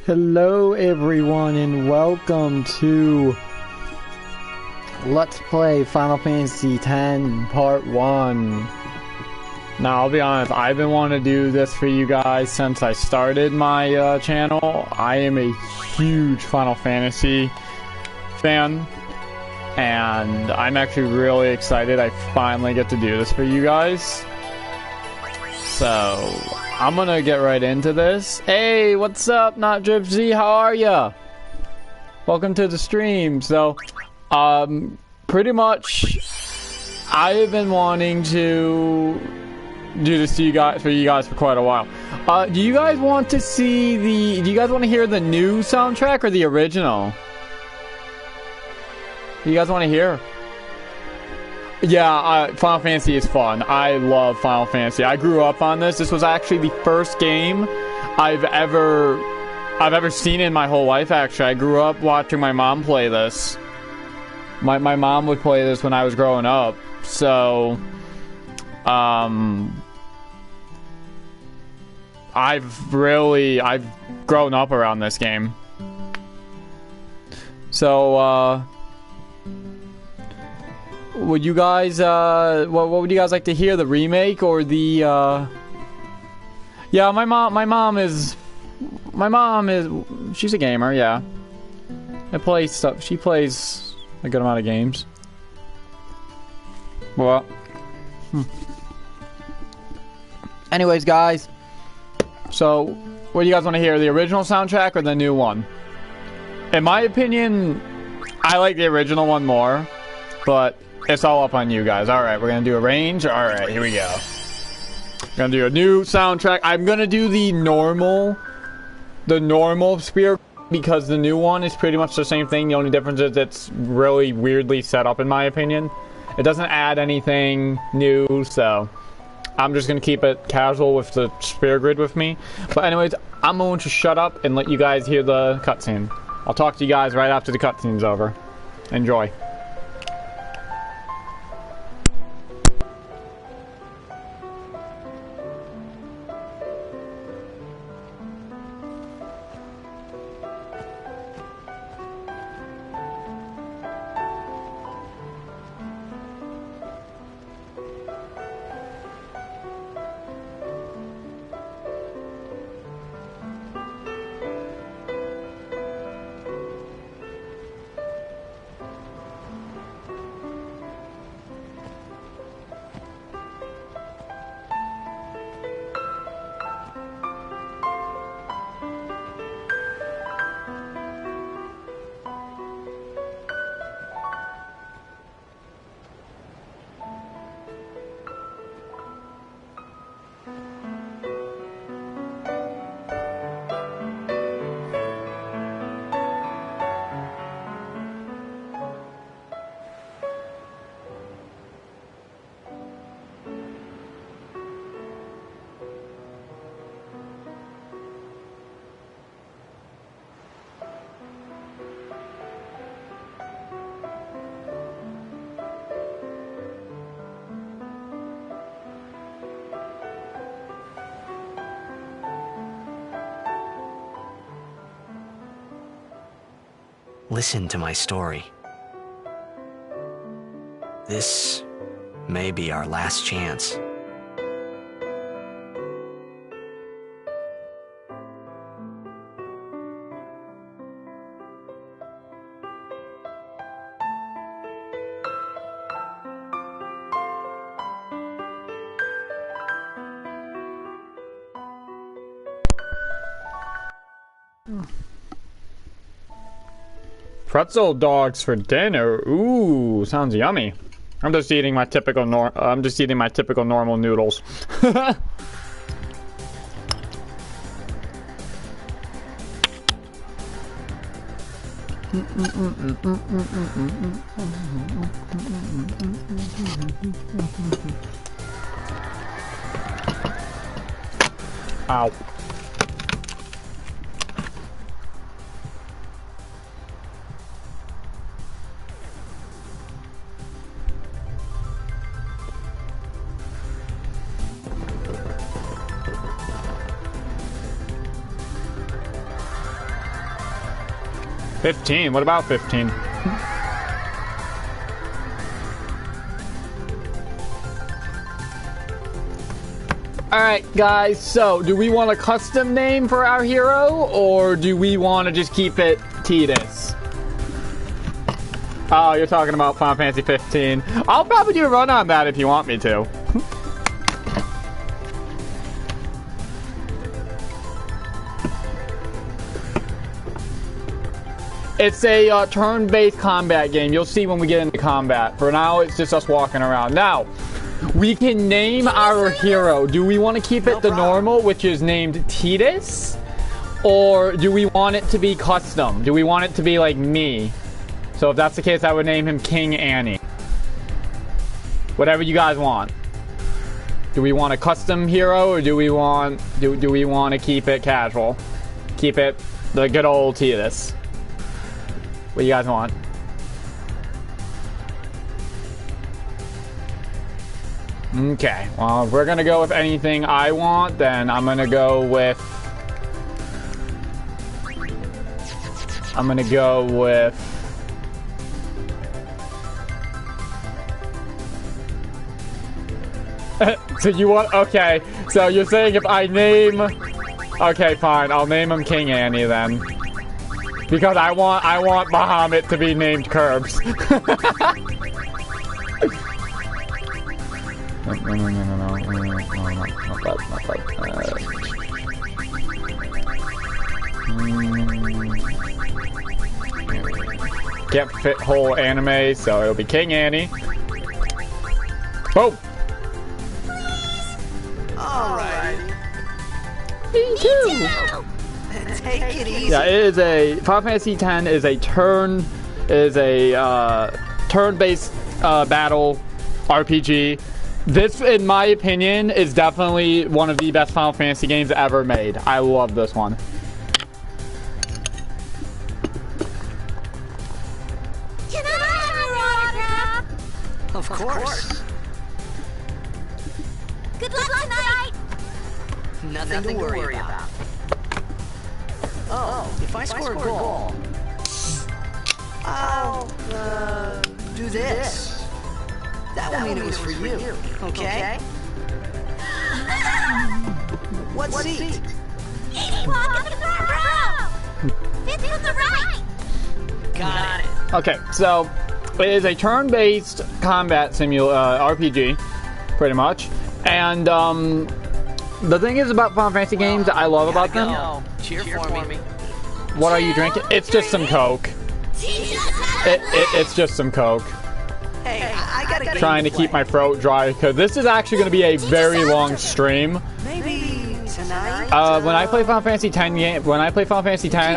Hello everyone and welcome to Let's Play Final Fantasy X Part 1. Now I'll be honest, I've been wanting to do this for you guys since I started my channel. I am a huge Final Fantasy fan and I'm actually really excited I finally get to do this for you guys. So I'm gonna get right into this. Hey, what's up, Not Drip Z? How are ya? Welcome to the stream. So, pretty much, I've been wanting to do this to you guys for quite a while. Do you guys want to see the? Do you guys want to hear the new soundtrack or the original? Do you guys want to hear? Yeah, Final Fantasy is fun. I love Final Fantasy. I grew up on this. This was actually the first game I've ever seen in my whole life, actually. I grew up watching my mom play this. My mom would play this when I was growing up. So, I've grown up around this game. So, would you guys, what would you guys like to hear? The remake or the, Yeah, my mom is, she's a gamer, yeah. She plays a good amount of games. Well. Anyways, guys. So, what do you guys want to hear? The original soundtrack or the new one? In my opinion, I like the original one more, but it's all up on you guys. Alright, we're gonna do a range. Alright, here we go. We're gonna do a new soundtrack. I'm gonna do the normal Spear, because the new one is pretty much the same thing. The only difference is it's really weirdly set up, in my opinion. It doesn't add anything new, so I'm just gonna keep it casual with the Spear Grid with me. But anyways, I'm going to shut up and let you guys hear the cutscene. I'll talk to you guys right after the cutscene's over. Enjoy. Listen to my story. This may be our last chance. Pretzel dogs for dinner. Ooh, sounds yummy. I'm just eating my typical normal noodles. Ow. 15? What about 15? Alright, guys, so do we want a custom name for our hero, or do we want to just keep it Tidus? Oh, you're talking about Final Fantasy 15. I'll probably do a run on that if you want me to. It's a turn-based combat game. You'll see when we get into combat. For now, it's just us walking around. Now, we can name our hero. Do we want to keep it the normal, which is named Tidus? Or do we want it to be custom? Do we want it to be like me? So if that's the case, I would name him King Annie. Whatever you guys want. Do we want a custom hero, or do we want to keep it casual? Keep it the good old Tidus. What do you guys want? Okay, well, if we're gonna go with anything I want, then I'm gonna go with... So you want... Okay, so you're saying if I name... Okay, fine, I'll name him King Annie then. Because I want Bahamut to be named Curbs. Can't fit whole anime, so it'll be King Annie. Boom! Alright. Me too! Take it easy. Yeah, it is a... Final Fantasy X is a turn-based battle RPG. This, in my opinion, is definitely one of the best Final Fantasy games ever made. I love this one. Can I have your autograph? Of course. Good luck tonight. Nothing to worry about. Oh, if I score a goal, I'll do this. That will mean it was for you, okay? What seat? Walk in the front row. Fifth from the right. Got it. Okay, so it is a turn-based combat RPG, pretty much. And the thing is about Final Fantasy games that I love about them. Cheer for me. What are you drinking? It's just some Coke. It's just some Coke. Hey, I gotta get Trying to keep my throat dry because this is actually going to be a very long stream. Maybe tonight. When I play Final Fantasy X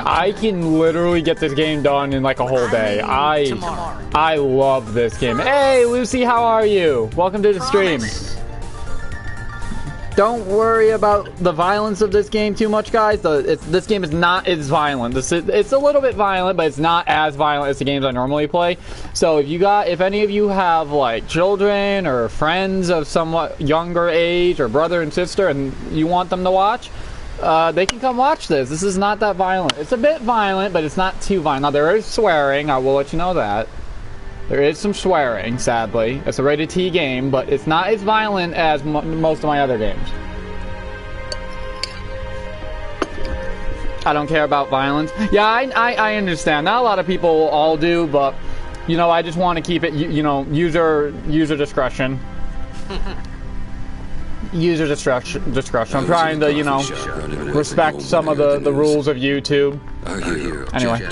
I can literally get this game done in like a whole day. I love this game. Hey, Lucy, how are you? Welcome to the stream. Don't worry about the violence of this game too much, guys. This game is not as violent. It's a little bit violent, but it's not as violent as the games I normally play. So if any of you have like children or friends of somewhat younger age or brother and sister, and you want them to watch, they can come watch this. This is not that violent. It's a bit violent, but it's not too violent. Now there is swearing. I will let you know that. There is some swearing, sadly. It's a rated T game, but it's not as violent as most of my other games. I don't care about violence. Yeah, I understand. Not a lot of people all do, but, you know, I just want to keep it, you know, user discretion. User discretion. I'm trying to, you know, respect some of the rules of YouTube. Anyway.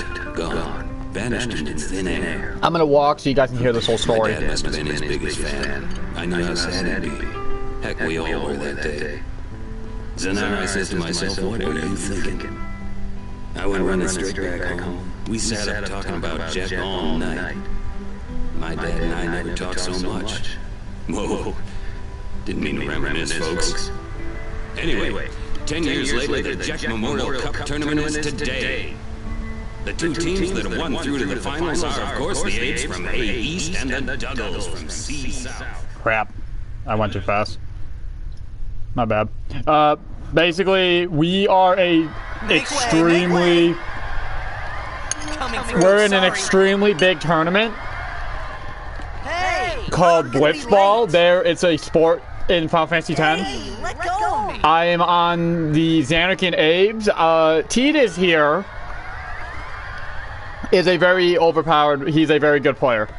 Vanished into thin air. I'm gonna walk so you guys can hear this whole story. My dad must have been his biggest fan. I knew how sad he'd be. Heck, we all were that day. Zanara, I says to myself, what are you thinking? I went running straight back home. We sat up talking about Jack all night. My dad and I never talked so much. Whoa. Didn't mean to reminisce, folks. Anyway, 10 years later, the Jack Memorial Cup tournament is today. The two teams that have won through to the finals are, of course, the Apes from A East and the Duggles from C South. Crap. I went too fast. My bad. Basically, we are a extremely... we're in an extremely big tournament called Blitzball. It's a sport in Final Fantasy X. Let go of me. I am on the Xanark and Abes. Teed is here. Is a very overpowered. He's a very good player.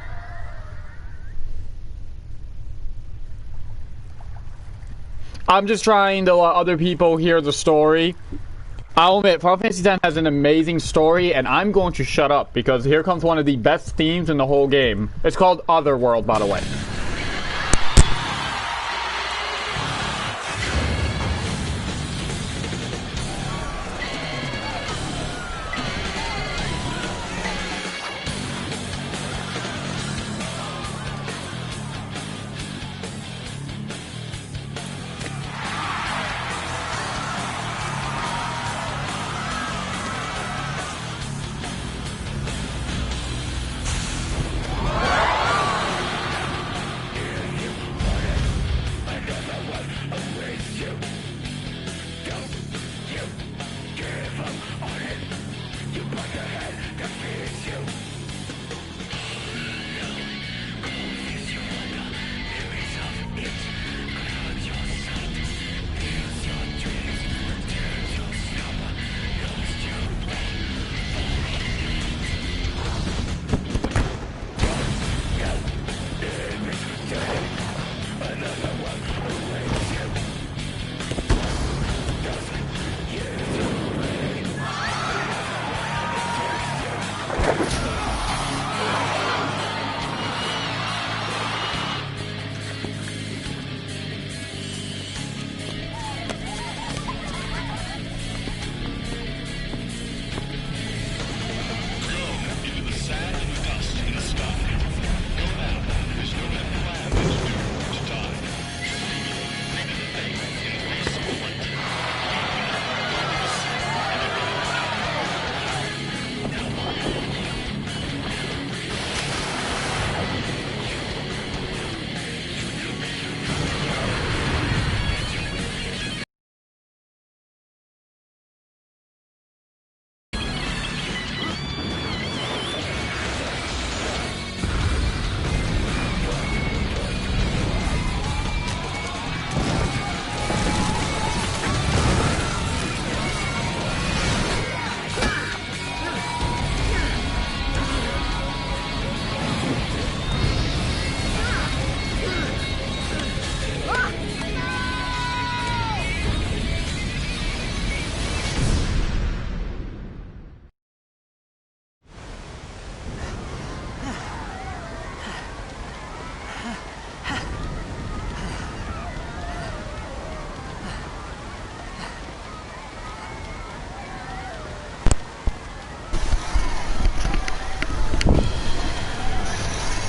I'm just trying to let other people hear the story. I'll admit, Final Fantasy X has an amazing story, and I'm going to shut up because here comes one of the best themes in the whole game. It's called Otherworld, by the way.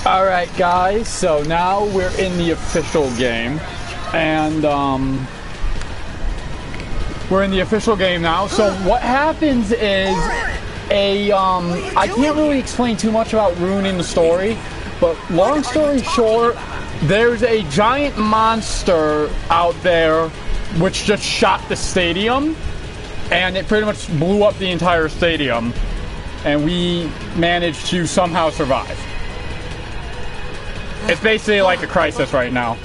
Alright guys, so now we're in the official game, and we're in the official game now. So what happens is I can't really explain too much about ruining the story, but long story short, there's a giant monster out there which just shot the stadium, and it pretty much blew up the entire stadium, and we managed to somehow survive. It's basically like a crisis right now.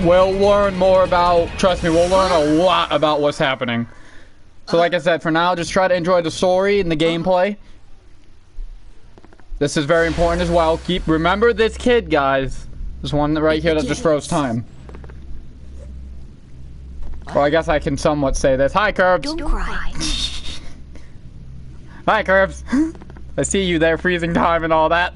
We'll learn more about, trust me, we'll learn a lot about what's happening. So like I said, for now, just try to enjoy the story and the gameplay. This is very important as well. Remember this kid, guys. This one right here that just froze time. Well, I guess I can somewhat say this. Hi, Curbs. Don't cry. Hi, Curbs. I see you there, freezing time and all that.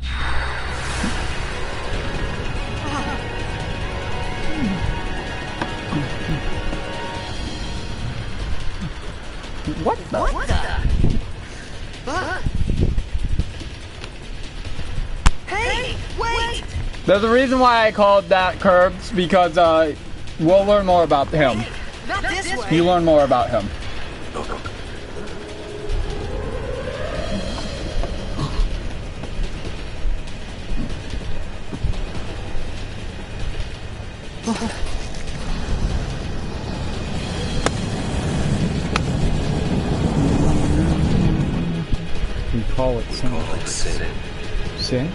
What the? What the? Hey, wait! There's a reason why I called that Curbs, because we'll learn more about him. Not this way. You learn more about him. call it sin. Call it sin. Sin?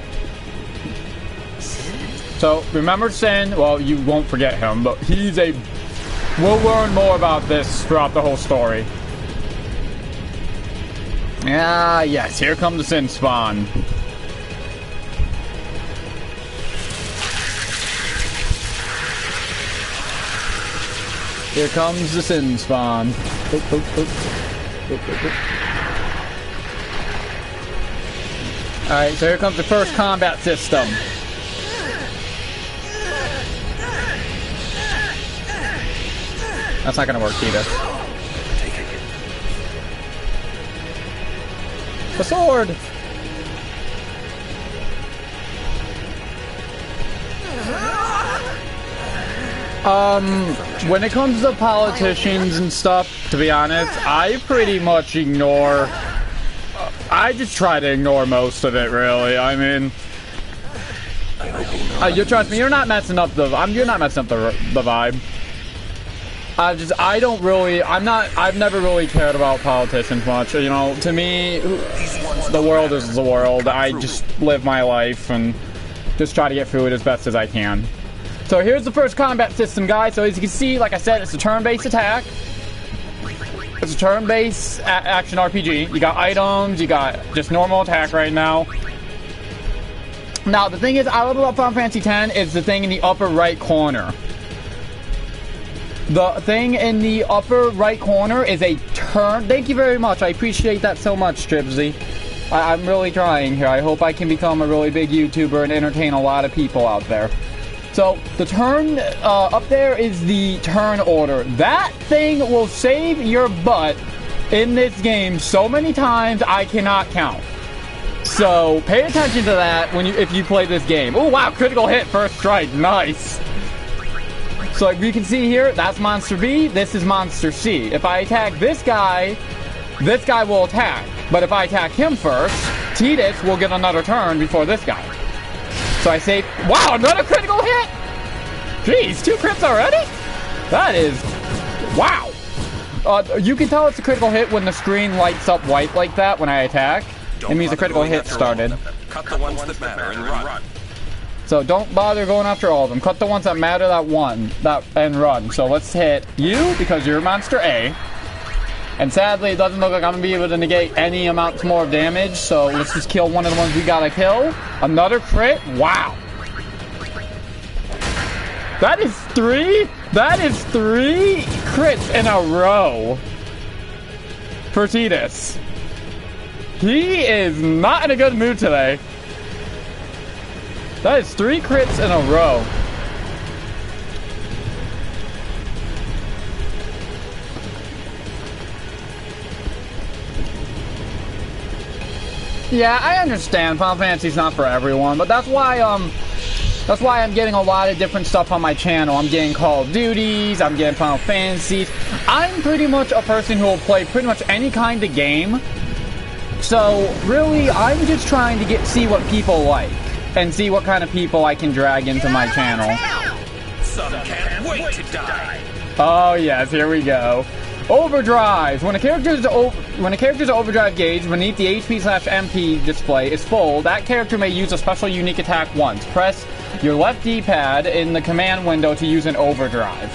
So, remember Sin? Well, you won't forget him, but he's a... We'll learn more about this throughout the whole story. Ah, yes, here comes the Sin spawn. Here comes the Sin spawn. Boop, boop, boop. Boop, boop, boop. Alright, so here comes the first combat system. That's not gonna work, Tita. The sword! When it comes to politicians and stuff, to be honest, I pretty much ignore... I just try to ignore most of it, really. I mean... you trust me, you're not messing up the... you're not messing up the vibe. I've never really cared about politicians much. You know, to me, the world is the world. I just live my life and just try to get through it as best as I can. So here's the first combat system, guys. So as you can see, like I said, it's a turn-based attack. It's a turn-based action RPG. You got items, you got just normal attack right now. Now, the thing is, I love about Final Fantasy X is the thing in the upper right corner. The thing in the upper right corner is a turn. Thank you very much. I appreciate that so much, Stripsy. I'm really trying here. I hope I can become a really big YouTuber and entertain a lot of people out there. So, the turn up there is the turn order. That thing will save your butt in this game so many times I cannot count. So, pay attention to that if you play this game. Oh, wow, critical hit, first strike. Nice. So like you can see here, that's Monster B, this is Monster C. If I attack this guy will attack. But if I attack him first, Tidus will get another turn before this guy. So I say, wow, another critical hit? Jeez, 2 crits already? That is, wow. You can tell it's a critical hit when the screen lights up white like that when I attack. It means a critical hit started. Cut the ones that matter and run. So don't bother going after all of them. Cut the ones that matter and run. So let's hit you because you're Monster A. And sadly, it doesn't look like I'm going to be able to negate any amounts more of damage. So let's just kill one of the ones we got to kill. Another crit. Wow. That is 3? That is 3 crits in a row for Tidus. He is not in a good mood today. That is 3 crits in a row. Yeah, I understand Final Fantasy's not for everyone, but that's why I'm getting a lot of different stuff on my channel. I'm getting Call of Duties, I'm getting Final Fantasies. I'm pretty much a person who will play pretty much any kind of game. So really, I'm just trying to see what people like. And see what kind of people I can drag into my channel. Some can't wait to die. Oh yes, here we go. Overdrive. When a character's overdrive gauge beneath the HP/MP display is full, that character may use a special unique attack once. Press your left D-pad in the command window to use an overdrive.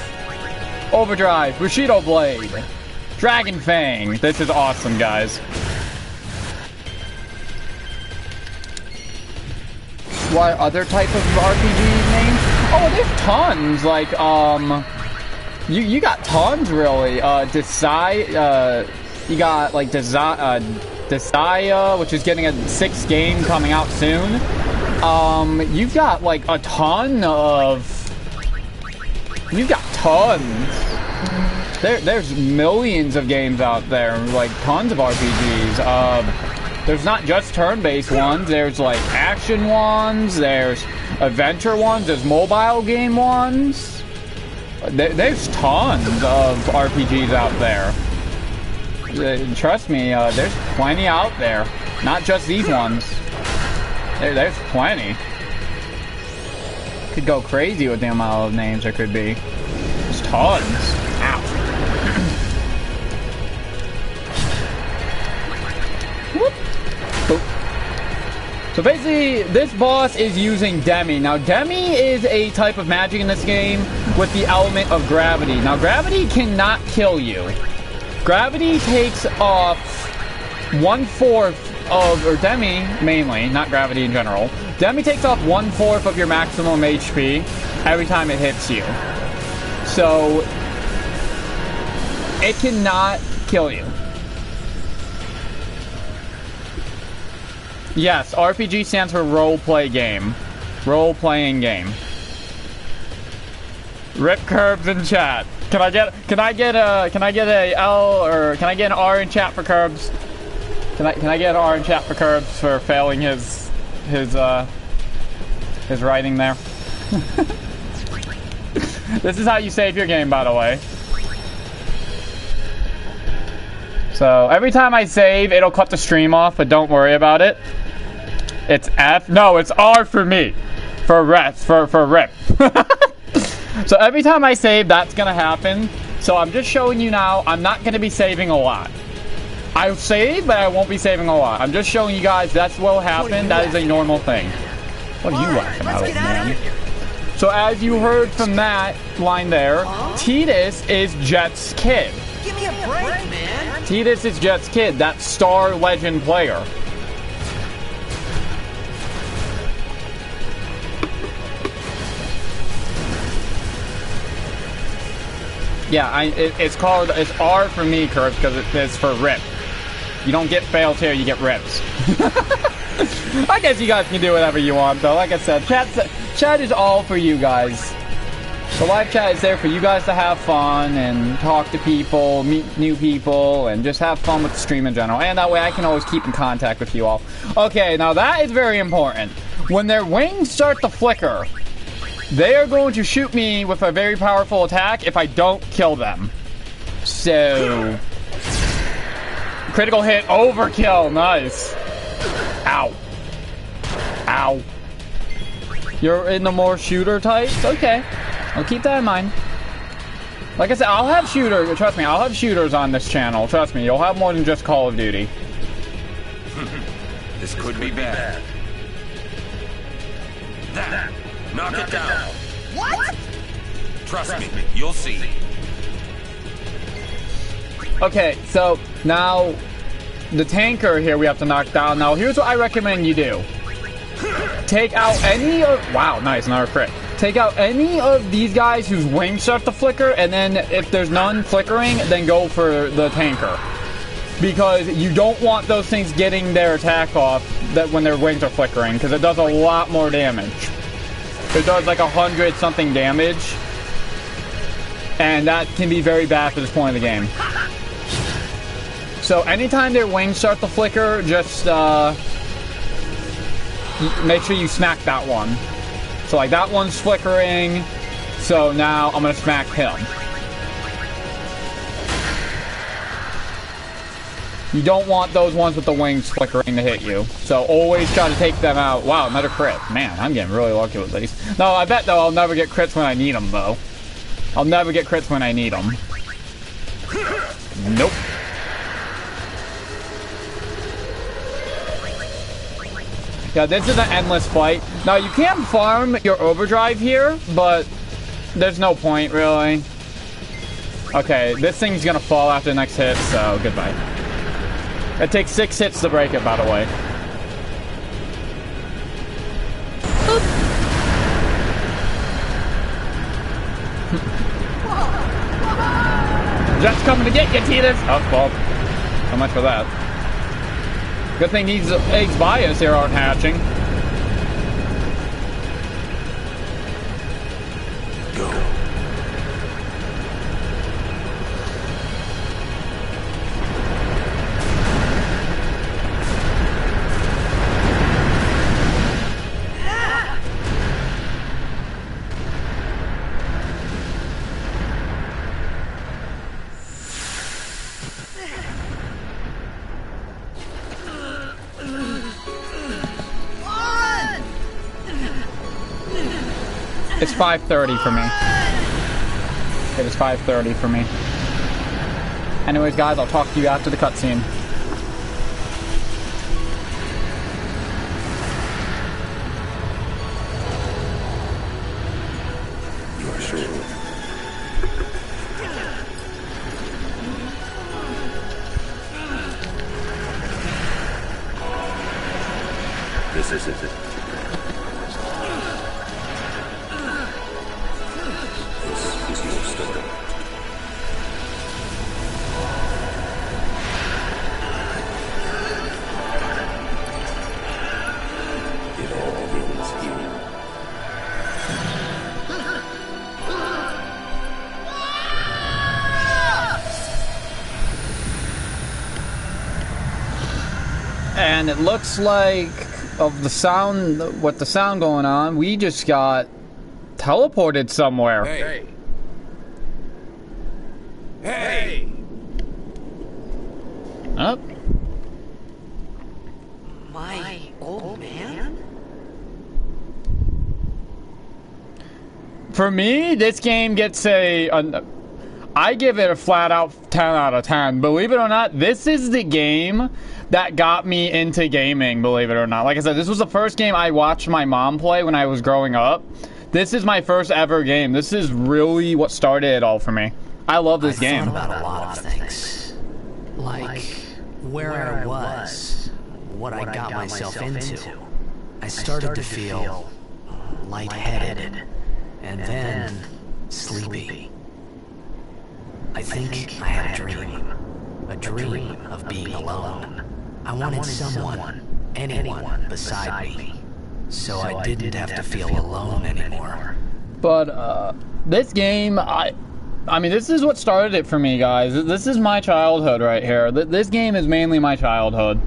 Overdrive. Bushido Blade. Dragon Fang. This is awesome, guys. What other type of RPG names? Oh, there's tons. Like, you got tons, really. You got, like, Desire, which is getting a 6th game coming out soon. You've got, like, a ton of... You've got tons. There's millions of games out there, like, tons of RPGs. There's not just turn-based ones, there's like action ones, there's adventure ones, there's mobile game ones. There's tons of RPGs out there. Trust me, there's plenty out there. Not just these ones. There's plenty. Could go crazy with the amount of names there could be. There's tons. Ow. Whoop. Boop. So basically, this boss is using Demi. Now, Demi is a type of magic in this game with the element of gravity. Now, gravity cannot kill you. Gravity takes off 1/4 of, or Demi mainly, not gravity in general. Demi takes off 1/4 of your maximum HP every time it hits you. So, it cannot kill you. Yes, RPG stands for role-play game. Role-playing game. Rip Curbs in chat. Can I get a L or can I get an R in chat for Curbs? Can I get an R in chat for Curbs for failing his writing there? This is how you save your game, by the way. So every time I save, it'll cut the stream off, but don't worry about it. It's F. No, it's R for me. For rep. For rip. So every time I save, that's gonna happen. So I'm just showing you now, I'm not gonna be saving a lot. I'll save, but I won't be saving a lot. I'm just showing you guys that's what will happen. That is a normal thing. What are you laughing at, old man? So as you heard from that line there, Tidus is Jet's kid. Give me a break, man. Tidus is Jet's kid, that Star Legend player. Yeah, it's R for me, Kurt, because it's for rip. You don't get fails here, you get rips. I guess you guys can do whatever you want, though. Like I said, chat is all for you guys. The live chat is there for you guys to have fun and talk to people, meet new people, and just have fun with the stream in general. And that way I can always keep in contact with you all. Okay, now that is very important. When their wings start to flicker, they are going to shoot me with a very powerful attack if I don't kill them. So... critical hit, overkill, nice. Ow. Ow. You're in the more shooter types? Okay. I'll keep that in mind. Like I said, I'll have shooters. Trust me, I'll have shooters on this channel. Trust me, you'll have more than just Call of Duty. This could be bad. That. Knock it down. What? Trust me, you'll see. Okay, so now the tanker here we have to knock down. Now here's what I recommend you do. Take out any of... wow, nice, another crit. Take out any of these guys whose wings start to flicker, and then if there's none flickering, then go for the tanker. Because you don't want those things getting their attack off that when their wings are flickering, because it does a lot more damage. It does like 100-something damage. And that can be very bad for this point of the game. So anytime their wings start to flicker, just make sure you smack that one. So like that one's flickering. So now I'm going to smack him. You don't want those ones with the wings flickering to hit you. So always try to take them out. Wow, another crit. Man, I'm getting really lucky with these. No, I bet though I'll never get crits when I need them though. I'll never get crits when I need them. Nope. Yeah, this is an endless fight. Now, you can farm your overdrive here, but there's no point, really. Okay, this thing's gonna fall after the next hit, so goodbye. It takes 6 hits to break it, by the way. Jet's coming to get you, Tidus! Oh, well, so much for that. Good thing these eggs by us here aren't hatching. Go. It's 5:30 for me. It is 5:30 for me. Anyways, guys, I'll talk to you after the cutscene. sure. This is it. This is your story. It all begins here. And it looks like, of the sound, with the sound going on, we just got teleported somewhere. Hey. Hey. Up. My old man? For me, this game gets I give it a flat out 10 out of 10. Believe it or not, this is the game that got me into gaming, believe it or not. Like I said, this was the first game I watched my mom play when I was growing up. This is my first ever game. This is really what started it all for me. I love this game. I thought about a lot of things. Like where I was, what I got myself into. I started to feel lightheaded, and then sleepy. I think I had a dream of being alone. I wanted someone, anyone beside me, so I didn't have to feel alone anymore. But this game, I mean, this is what started it for me, guys. This is my childhood right here. This game is mainly my childhood.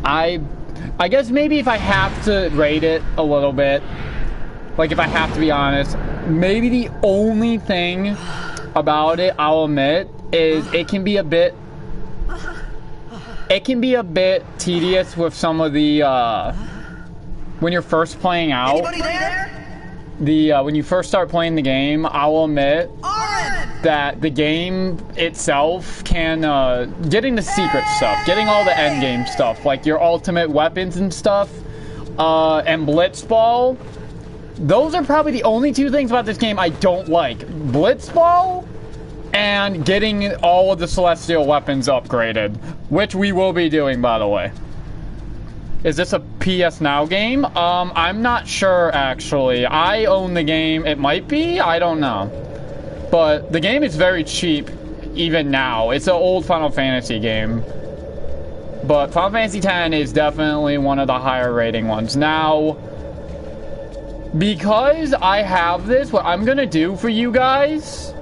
I guess maybe if I have to rate it a little bit, like if I have to be honest, maybe the only thing about it, I'll admit, is it can be a bit tedious with some of the when you're first playing out. Anybody there? When you first start playing the game, I'll admit that the game itself can getting the secret stuff, getting all the end game stuff, like your ultimate weapons and stuff, and Blitzball. Those are probably the only two things about this game I don't like. Blitzball and getting all of the Celestial weapons upgraded, which we will be doing, by the way. Is this a PS Now game? I'm not sure, actually. I own the game. It might be. I don't know. But the game is very cheap, even now. It's an old Final Fantasy game. But Final Fantasy X is definitely one of the higher rating ones. Now, because I have this, what I'm going to do for you guys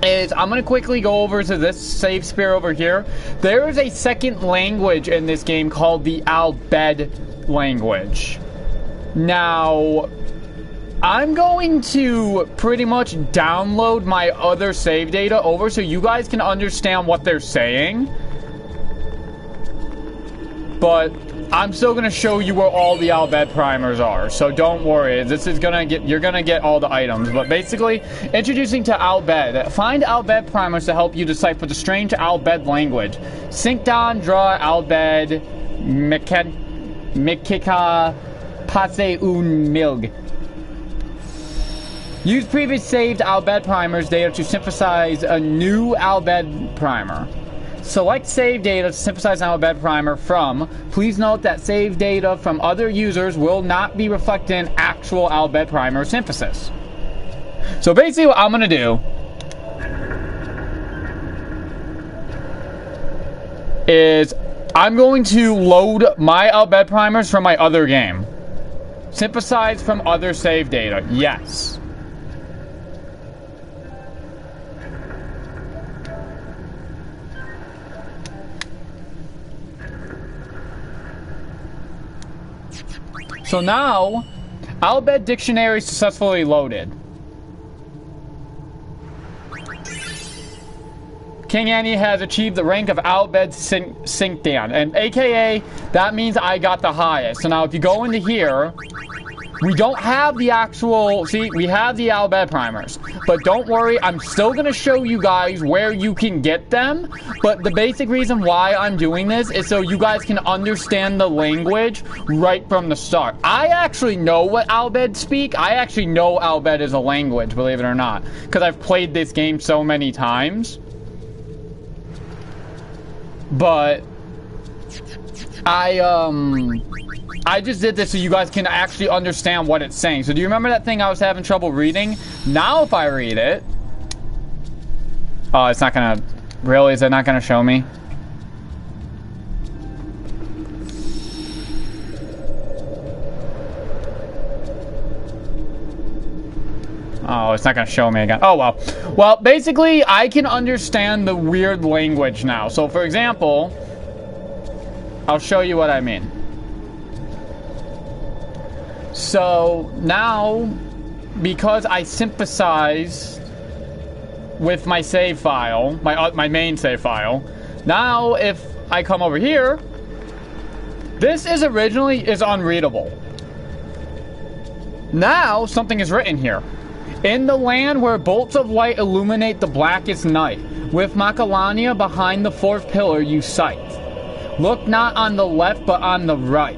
is I'm going to quickly go over to this save sphere over here. There is a second language in this game called the Al Bhed language. Now, I'm going to pretty much download my other save data over so you guys can understand what they're saying. But I'm still going to show you where all the Al Bhed primers are, so don't worry. This is you're going to get all the items. But basically, introducing to Al Bhed. Find Al Bhed primers to help you decipher the strange Al Bhed language. Sinkdan, Draw, Al Bhed, Mikika, Pase Un Milg. Use previous saved Al Bhed primers data to synthesize a new Al Bhed primer. Select save data to synthesize an Al Bhed primer from. Please note that save data from other users will not be reflected in actual Al Bhed primer synthesis. So basically what I'm going to do is I'm going to load my Al Bhed primers from my other game. Synthesize from other save data. Yes. So now, Al Bhed Dictionary successfully loaded. King Annie has achieved the rank of Al Bhed Sinkdan, and AKA, that means I got the highest. So now if you go into here, We don't have the actual... See, we have the Al Bhed primers. But don't worry, I'm still going to show you guys where you can get them. But the basic reason why I'm doing this is so you guys can understand the language right from the start. I actually know what Al Bhed speak. I actually know Al Bhed is a language, believe it or not. Because I've played this game so many times. But... I just did this so you guys can actually understand what it's saying. So do you remember that thing I was having trouble reading? Now if I read it... Oh, it's not gonna... Really? Is it not gonna show me? Oh, it's not gonna show me again. Oh, well. Well, basically, I can understand the weird language now. So, for example... I'll show you what I mean. So now, because I synthesized with my save file, my main save file, now if I come over here, this is originally unreadable. Now something is written here. In the land where bolts of light illuminate the blackest night, with Macalania behind the fourth pillar you sight. Look not on the left, but on the right.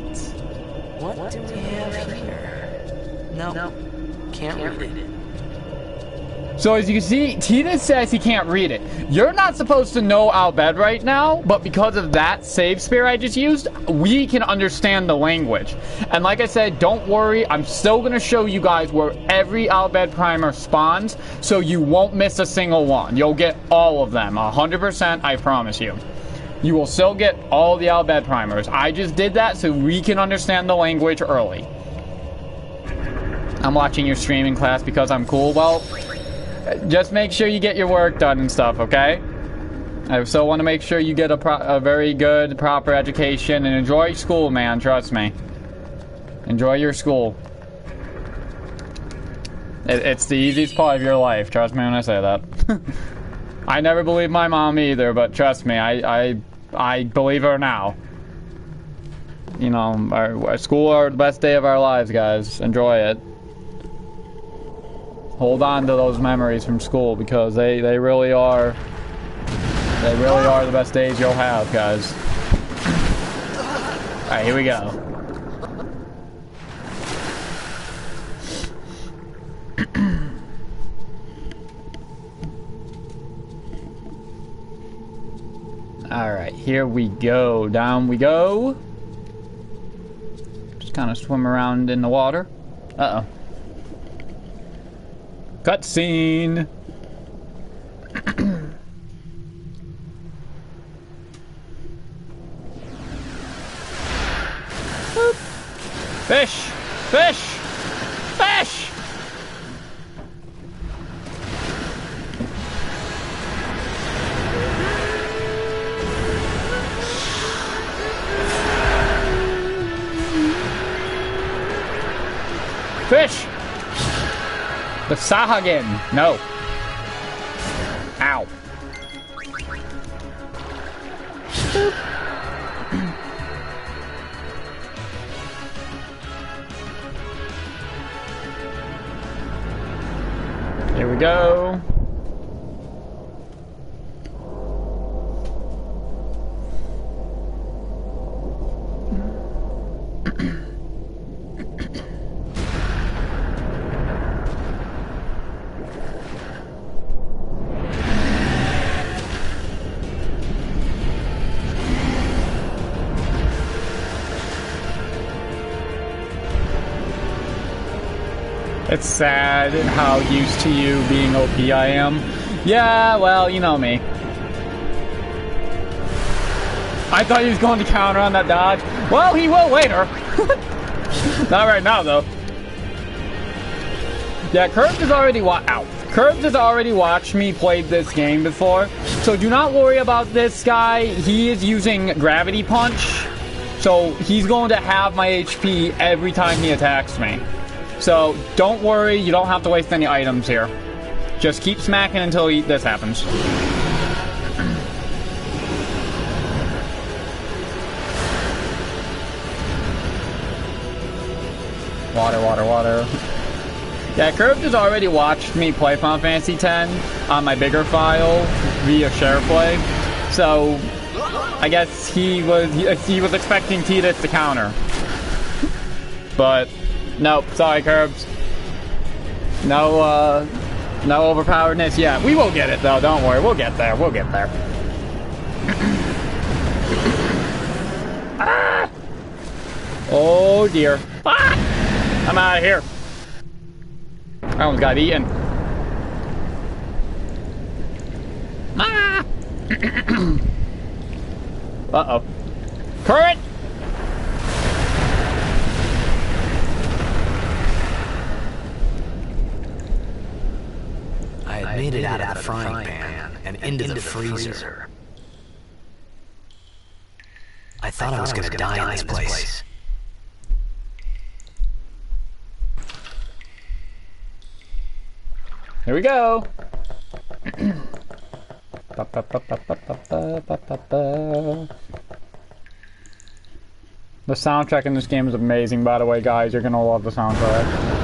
What do we have here? No, can't read it. So as you can see, Tina says he can't read it. You're not supposed to know Al Bhed right now, but because of that save spear I just used, we can understand the language. And like I said, don't worry, I'm still going to show you guys where every Al Bhed primer spawns, so you won't miss a single one. You'll get all of them, 100%, I promise you. You will still get all the Al Bhed primers. I just did that so we can understand the language early. I'm watching your streaming class because I'm cool. Well, just make sure you get your work done and stuff, okay? I still want to make sure you get a very good, proper education and enjoy school, man. Trust me. Enjoy your school. It's the easiest part of your life. Trust me when I say that. I never believed my mom either, but trust me, I believe her now. You know, our school are the best day of our lives, guys. Enjoy it. Hold on to those memories from school because they really are the best days you'll have, guys. Alright, here we go. Alright, here we go. Down we go. Just kind of swim around in the water. Uh-oh. Cutscene. Fish! Fish! Fish! Fish! The Sahagin! No. Ow. Here we go. It's sad how used to you being OP I am. Yeah, well, you know me. I thought he was going to counter on that dodge. Well, he will later. Not right now, though. Yeah, Curbs has already Curbs has already watched me play this game before. So do not worry about this guy. He is using Gravity Punch. So he's going to have my HP every time he attacks me. So, don't worry, you don't have to waste any items here. Just keep smacking until this happens. Water, water, water. there. Yeah, Curb has already watched me play Final Fantasy X on my bigger file via SharePlay, so I guess he was expecting Tidus to counter. But nope, sorry, Curbs. No overpoweredness yet. We will get it though. Don't worry, we'll get there. We'll get there. Ah! Oh dear. Ah! I'm out of here. I almost got eaten. Ah! Uh-oh. Current! I had made it out of the frying pan and into the freezer. I thought I was gonna die in this place. Here we go. The soundtrack in this game is amazing, by the way, guys. You're gonna love the soundtrack.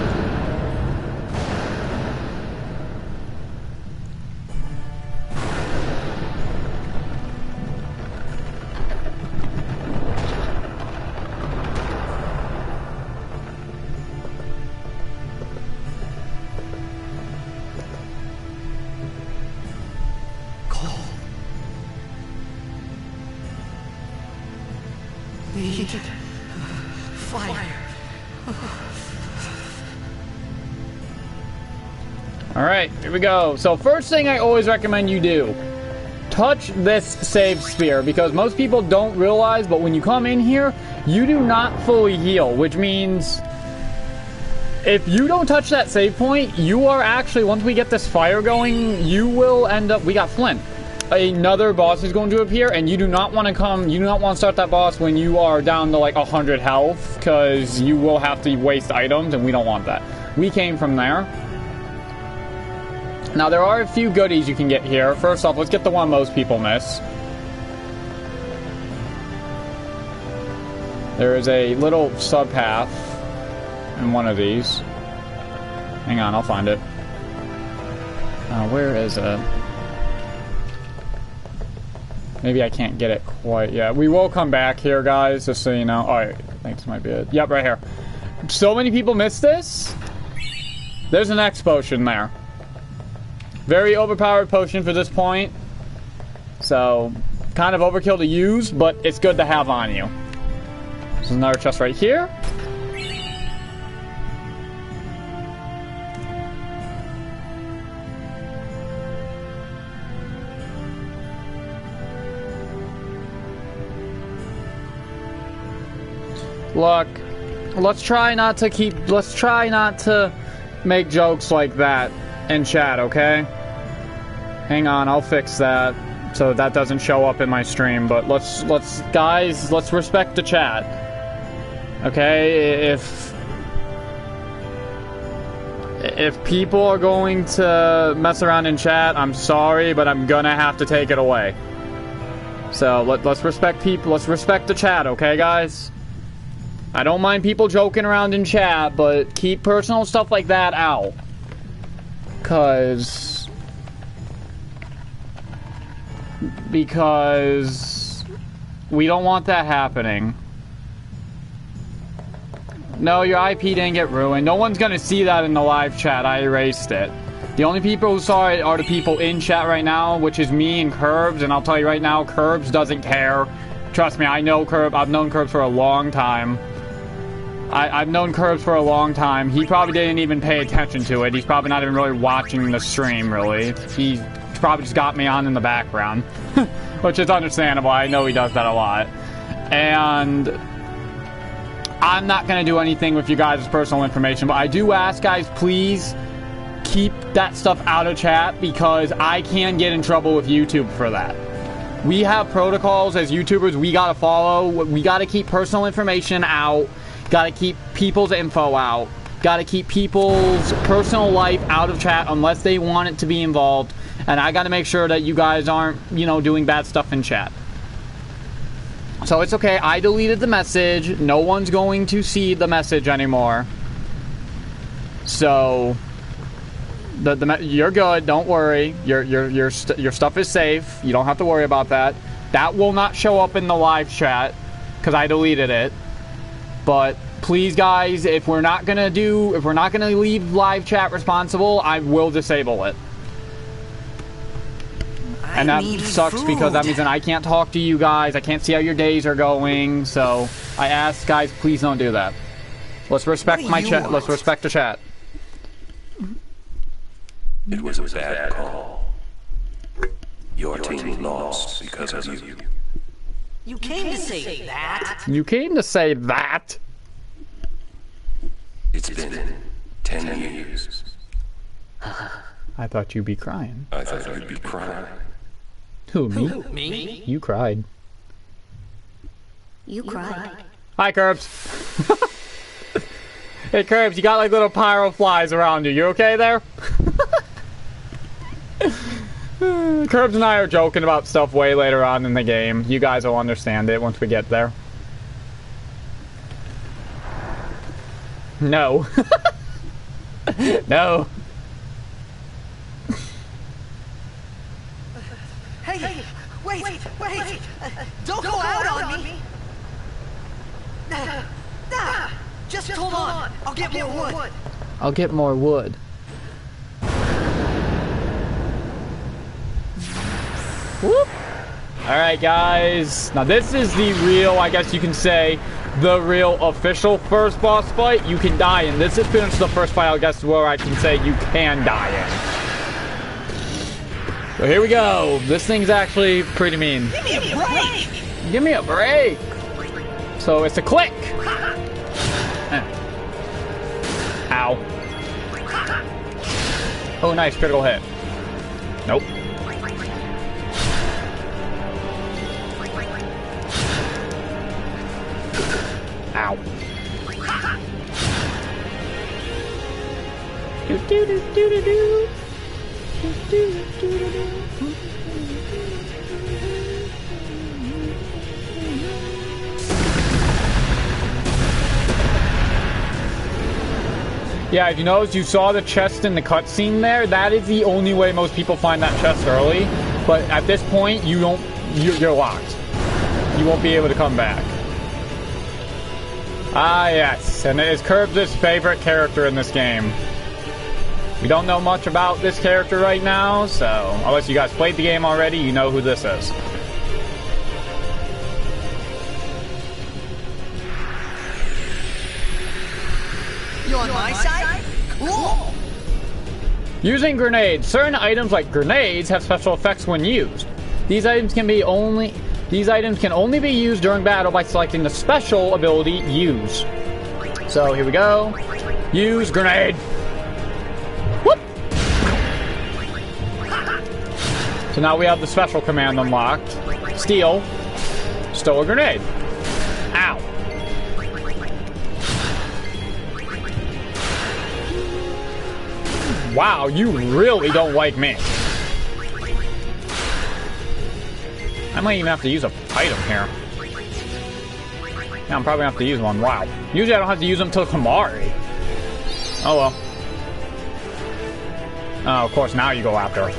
Alright, here we go. So first thing I always recommend you do, touch this save spear, because most people don't realize, but when you come in here, you do not fully heal, which means if you don't touch that save point, you are actually, once we get this fire going, you will end up, we got Flint. Another boss is going to appear, and you do not want to start that boss when you are down to like 100 health, because you will have to waste items, and we don't want that. We came from there. Now, there are a few goodies you can get here. First off, let's get the one most people miss. There is a little sub-path in one of these. Hang on, I'll find it. Where is it? Maybe I can't get it quite yet. We will come back here, guys, just so you know. Oh, I think this might be it. Yep, right here. So many people miss this. There's an X potion there. Very overpowered potion for this point. So, kind of overkill to use, but it's good to have on you. There's another chest right here. Look, let's try not to make jokes like that in chat, okay? Hang on, I'll fix that so that doesn't show up in my stream, but let's respect the chat. Okay? If people are going to mess around in chat, I'm sorry, but I'm gonna have to take it away. So let's respect people, let's respect the chat, okay, guys? I don't mind people joking around in chat, but keep personal stuff like that out. Because we don't want that happening. No, your IP didn't get ruined. No one's gonna see that in the live chat. I erased it. The only people who saw it are the people in chat right now, which is me and Curbs, and I'll tell you right now, Curbs doesn't care. Trust me, I know Curbs. I've known Curbs for a long time. I've known Curbs for a long time. He probably didn't even pay attention to it. He's probably not even really watching the stream, really. He probably just got me on in the background. Which is understandable. I know he does that a lot. And I'm not going to do anything with you guys' personal information, but I do ask, guys, please keep that stuff out of chat, because I can get in trouble with YouTube for that. We have protocols as YouTubers we got to follow. We got to keep personal information out. Gotta keep people's info out. Gotta keep people's personal life out of chat unless they want it to be involved. And I gotta make sure that you guys aren't, you know, doing bad stuff in chat. So it's okay. I deleted the message. No one's going to see the message anymore. So you're good. Don't worry. Your stuff is safe. You don't have to worry about that. That will not show up in the live chat because I deleted it. But please, guys, if we're not gonna leave live chat responsible, I will disable it. And that sucks because that means that I can't talk to you guys. I can't see how your days are going. So I ask, guys, please don't do that. Let's respect my chat. Let's respect the chat. It was a bad call. Your team lost because of you. You came to say that? You came to say that? It's been 10 years. I thought you'd be crying. I thought you'd be crying. Who, me? Me? You cried. You cried. Hi, Curbs. Hey, Curbs, you got like little pyro flies around you. You okay there? Curbs and I are joking about stuff way later on in the game. You guys will understand it once we get there. No. No. Hey, wait! Don't go out on me! Just hold on. I'll get more wood. I'll get more wood. Whoop. Alright, guys. Now, this is the real, I guess you can say, the real official first boss fight you can die in. This is pretty much the first fight, I guess, where I can say you can die in. So here we go. This thing's actually pretty mean. Give me a break! Give me a break! So it's a click! Ow. Oh, nice. Critical hit. Nope. Ow. Do do do do do do. Do do do do do. Yeah, if you notice, you saw the chest in the cutscene there. That is the only way most people find that chest early. But at this point, you're locked. You won't be able to come back. Ah, yes. And it is Curbs' favorite character in this game. We don't know much about this character right now, so unless you guys played the game already, you know who this is. You on my side? Cool! Using grenades. Certain items like grenades have special effects when used. These items can only be used during battle by selecting the special ability Use. So here we go. Use grenade. Whoop! So now we have the special command unlocked. Steal. Stole a grenade. Ow. Wow, you really don't like me. I might even have to use a item here. Yeah, I'm probably gonna have to use one. Wow. Usually I don't have to use them till Kamari. Oh well. Oh, of course, now you go after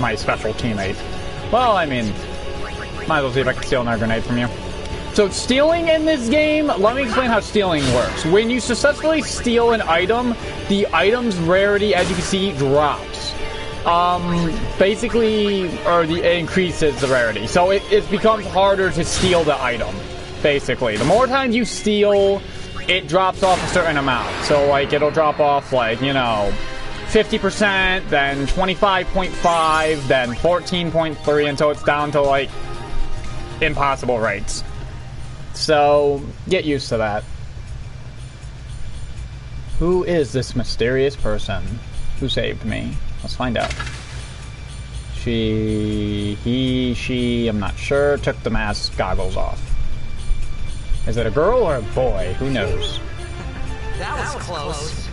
my special teammate. Well, I mean, might as well see if I can steal another grenade from you. So stealing in this game, let me explain how stealing works. When you successfully steal an item, the item's rarity, as you can see, drops. It increases the rarity. So it becomes harder to steal the item, basically. The more times you steal, it drops off a certain amount. So, like, it'll drop off, like, you know, 50%, then 25.5, then 14.3, until it's down to, like, impossible rates. So, get used to that. Who is this mysterious person who saved me? Let's find out. She, I'm not sure, took the mask goggles off. Is it a girl or a boy? Who knows? That was close.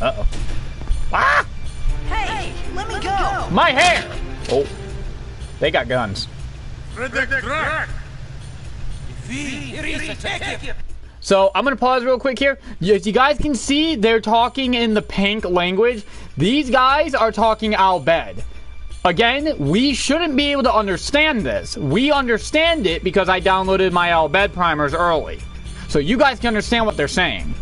Uh-oh. Ah! Hey, let me go! My hair! Oh. They got guns. So I'm gonna pause real quick here. As you guys can see, they're talking in the pink language. These guys are talking Al Bhed. Again, we shouldn't be able to understand this. We understand it because I downloaded my Al Bhed primers early. So you guys can understand what they're saying.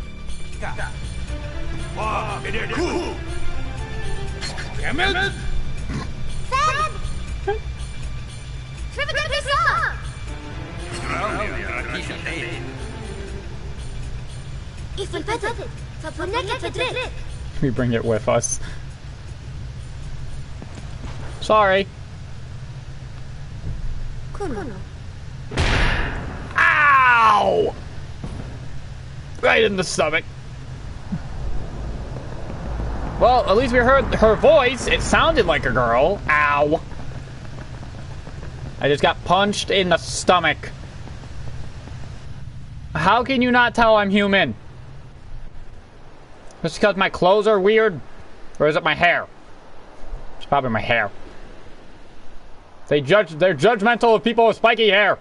We bring it with us. Sorry. Ow! Right in the stomach. Well, at least we heard her voice. It sounded like a girl. Ow. I just got punched in the stomach. How can you not tell I'm human? Just because my clothes are weird? Or is it my hair? It's probably my hair. They're judgmental of people with spiky hair.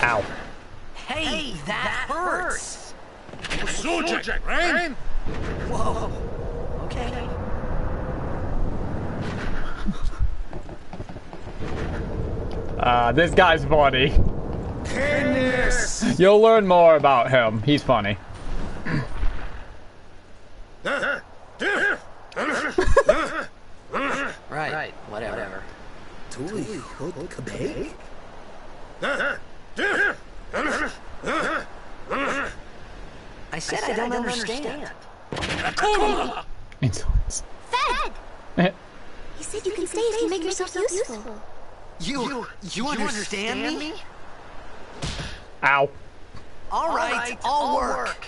Ow. Hey, that hurts. Right? Whoa. Okay. This guy's funny. You'll learn more about him. He's funny. Right. Whatever. I said I don't understand. Insolence. Fed! He said you can stay if you make yourself useful. You understand me? Ow. All right, I'll work.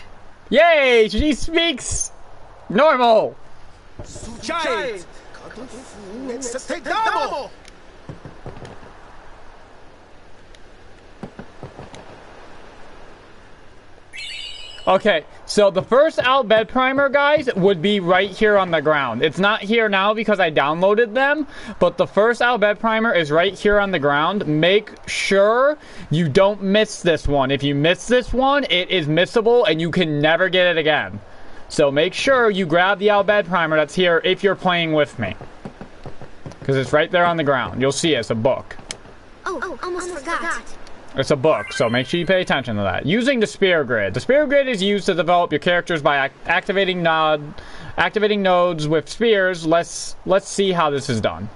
Yay! She speaks normal. Okay, so the first Al Bhed primer, guys, would be right here on the ground. It's not here now because I downloaded them, but the first Al Bhed primer is right here on the ground. Make sure you don't miss this one. If you miss this one, it is missable and you can never get it again. So make sure you grab the Al Bhed primer that's here if you're playing with me. Because it's right there on the ground. You'll see it. It's a book. Oh, almost forgot. It's a book, so make sure you pay attention to that. Using the Spear Grid. The Spear Grid is used to develop your characters by activating nodes with spears. Let's see how this is done.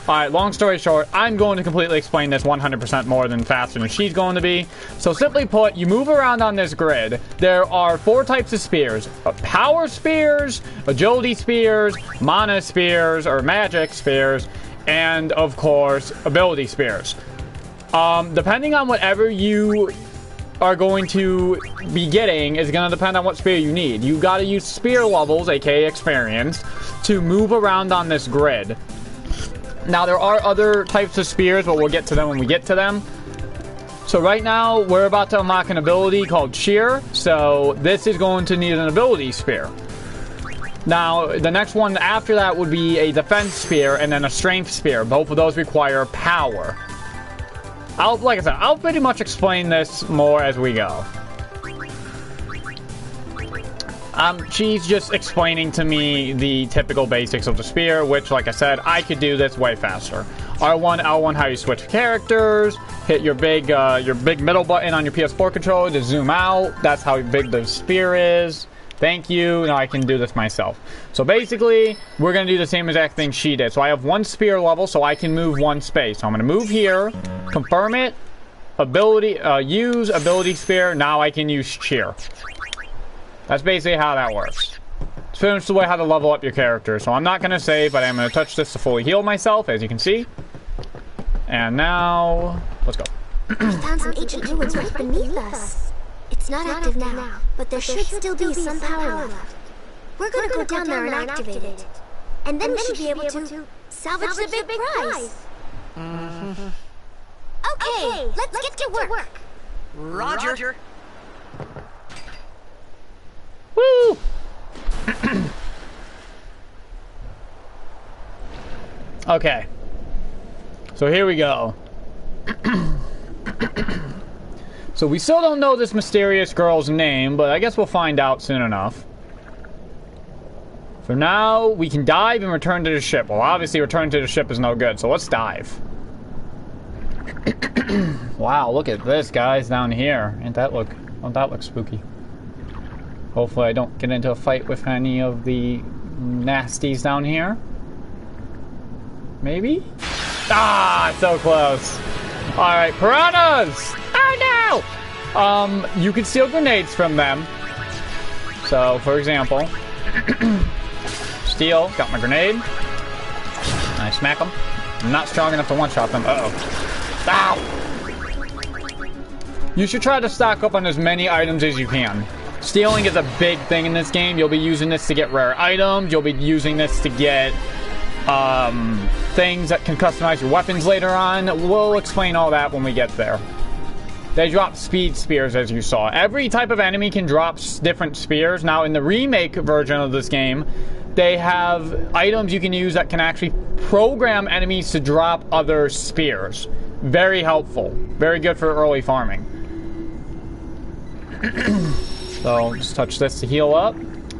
Alright, long story short, I'm going to completely explain this 100% more than faster than she's going to be. So simply put, you move around on this grid. There are 4 types of spears. Power spears, agility spears, mana spears, or magic spears, and of course, ability spears. Depending on whatever you are going to be getting is going to depend on what spear you need. You got to use spear levels, aka experience, to move around on this grid. Now, there are other types of spears, but we'll get to them when we get to them. So right now, we're about to unlock an ability called Cheer. So this is going to need an ability spear. Now, the next one after that would be a defense spear and then a strength spear. Both of those require power. Like I said, I'll pretty much explain this more as we go. She's just explaining to me the typical basics of the spear, which, like I said, I could do this way faster. R1, L1, how you switch characters. Hit your big middle button on your PS4 controller to zoom out. That's how big the spear is. Thank you. Now I can do this myself. So basically, we're going to do the same exact thing she did. So I have 1 spear level, so I can move 1 space. So I'm going to move here, confirm it, use ability spear. Now I can use Cheer. That's basically how that works. It's pretty much the way how to level up your character. So I'm not going to save, but I'm going to touch this to fully heal myself, as you can see. And now, let's go. We found some ancient ruins right beneath us. It's not active now, but there should still be some power left. We're gonna go down there and activate it. And then we should be able to salvage the big prize. Okay, let's get to work. Roger. Woo! Okay. So here we go. So we still don't know this mysterious girl's name, but I guess we'll find out soon enough. For now, we can dive and return to the ship. Well, obviously return to the ship is no good, so let's dive. Wow, look at this, guys, down here. Ain't that look... Oh, that looks spooky. Hopefully I don't get into a fight with any of the nasties down here. Maybe? Ah, so close. Alright, piranhas! Oh no! You can steal grenades from them. So, for example, steal, got my grenade. I smack them. I'm not strong enough to one-shot them. Uh-oh. Ow! You should try to stock up on as many items as you can. Stealing is a big thing in this game. You'll be using this to get rare items. You'll be using this to get things that can customize your weapons later on. We'll explain all that when we get there. They drop speed spears, as you saw. Every type of enemy can drop different spears. Now, in the remake version of this game, they have items you can use that can actually program enemies to drop other spears. Very helpful. Very good for early farming. So, just touch this to heal up.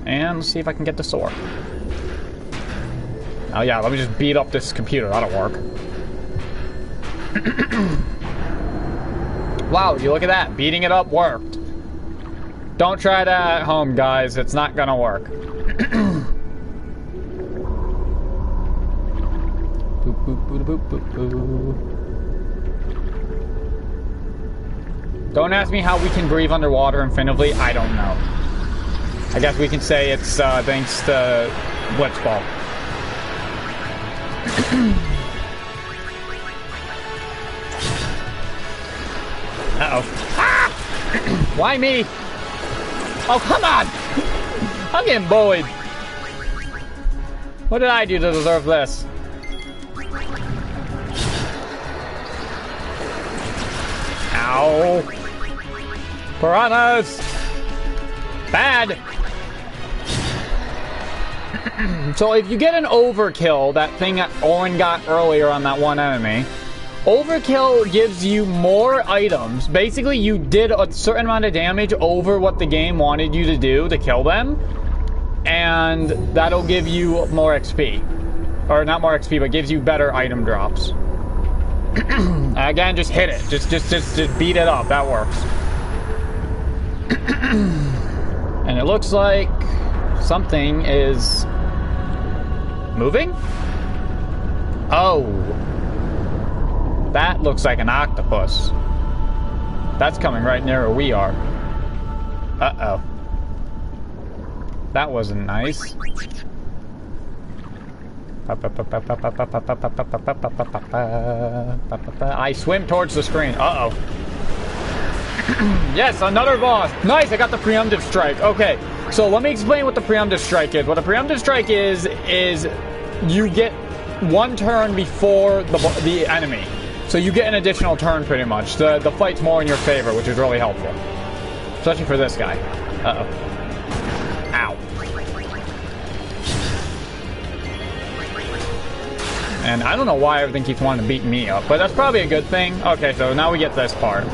And let's see if I can get the sword. Oh yeah, let me just beat up this computer. That'll work. Wow, you look at that. Beating it up worked. Don't try that at home, guys. It's not gonna work. Boop, boop, boop, boop, boop, boop. Don't ask me how we can breathe underwater infinitely. I don't know. I guess we can say it's thanks to Blitzball. Uh-oh. Ah! Why me? Oh, come on! I'm getting bullied. What did I do to deserve this? Ow. Piranhas! Bad! So if you get an overkill, that thing that Owen got earlier on that one enemy, overkill gives you more items. Basically, you did a certain amount of damage over what the game wanted you to do to kill them, and that'll give you more XP. Or not more XP, but gives you better item drops. Again, just hit it. Just beat it up. That works. And it looks like something is moving? Oh. That looks like an octopus. That's coming right near where we are. Uh-oh. That wasn't nice. I swim towards the screen. Uh-oh. Yes, another boss. Nice, I got the preemptive strike. Okay, so let me explain what the preemptive strike is. What a preemptive strike is you get one turn before the enemy. So you get an additional turn pretty much. The fight's more in your favor, which is really helpful. Especially for this guy. Uh-oh. Ow. And I don't know why everything keeps wanting to beat me up, but that's probably a good thing. Okay, so now we get this part.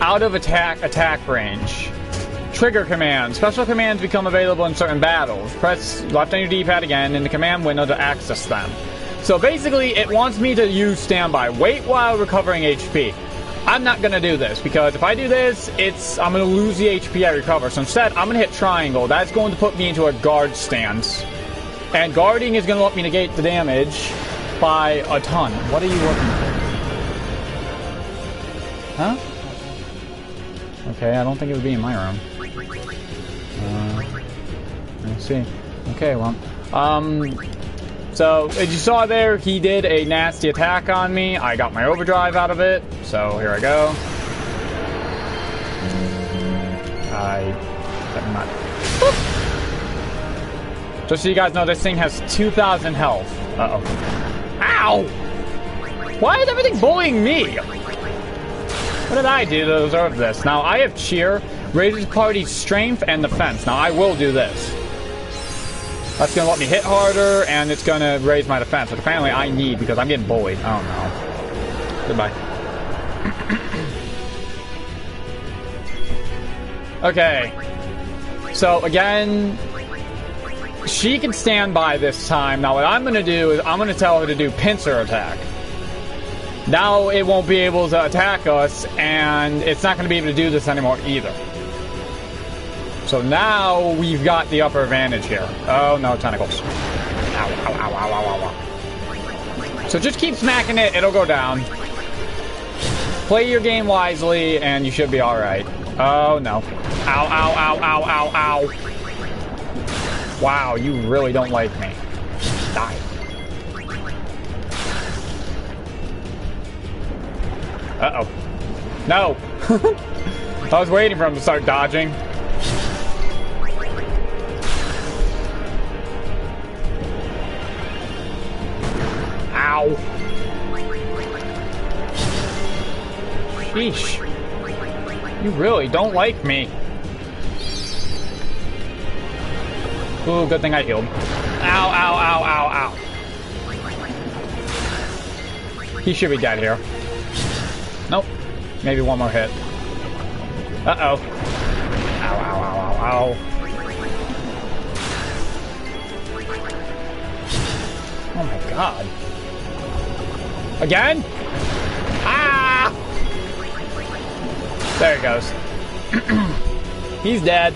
Out of attack range. Trigger commands. Special commands become available in certain battles. Press left on your D-pad again in the command window to access them. So basically, it wants me to use standby. Wait while recovering HP. I'm not going to do this, because if I do this, I'm going to lose the HP I recover. So instead, I'm going to hit triangle. That's going to put me into a guard stance. And guarding is going to let me negate the damage by a ton. What are you looking for? Huh? Okay, I don't think it would be in my room. Let's see. Okay, well. So, as you saw there, he did a nasty attack on me. I got my overdrive out of it. So, here I go. Just so you guys know, this thing has 2,000 health. Uh-oh. Ow! Why is everything bullying me? What did I do to deserve this? Now, I have cheer, raises party's strength and defense. Now, I will do this. That's gonna let me hit harder, and it's gonna raise my defense, which apparently I need because I'm getting bullied. Oh no. Goodbye. Okay. So, again, she can stand by this time. Now, what I'm gonna do is I'm gonna tell her to do pincer attack. Now it won't be able to attack us, and it's not going to be able to do this anymore either. So now we've got the upper advantage here. Oh no, tentacles. Ow, ow, ow, ow, ow, ow. So just keep smacking it, it'll go down. Play your game wisely, and you should be alright. Oh no. Ow, ow, ow, ow, ow, ow. Wow, you really don't like me. Die. Uh-oh. No! I was waiting for him to start dodging. Ow! Sheesh. You really don't like me. Ooh, good thing I healed. Ow, ow, ow, ow, ow. He should be dead here. Nope. Maybe one more hit. Uh-oh. Ow, ow, ow, ow, ow. Oh my god. Again? Ah! There he goes. He's dead.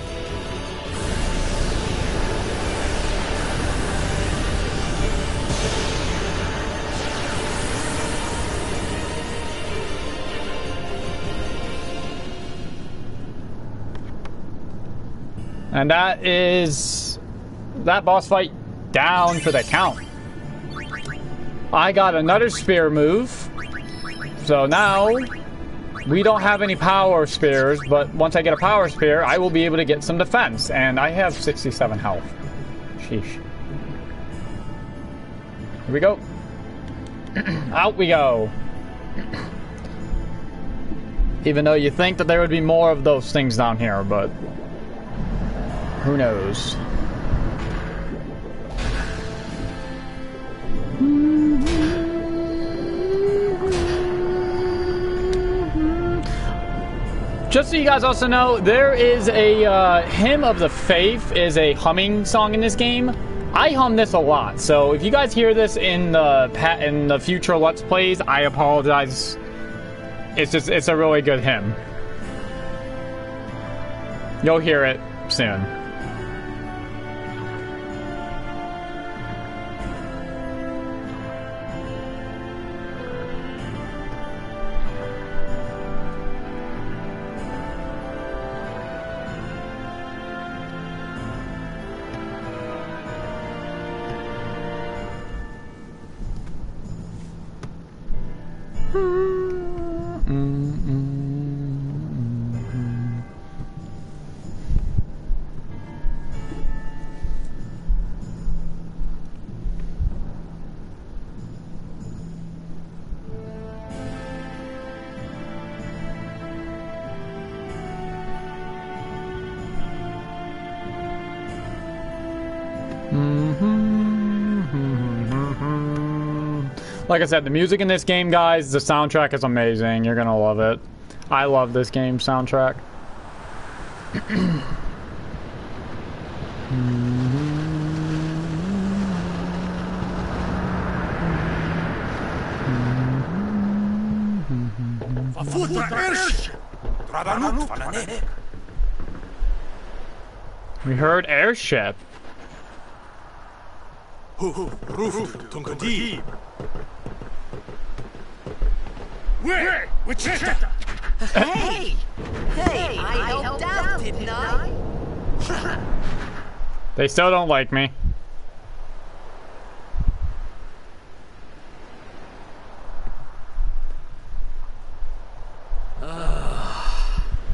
And that is that boss fight down for the count. I got another spear move. So now we don't have any power spears, but once I get a power spear, I will be able to get some defense. And I have 67 health. Sheesh. Here we go. Out we go. Even though you think that there would be more of those things down here, but who knows? Just so you guys also know, there is a Hymn of the Faith is a humming song in this game. I hum this a lot, so if you guys hear this in the future Let's Plays, I apologize. It's a really good hymn. You'll hear it soon. Like I said, the music in this game, guys, the soundtrack is amazing. You're gonna love it. I love this game's soundtrack. We heard airship. Where? Which is that? Hey! Hey, I helped out, didn't I? They still don't like me.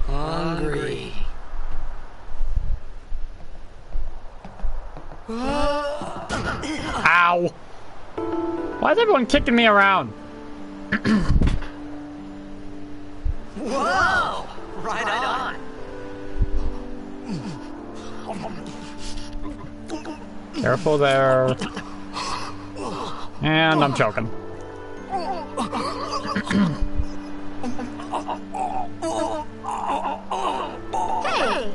Hungry. Ow! Why is everyone kicking me around? Whoa! Right on. Careful there. And I'm choking. Hey!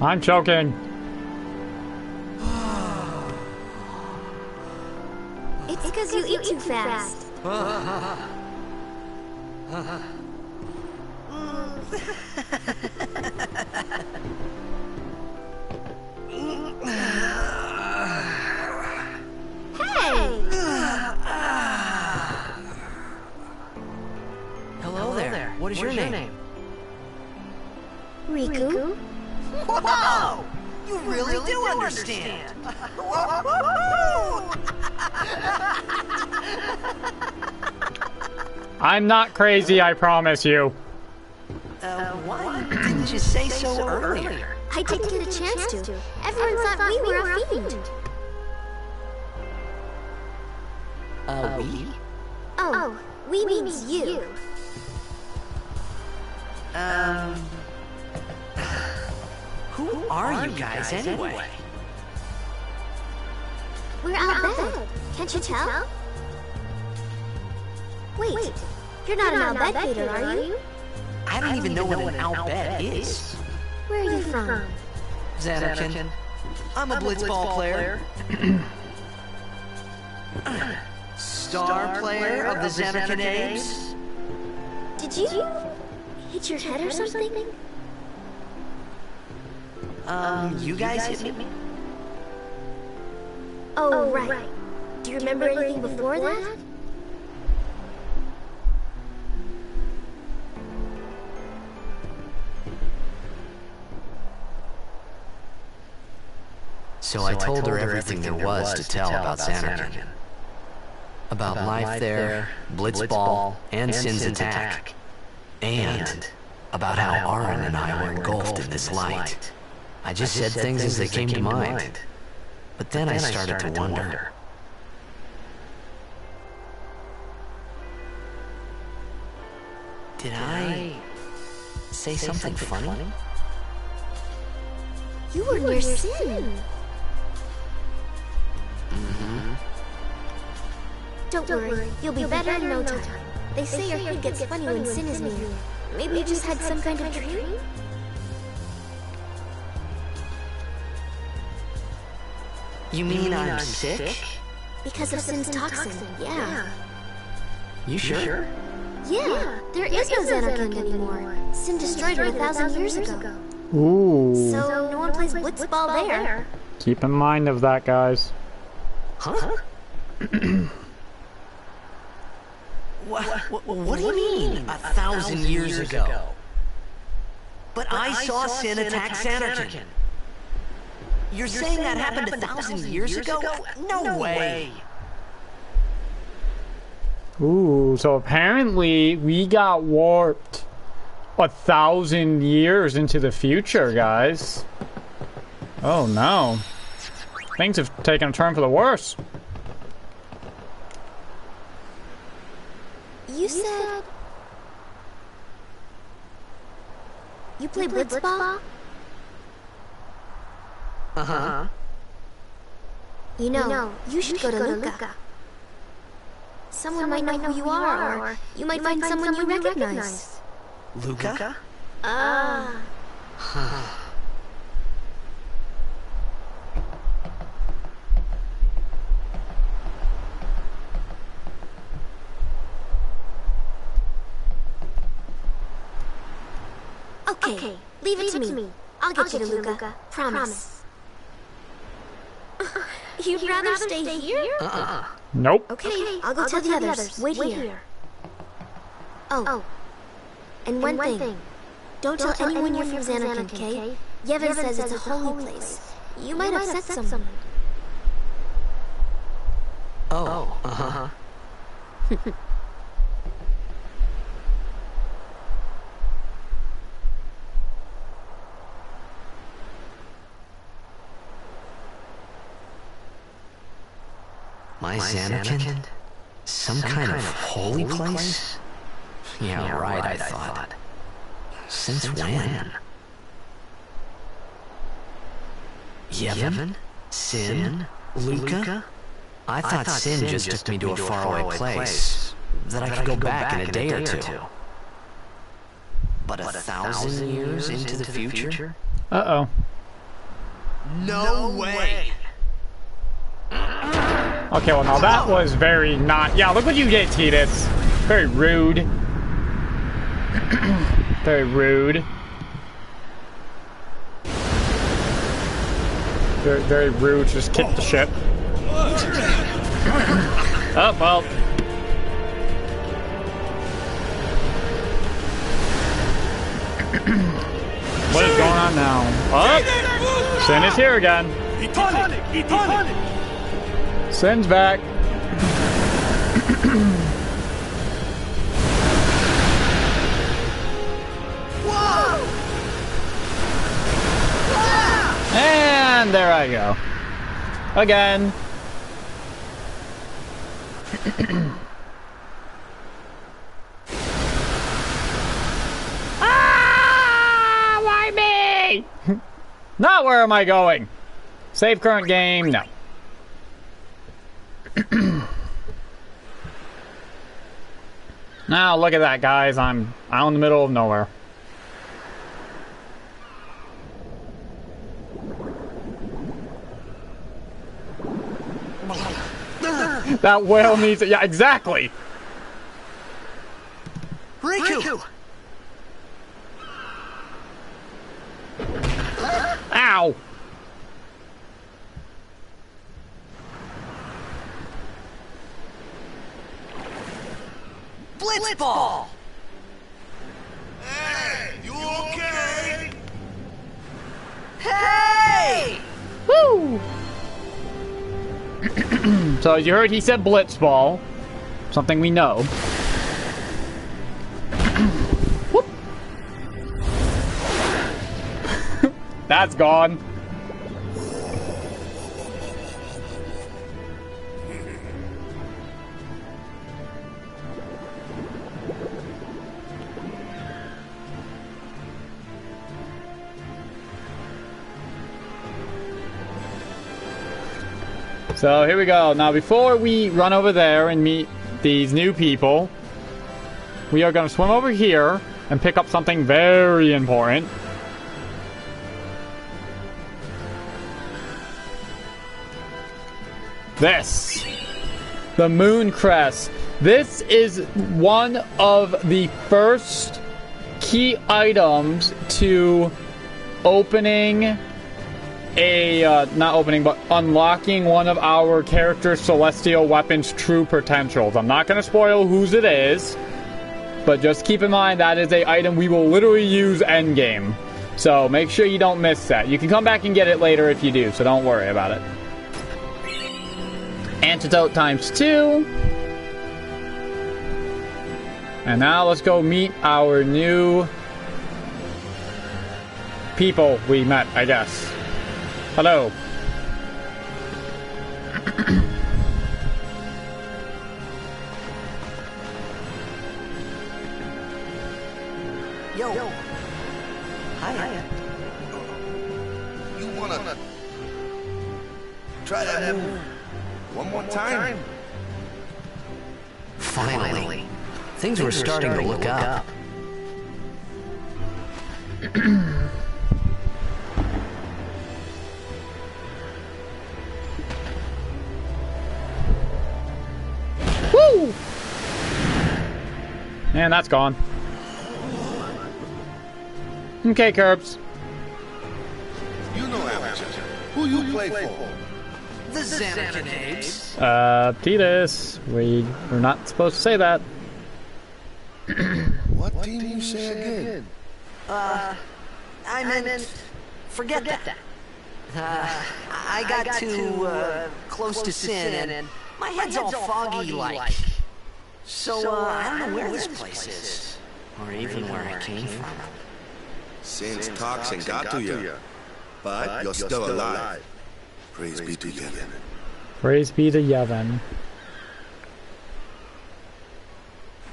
I'm choking. It's because you eat too fast. Hey! Hello there. What is your name? Riku? Whoa! You really do understand. I'm not crazy, I promise you. Why didn't you say so earlier? I didn't get a chance to. Everyone thought we were a fiend. We? Oh, we means you. Who are you guys anyway? We're Al-Bhed. Can't you tell? Wait, you're not an Al-Bhed Vader, are you? I don't even know what an Al-Bhed is. Where are you from? Zanarkand. I'm a Blitzball player. Star player of the Zanarkand Apes. Did you hit your head or something? You guys hit me? Oh, right. Do you remember anything before that? So I told her everything there was to tell about Zanarkand. About life there, Blitzball, and Sin's attack. And about how Auron and I were engulfed in this light. I just said things as they came to mind. But then I started to wonder. Did I say something funny? You were near Sin. Don't worry, you'll be better in no time. They say your head gets funny when Sin is near. Maybe you just had some kind of dream? You mean I'm sick? Because of Sin's toxin, yeah. You sure? Yeah, there is no Zanarkand anymore. Sin destroyed it 1,000 years ago. Ooh. So no one plays Blitzball there. Keep in mind of that, guys. Huh? What do you mean, 1,000 years ago? But I saw Sin attack Zanarkand. You're saying that happened 1,000 years ago? No way! Ooh, so apparently we got warped 1,000 years into the future, guys. Oh no. Things have taken a turn for the worse. You said... You play Blitzball? Uh-huh. You know, you should go to Luca. Someone might know who you are, or you might find someone you recognize. Luca? Okay, leave it to me. I'll get you to Luca. Promise. You'd rather stay here? Nope. Okay, I'll go tell the others. Wait here. Oh. And one thing. Don't tell anyone you're from Zanarkand, okay? Yevon says it's a holy place. You might upset someone. Oh, uh-huh. My Zanarkand? Some kind of holy place? Yeah, right, I thought. Since when? Yevon? Sin? Luca? I thought Sin just took me to a faraway place that I could go back in a day or two. But 1,000 years into the future? Uh-oh. No way! Okay, well, now that was very not... Yeah, look what you did, Tidus. Very rude. Very rude. Very, very rude. Just kick the ship. Oh, well. What is going on now? Oh! Sin is here again. Sin's back. And there I go. Again. Ah! Why me? Not where am I going? Save current game? No. Now look at that, guys. I'm out in the middle of nowhere. That whale needs it. Yeah, exactly. Riku! Ow! Blitzball! Hey, you okay? Hey! Woo! So as you heard, he said Blitzball. Something we know. Whoop. That's gone. So here we go. Now before we run over there and meet these new people, we are going to swim over here and pick up something very important. This. The Moon Crest. This is one of the first key items to opening not opening, but unlocking one of our character's celestial weapons' true potentials. I'm not going to spoil whose it is, but just keep in mind that is a item we will literally use endgame. So make sure you don't miss that. You can come back and get it later if you do, so don't worry about it. Antidote ×2. And now let's go meet our new people we met, I guess. Hello. Yo. Hi. You wanna try that move one more time? Finally. Things were starting to look up. Woo! And that's gone. Okay, Curbs. You know amateur. Who you play for? The Zanarkand. Tidus. We're not supposed to say that. What team you say again? I meant, forget that. I got too close to Sin, and my head's all foggy like. So, I don't know where this place is, or even where I came from. Sin's toxin got to you, but you're still alive. Praise be to Yevon. Praise be to Yevon.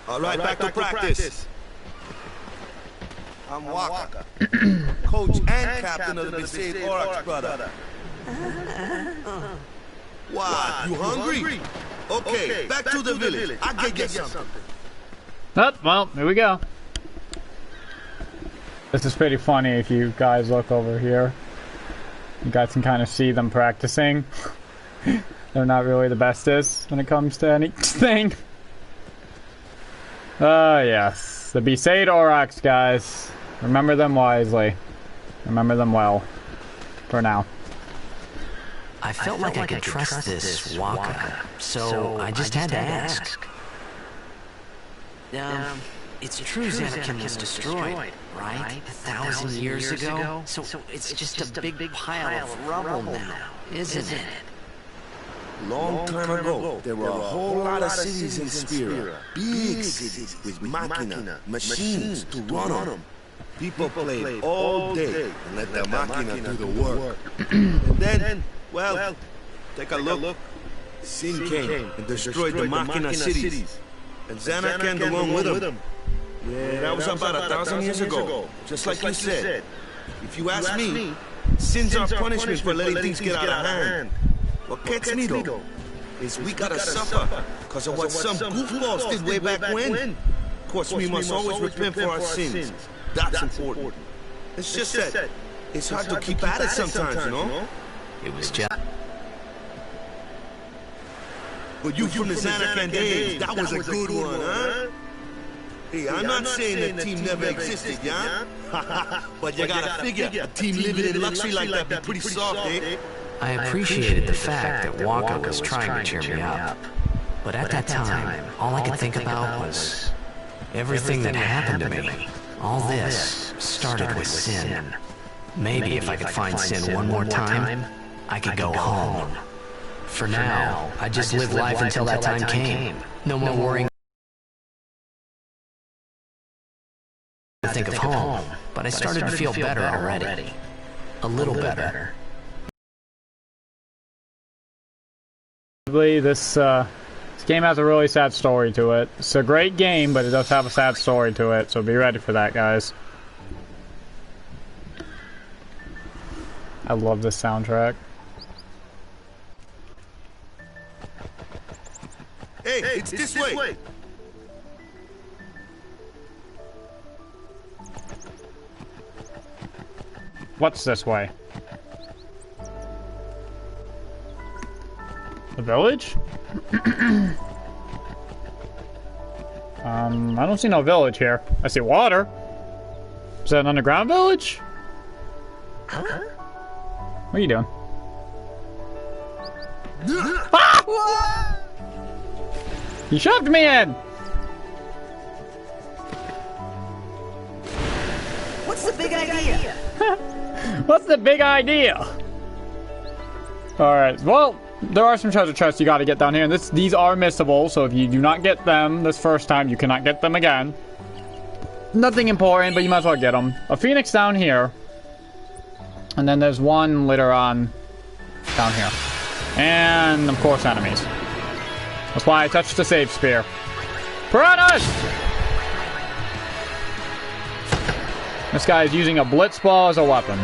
All right, back to practice. I'm Waka, coach and captain of the Besaid Aurochs, brother. What, you hungry? Okay, back to the village. I'll get you something. Oh, well, here we go. This is pretty funny if you guys look over here. You guys can kind of see them practicing. They're not really the bestest when it comes to anything. Yes. The Besaid Aurochs, guys. Remember them wisely. Remember them well. For now. I felt like I could trust this Waka, so I just had to ask. It's true Zanarkand was destroyed, right? 1,000 years ago? So it's just a big pile of rubble now, isn't it? Long time ago, there were a whole lot of cities in Spira. Big cities with machines to run on them. People played all day and let the machina do the work. And then, well, take a look. Sin came and destroyed the machina cities. And Zanarkand along with them. Yeah, that was about 1,000 years ago. Just like you said. If you ask me, sins are punishment for letting things get out of hand. What gets me though is we gotta suffer because of what some goofballs did way back when. Of course, we must always repent for our sins. That's important. It's just that it's hard to keep at it sometimes, you know? It was just... But you from the Zanarkand days, that was a good one, huh? Hey, I'm not saying the team never existed, yeah? But you gotta figure, a team living in luxury like that be pretty soft, eh? I appreciated the fact that Waka was trying to cheer me up. But at that time, all I could think about was everything that happened to me. All this started with Sin. Maybe if I could find Sin one more time, I could go home. For now, I just live life until that time came. No more worrying to think of home, but I started to feel better already. A little better. This game has a really sad story to it. It's a great game, but it does have a sad story to it, so be ready for that, guys. I love this soundtrack. Hey, it's this way. What's this way? The village? I don't see no village here. I see water. Is that an underground village? Huh? What are you doing? Ah! You shoved me in! What's the big idea? What's the big idea? Alright, well, there are some treasure chests you gotta get down here, and these are missable, so if you do not get them this first time, you cannot get them again. Nothing important, but you might as well get them. A phoenix down here. And then there's one later on down here. And, of course, enemies. That's why I touched the save spear. Piranhas! This guy is using a blitz ball as a weapon.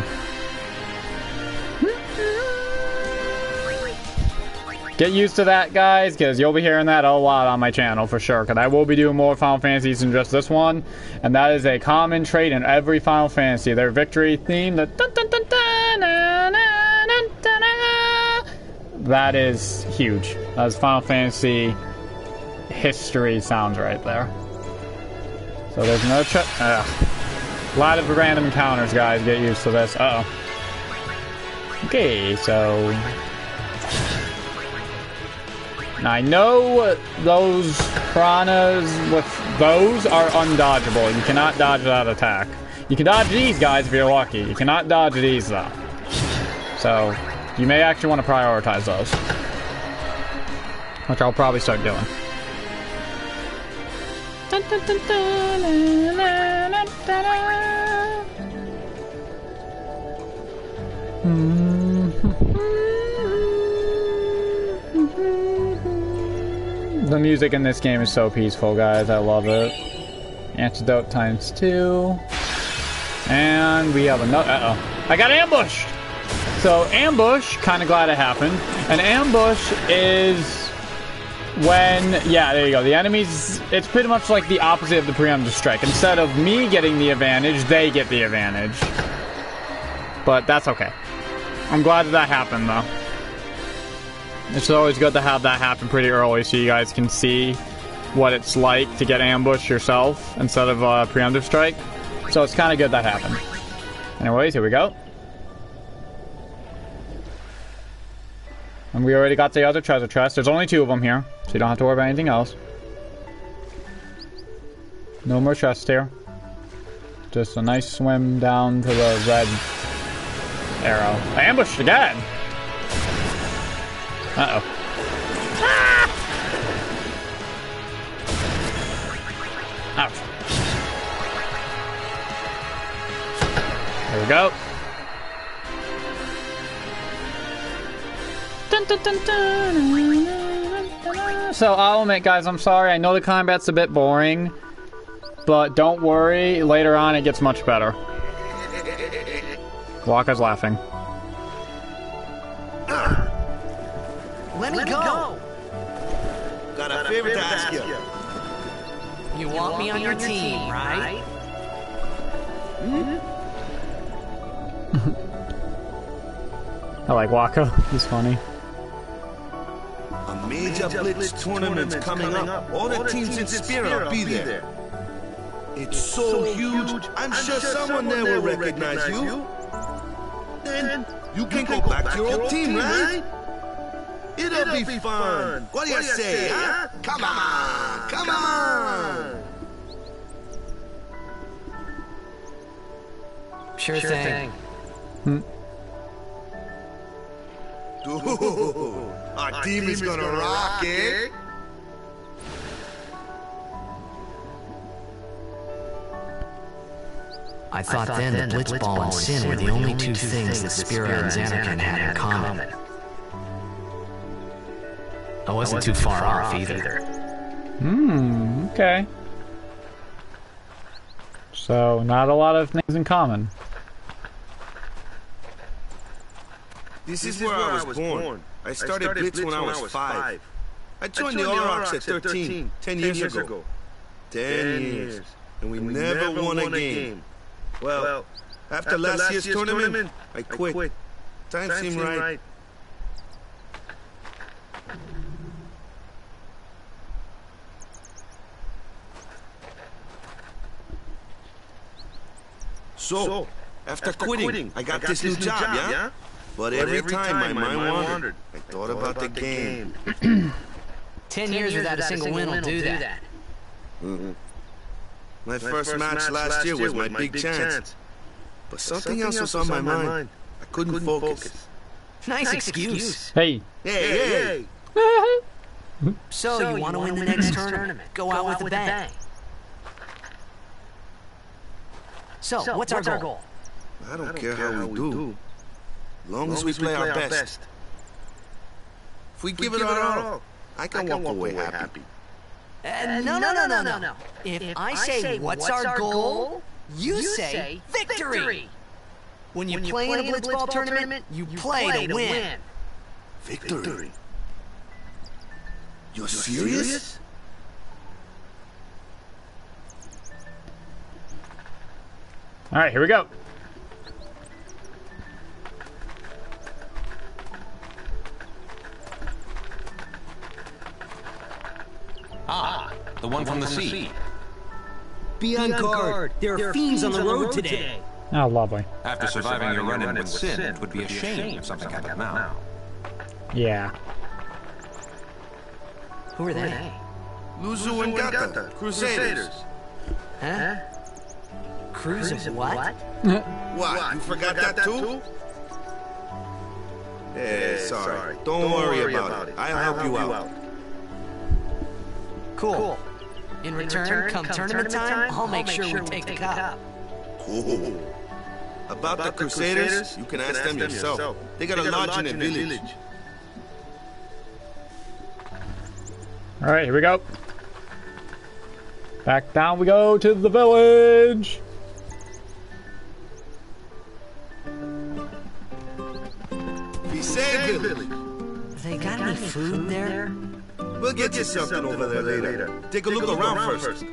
Get used to that, guys, because you'll be hearing that a lot on my channel for sure. Because I will be doing more Final Fantasies than just this one. And that is a common trait in every Final Fantasy. Their victory theme, the dun dun dun dun, na, na, dun, dun, na. That is huge. That's Final Fantasy history sounds right there. So there's no a lot of random encounters, guys. Get used to this. Uh-oh. Okay, so... Now, I know those piranhas with those are undodgeable. You cannot dodge that attack. You can dodge these guys if you're lucky. You cannot dodge these, though. So, you may actually want to prioritize those. Which I'll probably start doing. The music in this game is so peaceful, guys. I love it. Antidote ×2. And we have another... Uh-oh. I got ambushed! So, ambush, kind of glad it happened. An ambush is when... Yeah, there you go. The enemies... It's pretty much like the opposite of the preemptive strike. Instead of me getting the advantage, they get the advantage. But that's okay. I'm glad that happened, though. It's always good to have that happen pretty early so you guys can see what it's like to get ambushed yourself instead of a preemptive strike. So it's kind of good that happened. Anyways, here we go. And we already got the other treasure chest. There's only 2 of them here, so you don't have to worry about anything else. No more chests here. Just a nice swim down to the red arrow. I ambushed again! Uh-oh. Ah! Ouch. There we go. Dun, dun, dun, dun. So I'll admit, guys, I'm sorry. I know the combat's a bit boring, but don't worry. Later on, it gets much better. Waka's laughing. Let me go! Got a favor to ask you. You want me on your team, right? I like Waka. He's funny. A major blitz tournament's coming up. All the teams in Spira will be there. It's so huge, I'm sure someone there will recognize you. Then you can go back to your old team, right? It'll be fun. What do you say, huh? Come on, come on. Sure thing. Dude, our team is gonna rock, eh? I thought then that Blitzball and Sin were the only 2 things that Spira and Zanarkand had in common. I wasn't too far off either. Okay. So, not a lot of things in common. This is where I was born. I started Blitz when I was 5. I joined the Aurochs at 13, 10 years ago. 10 years. And we never won a game. Well, after last year's tournament, I quit. Time seemed right. So, after quitting, I got this new job, yeah? But every time my mind wandered, I thought about the game. 10 years without a single win will do that. My first match last year was my big chance. But something else was on my mind. I couldn't focus. Nice excuse. Hey. Hey. So, you want to win the next tournament? Go out with a bang. So, what's our goal? I don't care how we do. As long as we play our best. If we give it our all, I can walk away happy. No. If I say what's our goal, you say victory. When you play in a Blitzball tournament, you play to win. Victory? You're serious? Alright, here we go. Ah, the one from the sea. Be on guard. There are fiends on the road today. Oh, lovely. After surviving your run-in with Sin, it would be a shame if something happened now. Yeah. Who are they? Luzu and Gata, Crusaders. Huh? Cruise of what? What, you forgot that too? Sorry. Don't worry about it. I'll help you out. Cool. In return, come tournament time, I'll make sure we take the cup. Cool. About the Crusaders, you can ask them yourself. They got a lodge in a village. Alright, here we go. Back down we go to the village. Be safe, village. They got any food there? We'll get you something over there later. Take a look around first.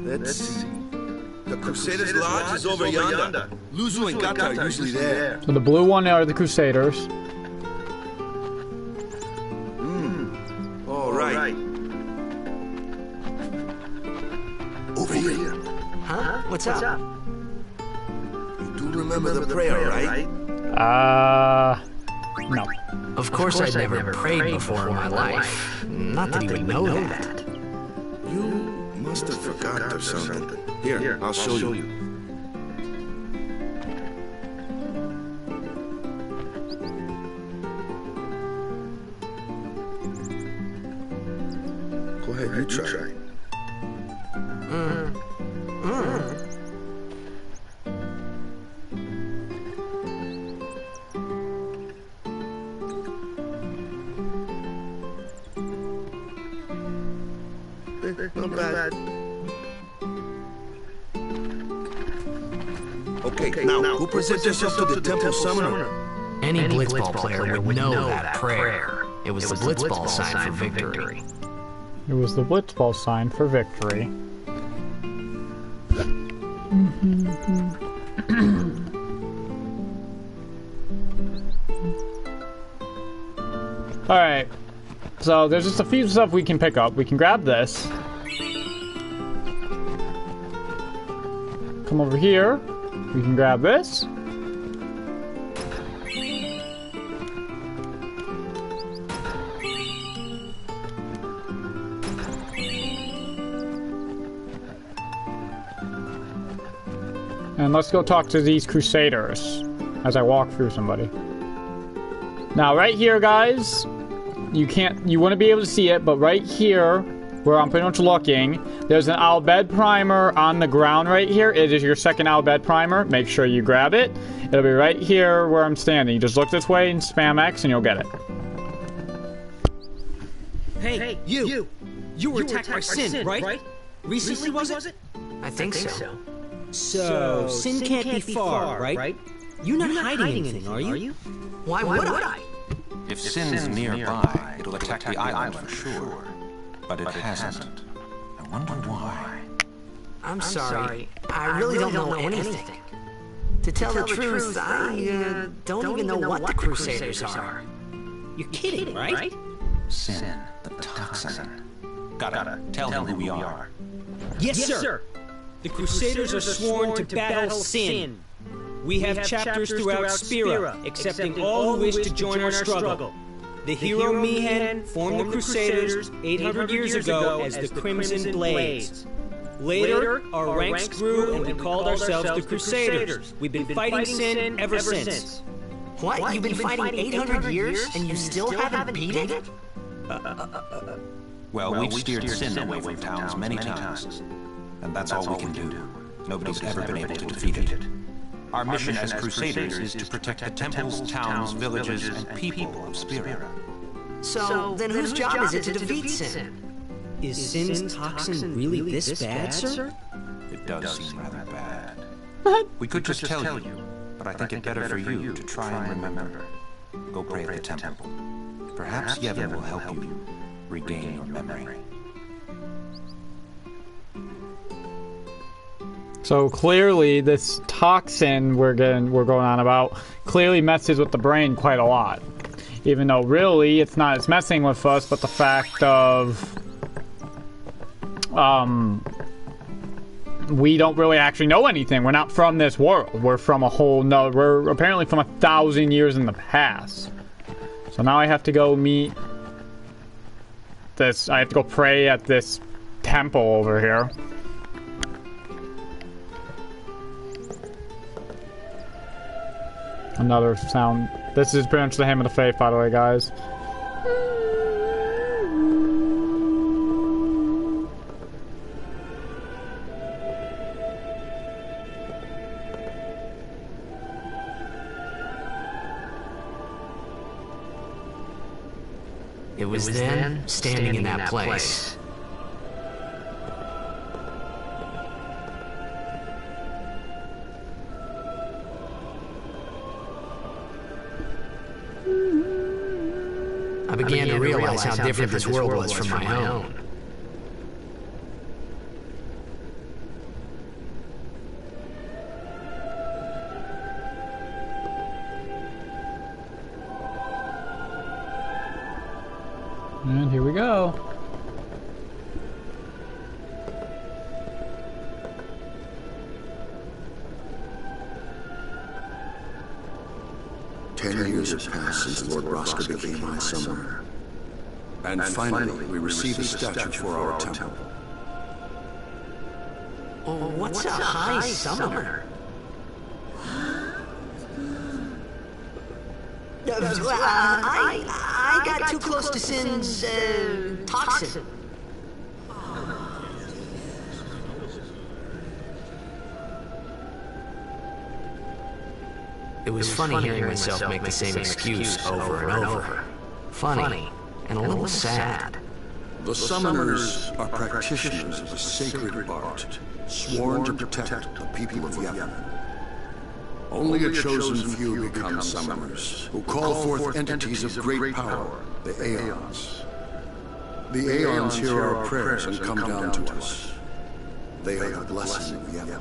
Let's see. The Crusaders' Lodge is over yonder. Luzu and Kata are usually there. So the blue one are the Crusaders. All right. Over here. Huh? What's up? You do remember the prayer, right? No. Of course I'd never prayed before in my life. Not that he would know that. You must have forgot or something. Here, I'll show you. Go ahead, you try. Not bad. Okay, now, who presents yourself to the temple summoner? Any blitzball player would know that prayer. It was the blitzball sign for victory. It was the blitzball sign for victory. Alright. So there's just a few stuff we can pick up. We can grab this. Come over here. We can grab this. And let's go talk to these Crusaders as I walk through somebody. Now, right here, guys, you wouldn't be able to see it, but right here, where I'm pretty much looking, there's an Al Bhed primer on the ground right here. It is your second Al Bhed primer. Make sure you grab it. It'll be right here where I'm standing. You just look this way and spam X and you'll get it. Hey, you were attacked by Sin, right? Recently, was it? I think so. So, Sin can't be far, right? You're not hiding anything, are you? Why would I? If Sin's nearby, it'll attack the island for sure. But it hasn't. I wonder why. I'm sorry. I really don't know anything. To tell the truth, I don't even know what the Crusaders are. You're kidding, right? Sin, the toxin. Gotta tell him who we are. Yes, sir. The Crusaders are sworn to battle Sin. We have chapters throughout Spira, accepting all who wish to join our struggle. The hero Mihan formed the Crusaders 800 years ago as the Crimson Blades. Later, our ranks grew and we called ourselves the Crusaders. We've been fighting Sin ever since. What? You've been fighting 800 years and you still haven't beaten it? Well, we've steered Sin away from towns many times. And that's all we can do. Nobody's ever been able to defeat it. Our mission as Crusaders is to protect the temples, towns, villages, and people of Spira. So, then whose job is it to defeat Sin? Is Sin's toxin really this bad, sir? It does seem rather bad. We could just tell you, but I think it better for you to try and remember. Go pray at the temple. Perhaps Yevon will help you regain your memory. So clearly, this toxin we're going on about clearly messes with the brain quite a lot. Even though really it's not as messing with us, but the fact of we don't really actually know anything. We're not from this world. We're from a whole nother. We're apparently from 1,000 years in the past. So now I have to go meet this. I have to go pray at this temple over here. Another sound. This is pretty much the Hymn of the Faith, by the way, guys. was then, standing in that place. I began to realize how different this world was from my own. And here we go. Ten years have passed since Lord Roscoe became High Summoner. And finally, we received a statue for our temple. Oh, what's a High Summoner? I got too close to Sin's, toxin. It was funny hearing myself make the same excuse over and over. Funny, and a little sad. The Summoners are practitioners of a sacred art, sworn to protect the people of Yevon. Only a chosen few become Summoners, who call forth entities of great power, the Aeons. The Aeons hear our prayers and come down to us. They are the blessing of Yevon.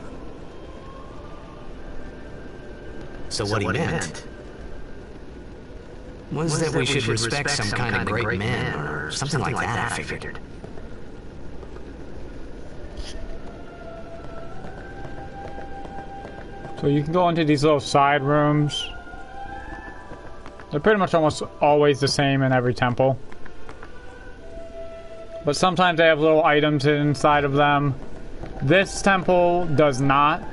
So what he meant was that we should respect some kind of great men, or something like that, I figured. So you can go into these little side rooms. They're pretty much almost always the same in every temple. But sometimes they have little items inside of them. This temple does not.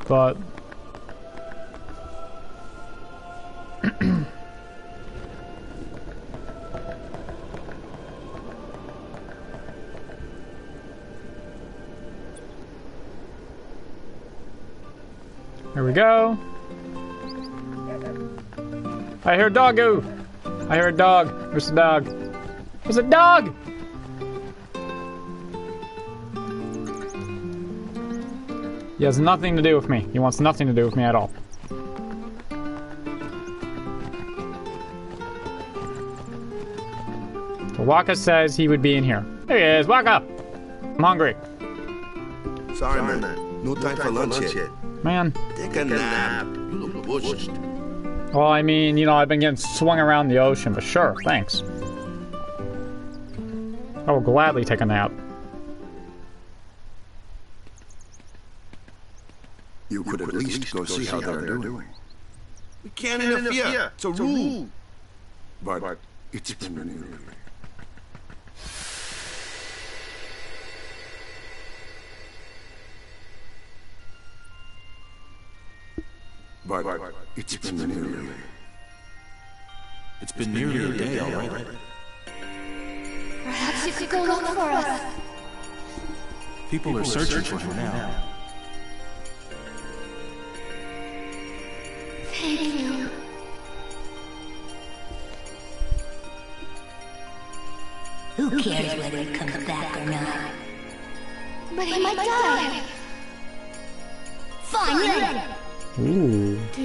But here we go. I hear a doggo. I hear a dog. Where's the dog? There's a dog! He has nothing to do with me. He wants nothing to do with me at all. So Wakka says he would be in here. There he is, Wakka! I'm hungry. Sorry, man. No time for lunch yet. Man. Take a nap. You look bushed. Well, I mean, you know, I've been getting swung around the ocean, but sure, thanks. I will gladly take a nap. You could at least go see how they're doing. We can't interfere. It's a rule. But it's been renewed. But it's been nearly. It's been nearly a day already. Perhaps you could go look for us. People are searching for him now. Thank you. Who cares whether he comes back or not? But he might die. Fine, then. Ooh. Do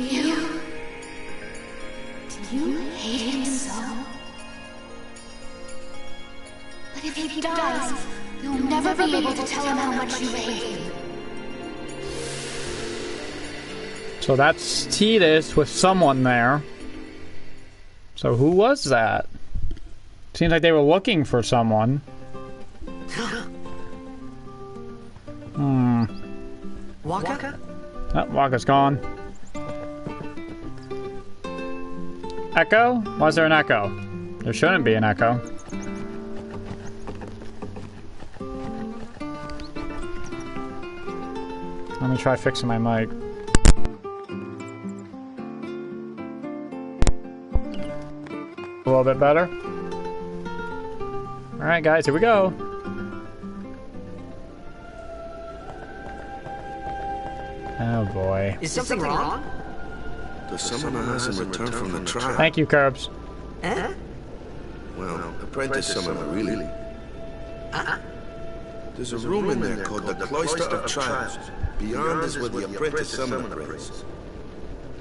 you hate him so? But if he dies, you'll never be able to tell him how much you hate him. So that's Tidus with someone there. So who was that? Seems like they were looking for someone. Wakka? Oh, Wakka's gone. Echo? Why is there an echo? There shouldn't be an echo. Let me try fixing my mic. A little bit better. Alright guys, here we go. Oh boy. Is something wrong? The summoner hasn't returned from the trial. Thank you, Curbs. Well, apprentice summoner, really. There's a room in there called the Cloister of Trials. Beyond is where the apprentice summoner prays.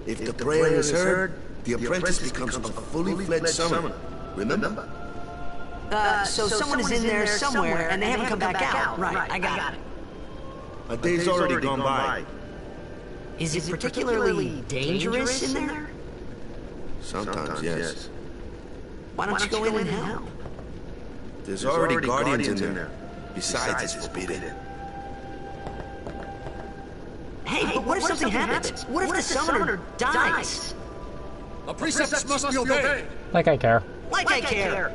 If the prayer is heard, the apprentice becomes a fully fledged summoner. Remember? So someone is in there somewhere and they haven't come back out. Right, I got it. A day's already gone by. Is it particularly dangerous in there? Sometimes, yes. Why don't you go in now? There's already guardians in there. Besides, it's forbidden. Hey, but what if something happens? What if the summoner dies? The precepts must be obeyed. Like I care. Like I care.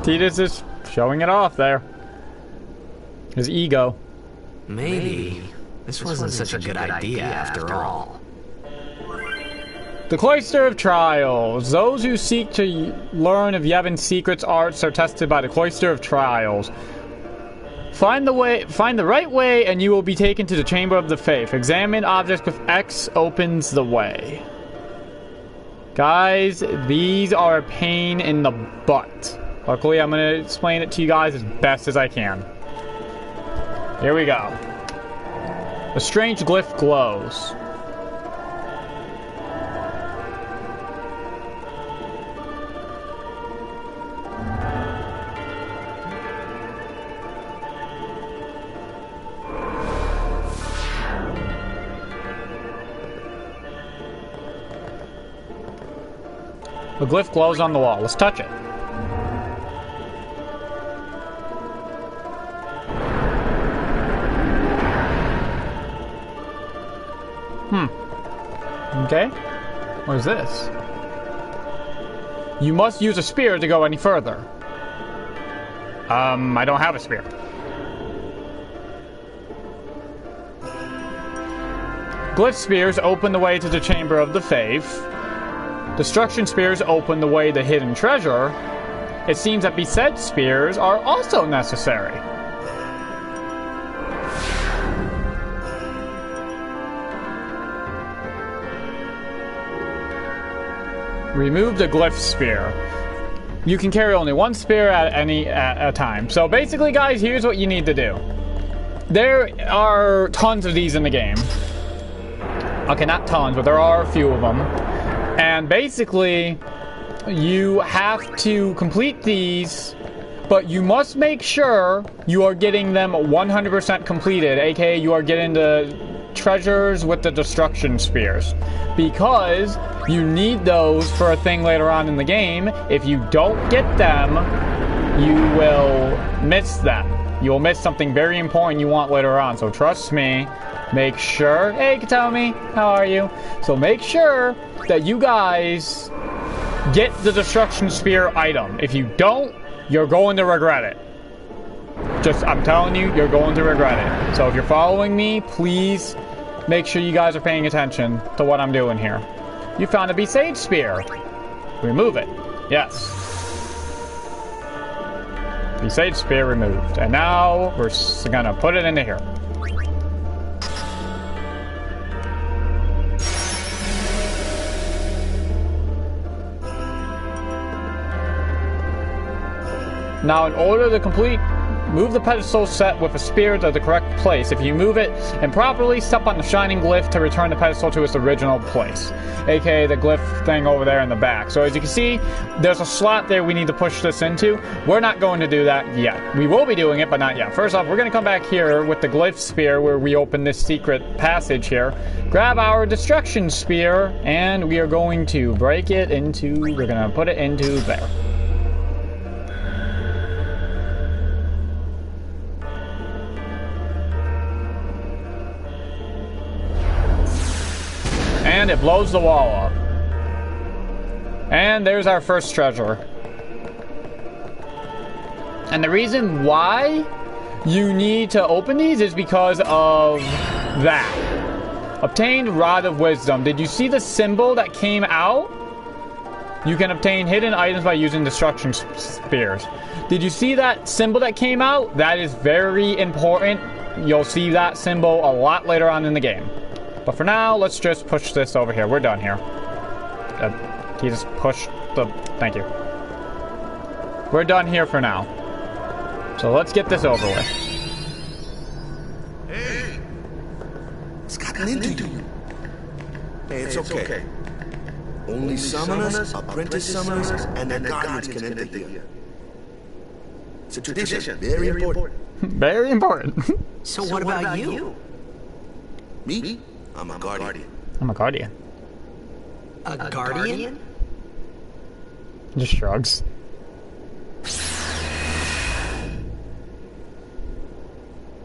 Tidus is showing it off there. His ego. Maybe this wasn't such a good idea after all. The Cloister of Trials. Those who seek to learn of Yevon's secrets arts are tested by the Cloister of Trials. Find the right way, and you will be taken to the Chamber of the Faith. Examine objects with X opens the way. Guys, these are a pain in the butt. Luckily, I'm going to explain it to you guys as best as I can. Here we go. A strange glyph glows. The glyph glows on the wall. Let's touch it. Okay. What is this? You must use a spear to go any further. I don't have a spear. Glyph spears open the way to the Chamber of the Faith. Destruction spears open the way to hidden treasure. It seems that beset spears are also necessary. Remove the glyph spear. You can carry only one spear at a time. So basically, guys, here's what you need to do. There are tons of these in the game. Okay, not tons, but there are a few of them. And basically, you have to complete these, but you must make sure you are getting them 100% completed, aka you are getting the treasures with the destruction spears. Because you need those for a thing later on in the game. If you don't get them, you will miss them. You will miss something very important you want later on. So trust me, make sure... Hey, Katomi, how are you? So make sure that you guys get the destruction spear item. If you don't, you're going to regret it. I'm telling you, you're going to regret it. So if you're following me, please make sure you guys are paying attention to what I'm doing here. You found a Besage spear. Remove it. Yes. Besage spear removed. And now we're gonna put it into here. Now, in order to complete, move the pedestal set with a spear to the correct place. If you move it improperly, step on the shining glyph to return the pedestal to its original place, aka the glyph thing over there in the back. So as you can see, there's a slot there we need to push this into. We're not going to do that yet. We will be doing it, but not yet. First off, we're going to come back here with the glyph spear where we open this secret passage here. Grab our destruction spear, and we are going to break it into, we're going to put it into there. And it blows the wall up. And there's our first treasure. And the reason why you need to open these is because of that. Obtained Rod of Wisdom. Did you see the symbol that came out? You can obtain hidden items by using destruction spears. Did you see that symbol that came out? That is very important. You'll see that symbol a lot later on in the game. But for now, let's just push this over here. We're done here. He just pushed the... Thank you. We're done here for now. So let's get this over with. Hey! It's gotten into you. Hey, it's okay. Only summoners, apprentice summoners, and their guardians can enter here. It's a tradition, very important. Very important. So what about you? Me? I'm a guardian. I'm a guardian. A guardian? Just shrugs.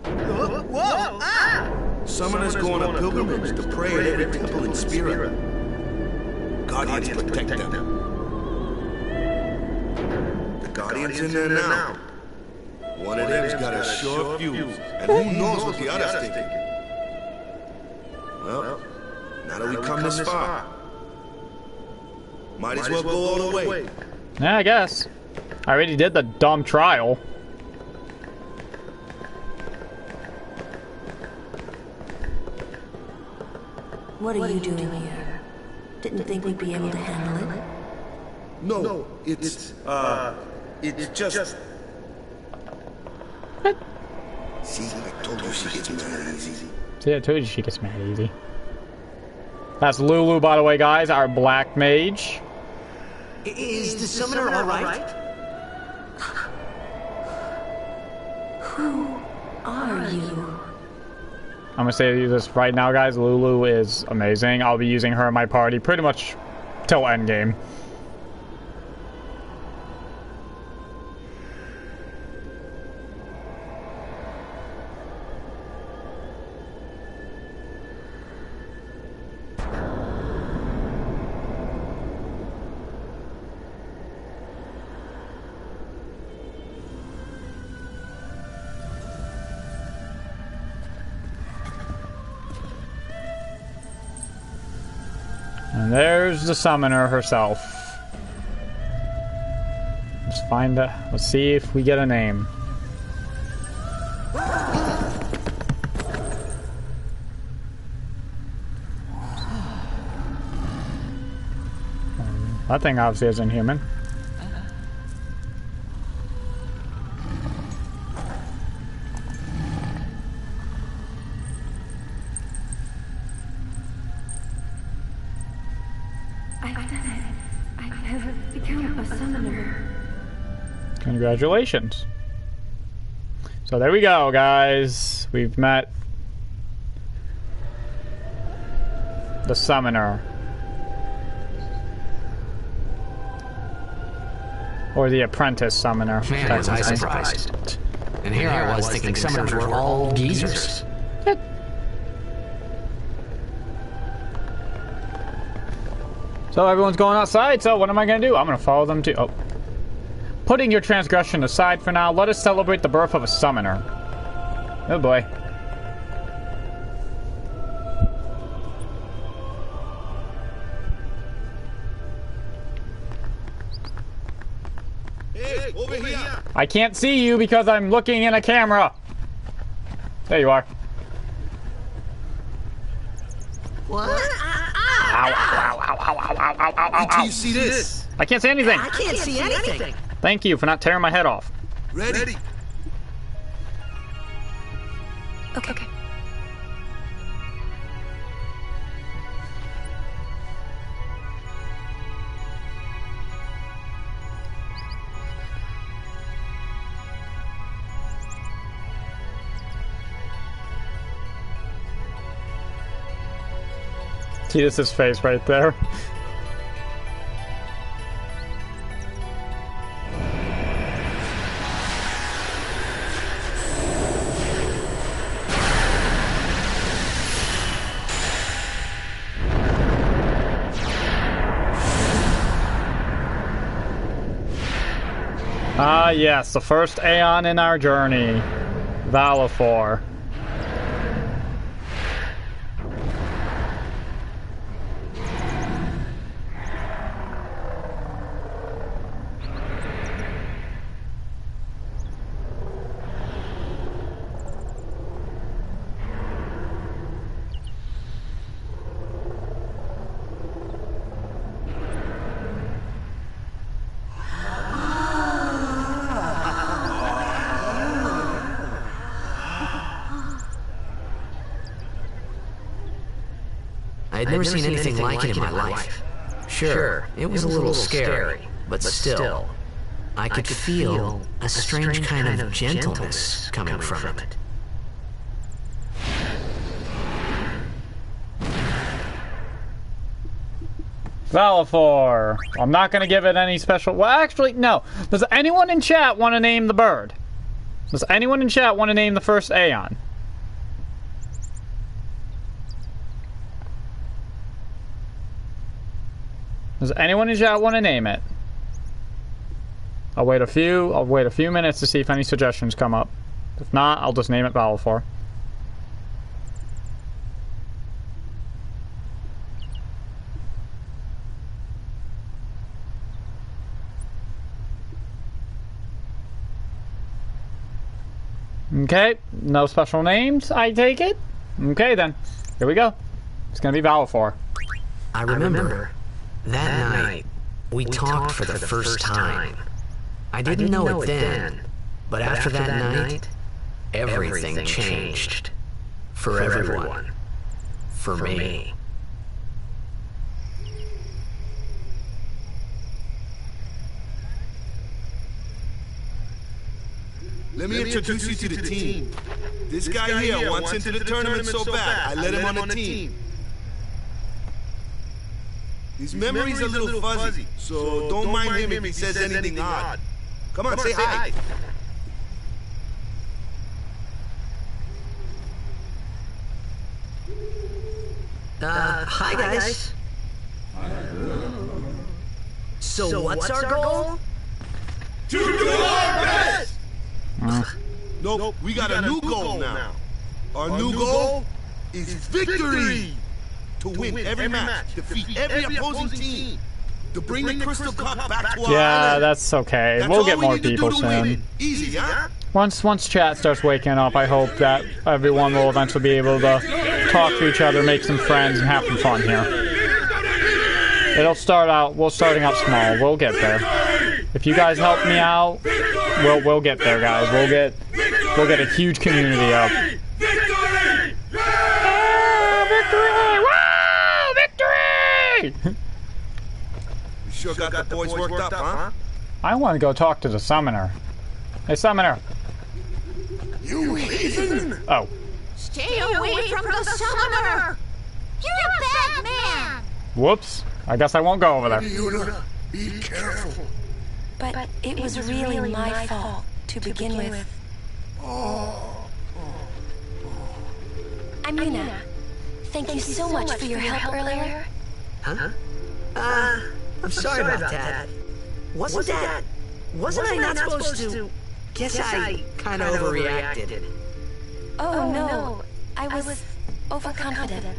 Whoa! Ah! Summoners go on a pilgrimage to pray at every temple in Spira. Guardians protect them. The Guardian's in there now. One of them's got a sure fuse, and who knows what the other's thinking. Well, now that we come this far, might as well go all the way. Yeah, I guess. I already did the dumb trial. What are you doing here? Didn't think we'd be able to handle it? No, it's just... What? See, I told you she gets mad easy. See, I told you she gets mad easy. That's Lulu, by the way, guys, our black mage. Is the summoner alright? Who are you? I'm gonna say this right now, guys. Lulu is amazing. I'll be using her in my party pretty much till endgame. And there's the summoner herself. Let's find a... Let's see if we get a name. That thing obviously isn't human. Congratulations. So there we go, guys. We've met the summoner. Or the apprentice summoner. Man, was I surprised. And here I was thinking summoners were all geezers. So everyone's going outside, so what am I going to do? I'm going to follow them too. Oh. Putting your transgression aside for now, let us celebrate the birth of a summoner. Oh boy. Hey, over here! I can't see you because I'm looking in a camera. There you are. What? Ow, ow, ow, ow, ow, ow, ow, ow, ow, Wait till ow. you see this. I can't see anything. I can't see anything. Thank you for not tearing my head off. Ready? Okay. See, this is his face right there. Ah, yes, the first Aeon in our journey. Valifor. I'd never seen anything like it in my life. Sure, it was a little scary, but still, I could feel a strange kind of gentleness coming from it. Valifor. I'm not going to give it any special... Well, actually, no. Does anyone in chat want to name the bird? Does anyone in chat want to name the first Aeon? Does anyone in chat want to name it? I'll wait a few minutes to see if any suggestions come up. If not, I'll just name it Valifor. Okay, no special names, I take it? Okay then, here we go. It's gonna be Valifor. I remember that night we talked for the first time. I didn't know it then, but after that night, everything changed. For everyone. For me. Let me introduce you to the team. This guy here wants into the tournament so bad, I let him on the team. His memory's a little fuzzy, so don't mind him if he says anything odd. Come on, say hi. Hi guys. So what's our goal? To do our best! Nope, we got a new goal now. Our new goal is victory! To win every match, defeat every opposing team, to bring the Crystal Cup back to our island. That's okay. We'll get more people soon. Easy, huh? Once chat starts waking up, I hope that everyone will eventually be able to talk to each other, make some friends, and have some fun here. We're starting out small. We'll get there. If you guys help me out, we'll get there, guys. We'll get a huge community up. Victory! Victory! You sure got the boys worked up, huh? I want to go talk to the summoner. Hey, summoner. You heathen! Oh. Stay away from the summoner! You're a bad man! Whoops. I guess I won't go over there. Yuna, be careful. But it was really my fault to begin with. I'm Yuna. Thank you so much for your help earlier. Huh? I'm sorry about that. Wasn't I not supposed to? Guess I kind of overreacted. Oh no, I was overconfident.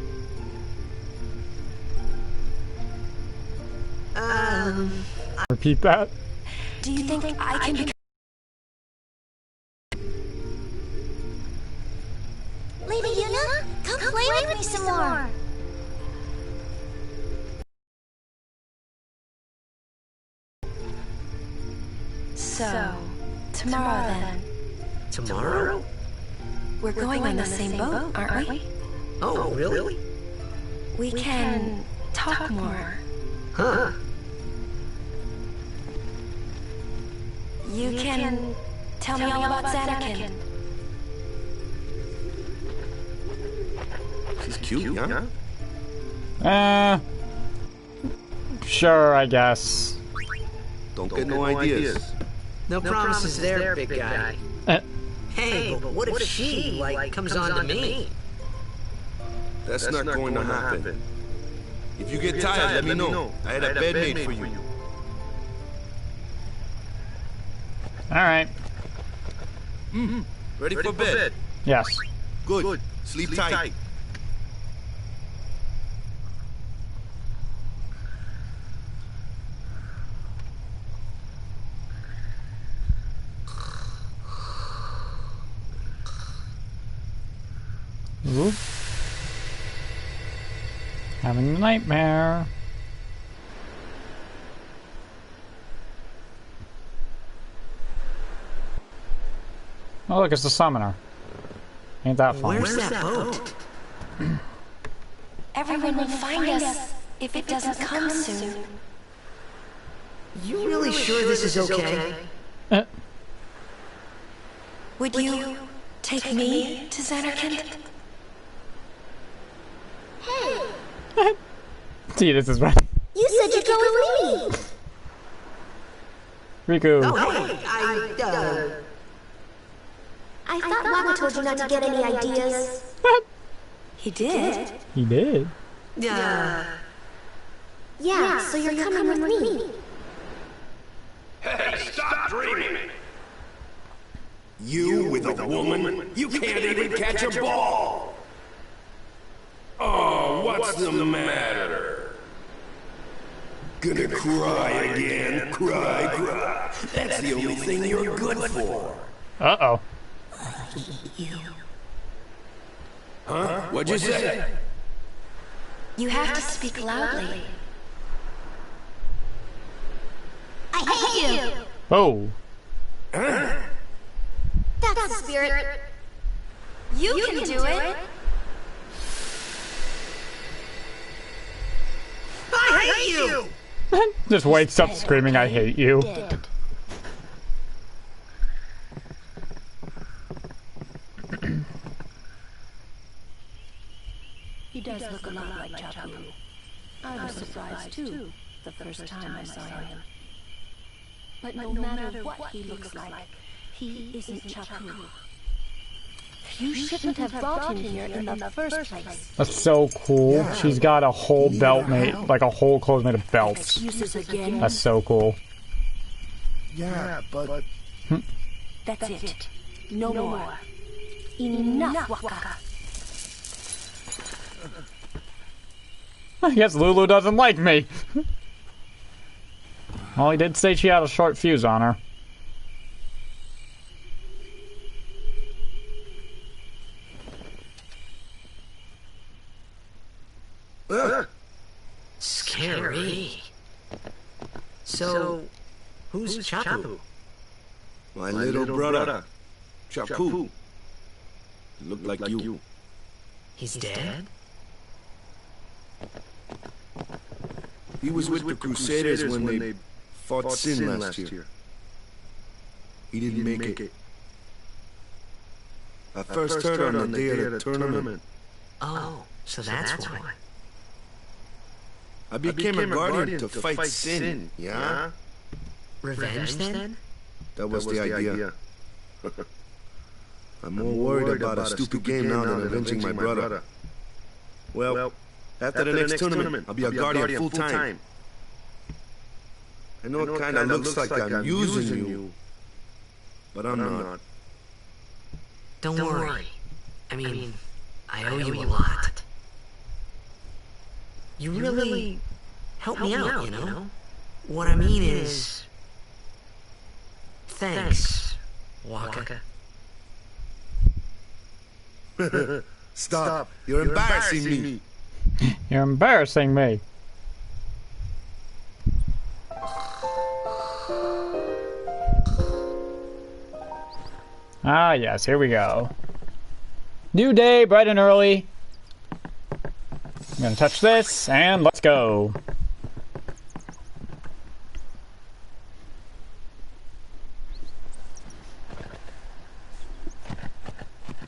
Repeat that. Do you think I can be... Lady Yuna, come play with me some more! So, tomorrow then. Tomorrow? We're going on the same boat, aren't we? Oh, really? We can talk more. Huh? You can tell me all about Zanarkand. She's cute, huh? Sure, I guess. Don't get no ideas. No promises there, big guy. Hey, but what if she, comes on to me? That's not going to happen. If you get tired, let me know. I had a bed made for you. Alright. Ready for bed? Yes. Good. Sleep tight. Ooh. Having a nightmare. Oh look, it's the summoner. Ain't that fun? Where's that boat? Everyone will find us if it doesn't come soon. You really sure this is okay? Would you take me to Zanarkand? Hey! See, this is right. You said you'd go with me! Riku. Oh, hey, I thought Waka told you not to get any ideas. He did. He did. Yeah, so you're coming with me. Hey, stop dreaming! You with a woman? You can't even catch a ball! Oh, what's the matter? Gonna cry again? Cry. That's the only thing you're good for. Uh-oh. Huh? What'd you say? You have to speak loudly. I hate you! Oh. Huh? That's the spirit. You can do it. I hate you! Just wakes up screaming, I hate you. He does look a lot like Chapu. I was surprised too, the first time I saw him. But no matter what he looks like, he isn't Chapu. You shouldn't have brought him here in the first place. That's so cool. Yeah. She's got a whole belt made, like a whole clothes made of belts. Excuses again. That's so cool. Yeah, but... That's it. No more. Enough, Waka. I guess Lulu doesn't like me. Well, he did say she had a short fuse on her. Scary. So, who's Chapu? My little brother, Chapu. Looked like you. He's dead? He was with the Crusaders when they fought Sin last year. He didn't make it. I first heard on the day of the tournament. Oh, so that's why. I became a guardian to fight Sin, yeah? Revenge, then? That was the idea. I'm more worried about a stupid game now than avenging my brother. Well, after the next tournament, I'll be a guardian full-time. I know it kinda looks like I'm using you, but I'm not. Don't worry. I mean, I owe you a lot. You really help me out, you know? What I mean is... Thanks, Waka. Stop. You're embarrassing me. You're embarrassing me. Ah, yes, here we go. New day, bright and early. I'm gonna touch this, and let's go.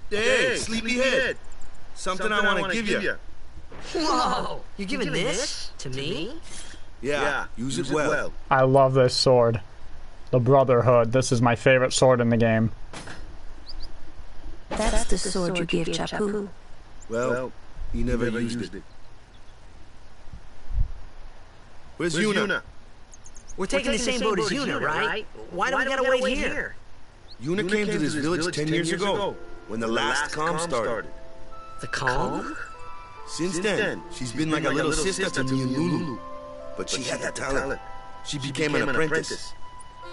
Hey, sleepyhead. Something I want to give you. Whoa! You're giving this to me? Yeah, use it well. I love this sword. The Brotherhood. This is my favorite sword in the game. That's the sword you gave Chapu. Well, he never used it. Where's Yuna? We're taking the same boat as Yuna, right? Why do we gotta wait here? Yuna came to this village 10 years ago, when the last calm started. The calm? Since then, she's been like a little sister to me and Lulu. But she had that talent. She became an apprentice.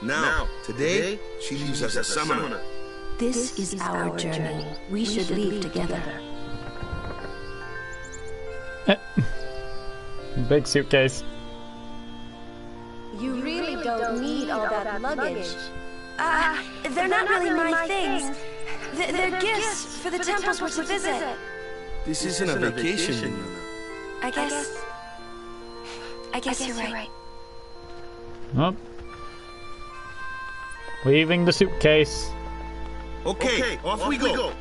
Now, today, she leaves as a summoner. This is our journey. We should leave together. Big suitcase. You really don't need all that luggage. They're not really my things. They're gifts for the temples we're to visit. This isn't a vacation, Yuna. I guess you're right. Oh. Leaving the suitcase. Okay, off we go.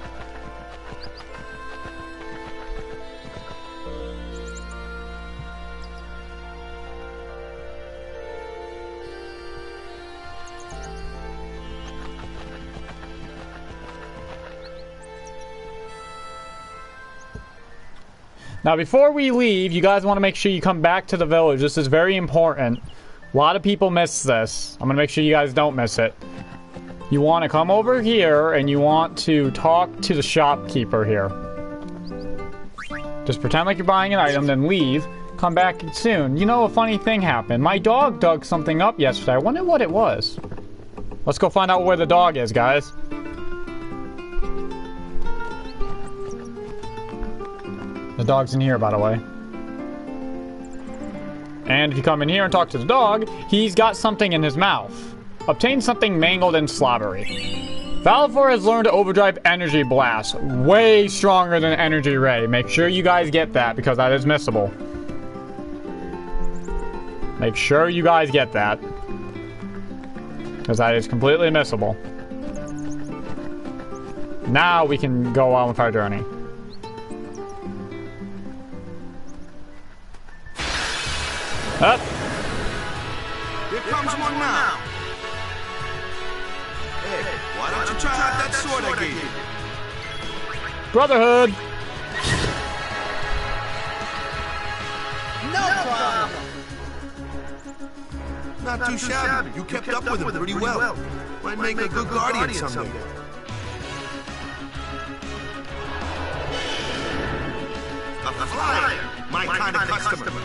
Now, before we leave, you guys want to make sure you come back to the village. This is very important. A lot of people miss this. I'm going to make sure you guys don't miss it. You want to come over here, and you want to talk to the shopkeeper here. Just pretend like you're buying an item, then leave. Come back soon. You know, a funny thing happened. My dog dug something up yesterday. I wonder what it was. Let's go find out where the dog is, guys. The dog's in here, by the way. And if you come in here and talk to the dog, he's got something in his mouth. Obtain something mangled and slobbery. Valefor has learned to overdrive Energy Blast. Way stronger than Energy Ray. Make sure you guys get that, because that is missable. Make sure you guys get that. Because that is completely missable. Now we can go on with our journey. Up. Here comes one now. Hey, why don't you try out that sword I gave you? Brotherhood. No problem. Not too shabby. You kept up with him pretty well. Might make a good guardian someday. A flyer. My kind of customer.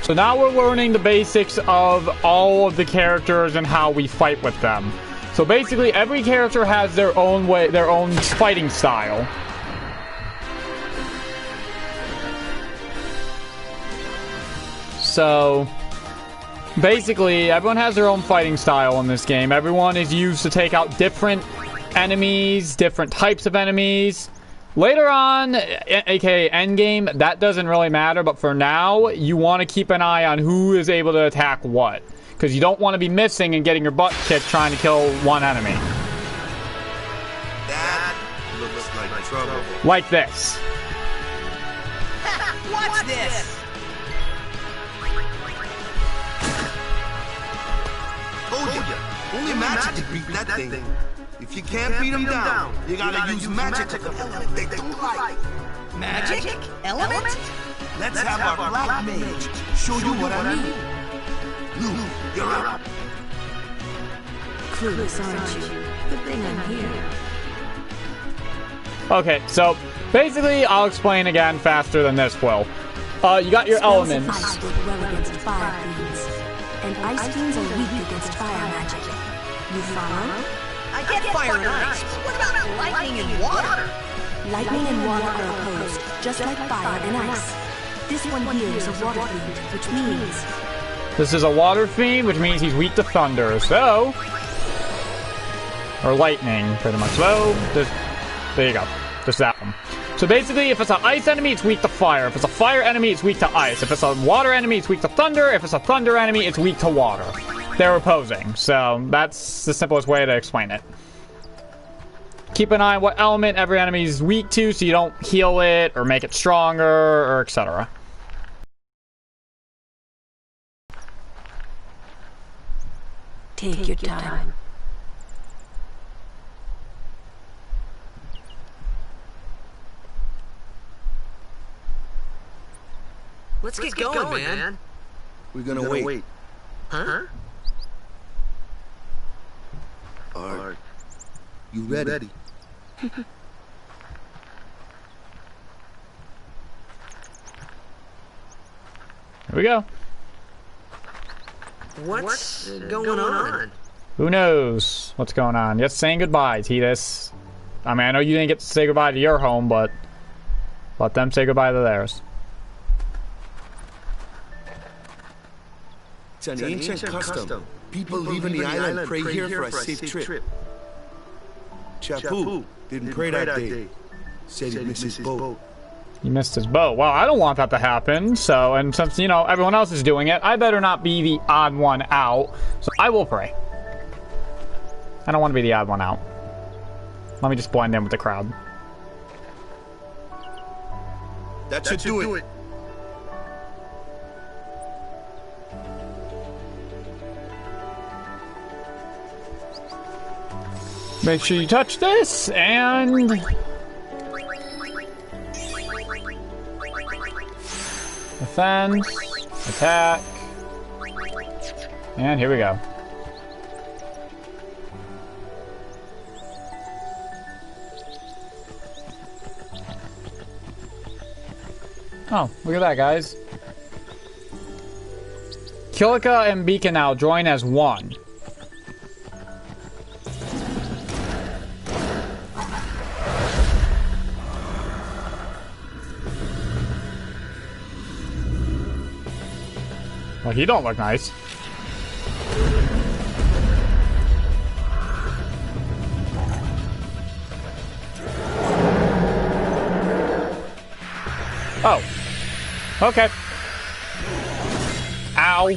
So now we're learning the basics of all of the characters and how we fight with them. So basically, every character has their own way, their own fighting style. So basically, everyone has their own fighting style in this game. Everyone is used to take out different enemies, different types of enemies. Later on, aka endgame, that doesn't really matter, but for now, you want to keep an eye on who is able to attack what. Because you don't want to be missing and getting your butt kicked trying to kill one enemy. That looks like trouble. Like this. What's this? Told ya, only magic can beat that thing. If you can't beat them down, you gotta use magic to element they don't like. Magic? Element? Let's have our black mage show you what I mean. Luke, you're up. Clueless, aren't you? Good thing I'm here. Okay, so basically, I'll explain again faster than this will. You got your Spells elements. of ice work well against fire fiends, and ice fiends are weak against fire magic. You follow? I get fire and ice. What about lightning and water? Lightning and water are opposed, just like fire and ice. This one here is a water fiend, which means... This is a water fiend, which means he's weak to thunder, so... Or lightning, pretty much. So, there you go. Just that one. So basically, if it's an ice enemy, it's weak to fire. If it's a fire enemy, it's weak to ice. If it's a water enemy, it's weak to thunder. If it's a thunder enemy, it's weak to water. They're opposing, so that's the simplest way to explain it. Keep an eye on what element every enemy is weak to, so you don't heal it, or make it stronger, or etc. Take your time. Let's get going, man. We're gonna wait. Huh? Are you ready? Here we go. What's going on? Who knows what's going on? Just saying goodbye, Tidus. I mean, I know you didn't get to say goodbye to your home, but let them say goodbye to theirs. It's an ancient custom. People leaving the island pray here for a safe trip. Chapu didn't pray that day. Said he missed his boat. He missed his bow. Well, I don't want that to happen. So, and since, you know, everyone else is doing it, I better not be the odd one out. So I will pray. I don't want to be the odd one out. Let me just blend in with the crowd. That should do it. Make sure you touch this, and... defense, attack, and here we go. Oh, look at that, guys. Kilika and Beacon now join as one. Well, he don't look nice. Oh. Okay. Ow.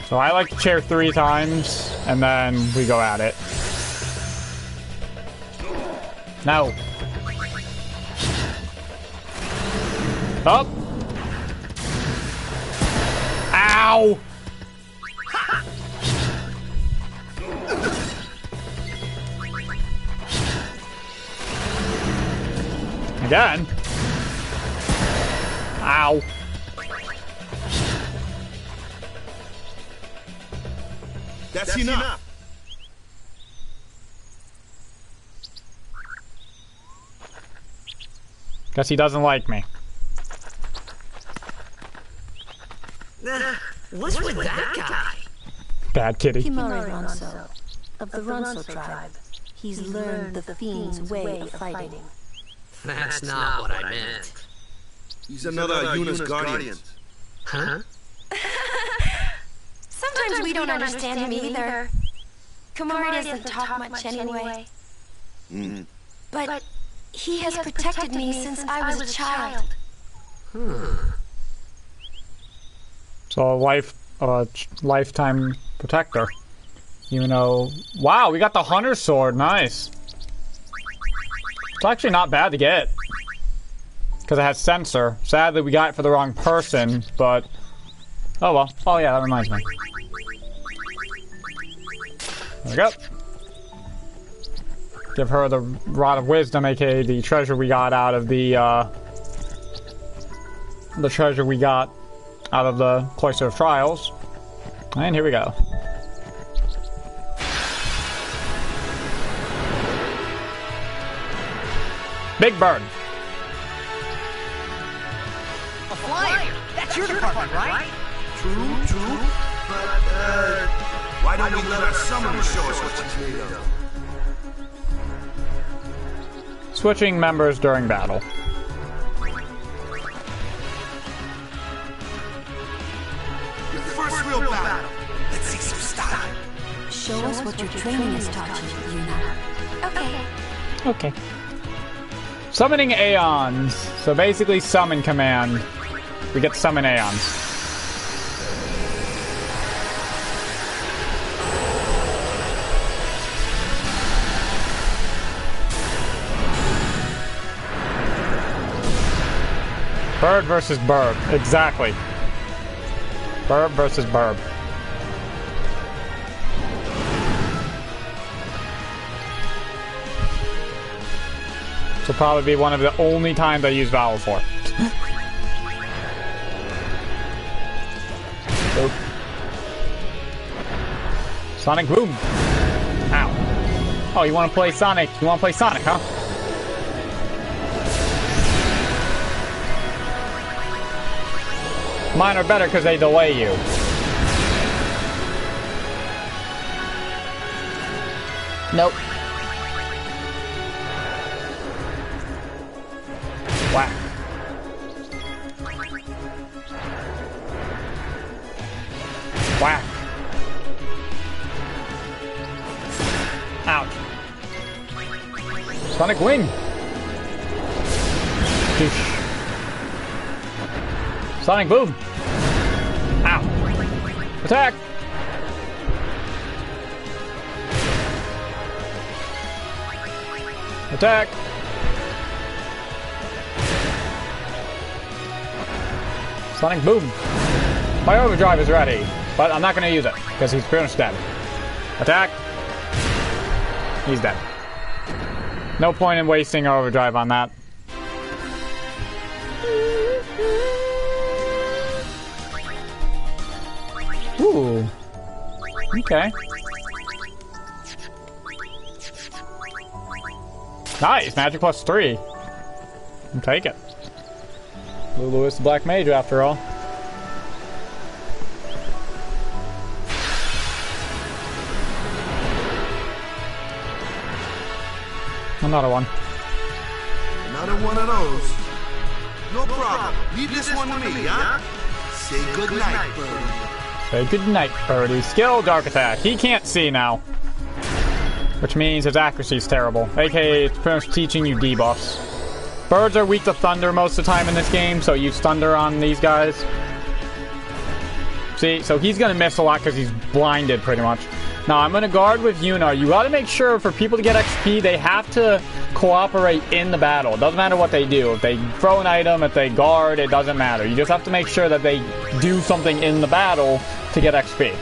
So I like to chair 3 times, and then we go at it. No. Up. Ow! Again. Ow. That's enough. Guess he doesn't like me. What's with that guy? Bad kitty. Kimari Ronso, of the Ronso tribe. He's learned the Fiend's way of fighting. That's not what I meant. He's another Yunus Guardian. Huh? Sometimes we don't understand him either. Kimari doesn't talk much anyway. But he has protected me since I was a child. So a lifetime protector. Even though, wow, we got the Hunter Sword, nice. It's actually not bad to get. Because it has sensor. Sadly, we got it for the wrong person, but... oh well. Oh yeah, that reminds me. There we go. Give her the Rod of Wisdom, aka the treasure we got out of the treasure we got out of the Cloister of Trials. And here we go. Big Bird. A flyer! That's your department, right? True. But, why don't we let our summoner show us what she's made of? Switching members during battle. Your first real battle. Let's see some style. Show us what your training has taught you, Yuna. Okay. Okay. Summoning Aeons. So basically summon command. We get to summon Aeons. Bird versus Burb. Exactly. Burb versus Burb. This will probably be one of the only times I use Vowel for. Nope. Sonic Boom. Ow. Oh, you want to play Sonic? You want to play Sonic, huh? Mine are better because they delay you. Nope. Whack. Ouch. Sonic Wing. Sonic Boom. Ow. Attack. Attack. Sonic Boom. My overdrive is ready, but I'm not going to use it because he's pretty much dead. Attack. He's dead. No point in wasting our overdrive on that. Ooh. Okay. Nice! Magic plus 3. I'll take it. Lulu is the Black Mage after all. Another one. Another one of those. No problem. Leave this one to me, huh? Say good night, Birdie. Say good night, Birdie. Skill Dark Attack. He can't see now. Which means his accuracy is terrible. AKA, it's pretty much teaching you debuffs. Birds are weak to thunder most of the time in this game, so use thunder on these guys. See, so he's gonna miss a lot because he's blinded pretty much. Now, I'm gonna guard with Yuna. You gotta make sure for people to get XP, they have to cooperate in the battle. It doesn't matter what they do. If they throw an item, if they guard, it doesn't matter. You just have to make sure that they do something in the battle to get XP.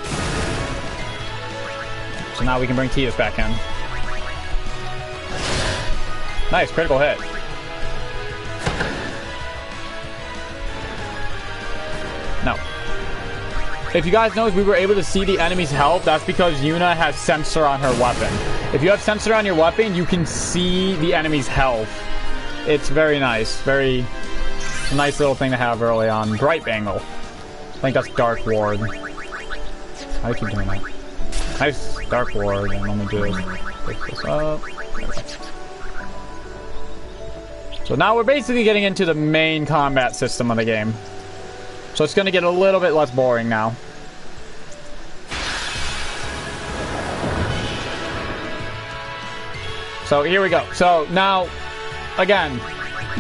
So now we can bring Tidus back in. Nice, critical hit. No. If you guys notice, we were able to see the enemy's health. That's because Yuna has sensor on her weapon. If you have sensor on your weapon, you can see the enemy's health. It's very nice. Very nice little thing to have early on. Bright Bangle. I think that's Dark Ward. I keep doing that. Nice Dark Ward. And let me just pick this up. So now we're basically getting into the main combat system of the game. So it's going to get a little bit less boring now. So here we go. So now, again,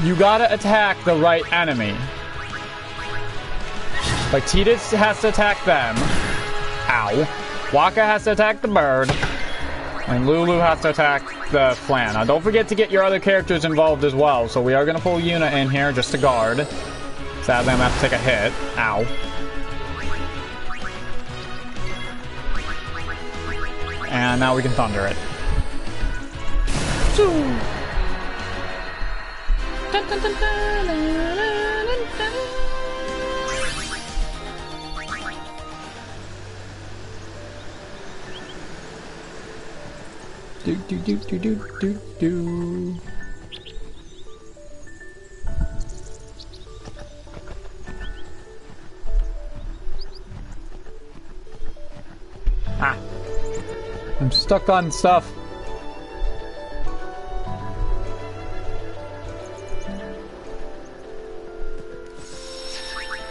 you gotta attack the right enemy. Like Tidus has to attack them. Ow. Waka has to attack the bird. And Lulu has to attack the Flan. Now don't forget to get your other characters involved as well. So we are going to pull Yuna in here just to guard. Sadly, I'm going to have to take a hit. Ow. And now we can thunder it. Do do do do do do do. Ah. I'm stuck on stuff.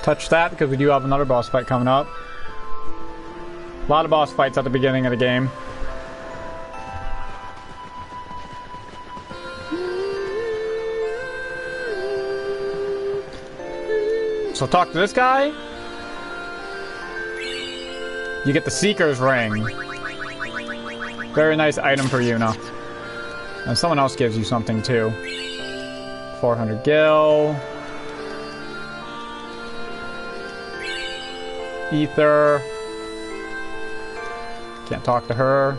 Touch that because we do have another boss fight coming up. A lot of boss fights at the beginning of the game. So talk to this guy. You get the Seeker's Ring. Very nice item for Yuna. And someone else gives you something too. 400 gil. Ether. Can't talk to her.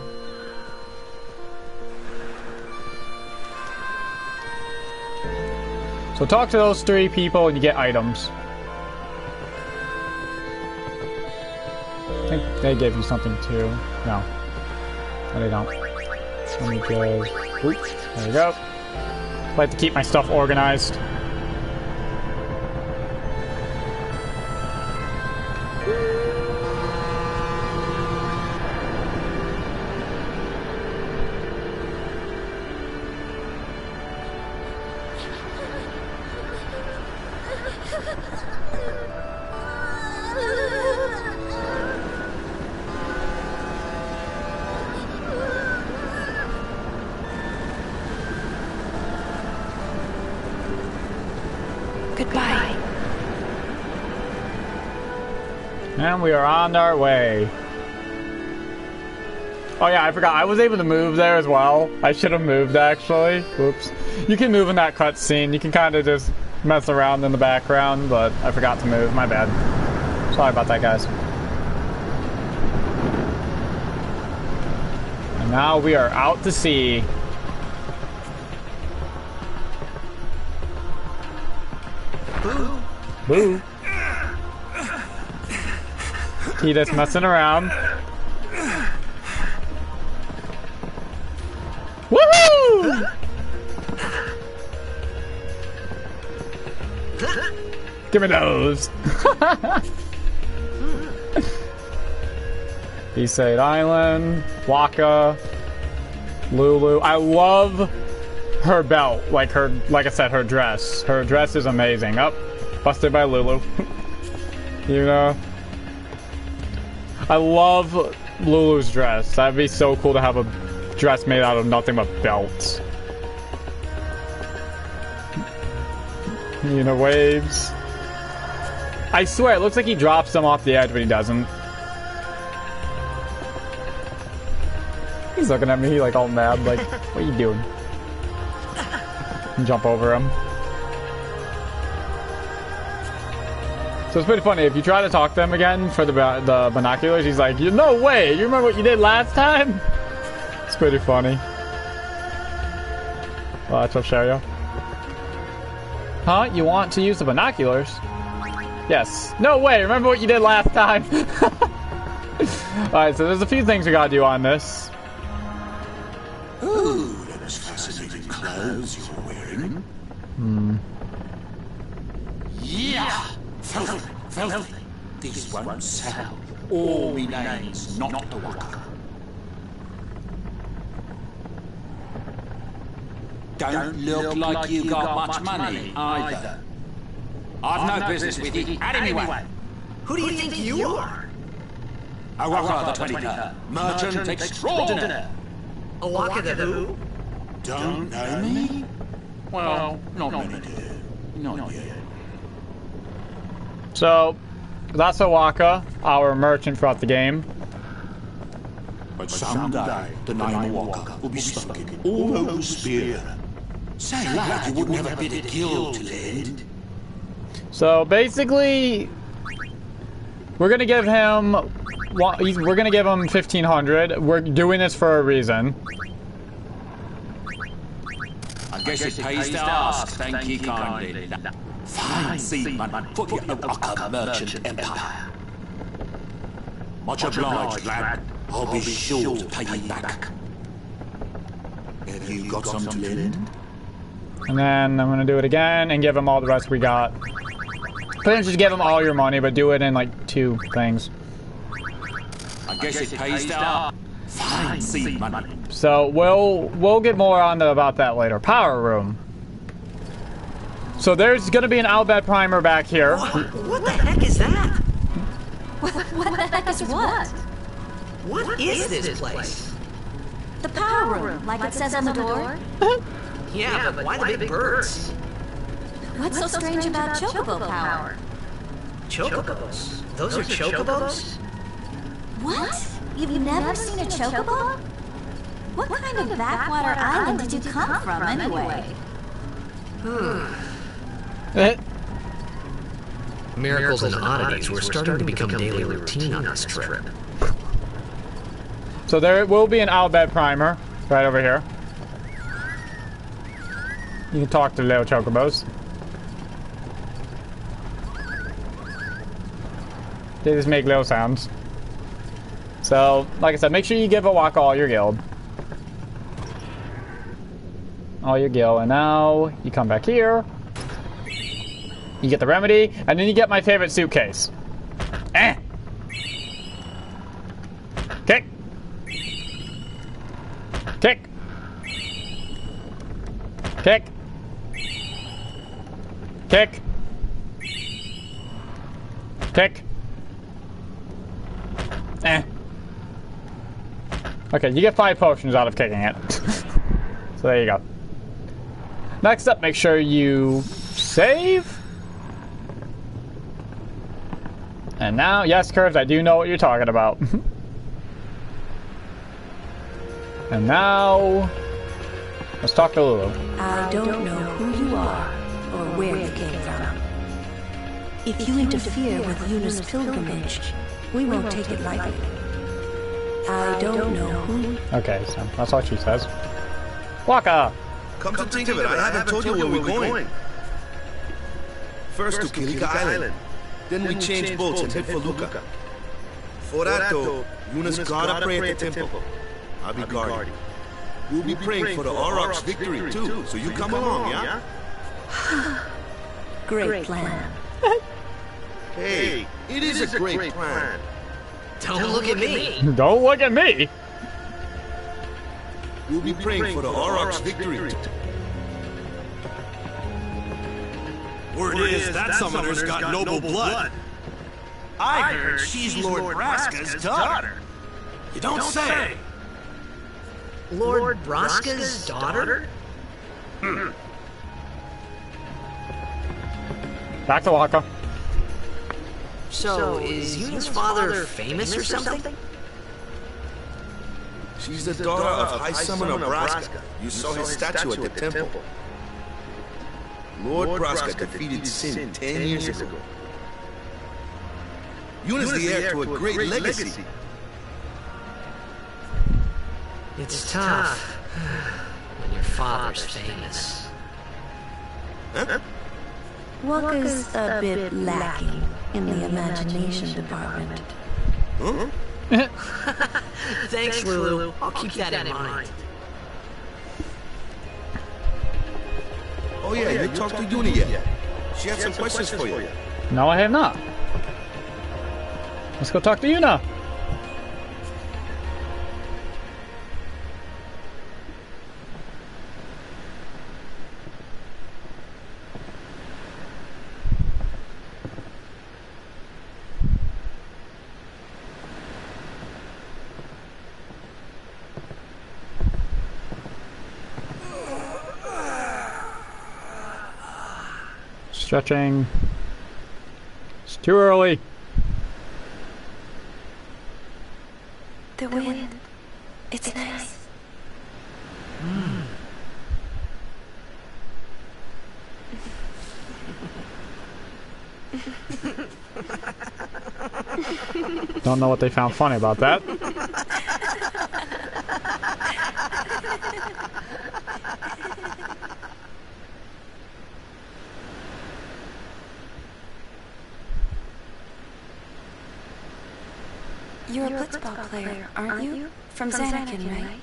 So talk to those 3 people and you get items. I think they gave you something too. No. No, they don't. Let me just... Oop, there we go. I like to keep my stuff organized. Goodbye. And we are on our way. Oh yeah, I forgot. I was able to move there as well. I should have moved, actually. Whoops. You can move in that cutscene. You can kind of just mess around in the background, but I forgot to move. My bad. Sorry about that, guys. And now we are out to sea. Boo. Boo. Tita's messing around. Woohoo! Give me those. Eastside Island, Waka, Lulu. I love her belt, like I said, her dress. Her dress is amazing. Oh, busted by Lulu. You know, I love Lulu's dress. That'd be so cool to have a dress made out of nothing but belts. You know, waves. I swear, it looks like he drops them off the edge, but he doesn't. He's looking at me like all mad, like, what are you doing? Jump over him. So it's pretty funny, if you try to talk to him again for the binoculars, he's like, no way, you remember what you did last time? It's pretty funny. Watch, I'll show you. Huh? You want to use the binoculars? Yes. No way, remember what you did last time? Alright, so there's a few things we gotta do on this. Ooh, those fascinating clothes you're wearing. Yeah! Filthy, filthy. These won't sell. All me name's not the Waka. Don't look like you got much money, either. I've no business with you. And anyway, Who do you think you are? a Waka the 23rd, merchant extraordinaire. A Waka the who? Don't know me? Well, not many do. Not yet. So, that's Waka, our merchant throughout the game. But someday, the name Waka will be spoken all over Spira. Say, lad, you wouldn't have a bit of guild to lend. So basically, we're gonna give him 1,500. We're doing this for a reason. I guess it pays to ask, thank you kindly. Fine seaman for the Waka merchant empire. Much obliged, lad. I'll be sure to pay you back. Have you got some to lend? And then I'm gonna do it again and give him all the rest we got. Couldn't just give him all your money, but do it in like 2 things. I guess it pays to ask. Fine seaman. So we'll get more on about that later. Power room. So there's gonna be an Albed primer back here. What the heck is that? What the heck is what? What is this place? The power room, like it says on the door? Yeah, but why the big birds? What's so strange about chocobo power? Chocobos? Those are chocobos? What? You've never seen a chocobo? What kind of backwater island did you come from, anyway? Miracles and oddities were starting to become daily routine on this trip. So there will be an Albed primer right over here. You can talk to little chocobos. They just make little sounds. So, like I said, make sure you give Waka all your guild. All your guild. And now, you come back here. You get the remedy, and then you get my favorite suitcase. Eh! Kick! Kick! Kick! Kick! Kick! Eh. Okay, you get 5 potions out of kicking it. So there you go. Next up, make sure you save. And now, yes, Curves, I do know what you're talking about. And now, let's talk to Lulu. I don't know who you are or where you came from. If you interfere with Yuna's pilgrimage, we won't take it lightly. I don't know who... Okay, so that's what she says. Waka! Come to think of it, I haven't told you where we're going. First to Kilika Island. Then we change boats and head for Luca. For that though, Yuna's gotta pray at the temple. I'll be guarding. We'll be praying for the Aurochs' victory too, so you come along, yeah? Great plan. Hey, it is a great plan. Don't look at me. Don't look at me! We'll be praying for the Aurochs' victory. Word is that summoner's got noble blood. I heard she's Lord Braska's daughter. You don't say. Lord Braska's daughter? Back to Waka. So, is Yuna's father famous or something? She's the daughter of High Summoner Braska. You saw his statue at the temple. Lord Braska defeated Sin 10 years ago. Yuna's the heir to a great legacy. It's tough when your father's famous. Huh? Waka's a bit lacking in the imagination department. Huh? Thanks, Lulu. I'll keep that in mind. Oh yeah, you talked to Yuna yet? She had some questions for you. No, I have not. Let's go talk to Yuna. Stretching. It's too early. The wind. It's nice. Don't know what they found funny about that. You're a blitzball player, aren't you? From Xanakin, right?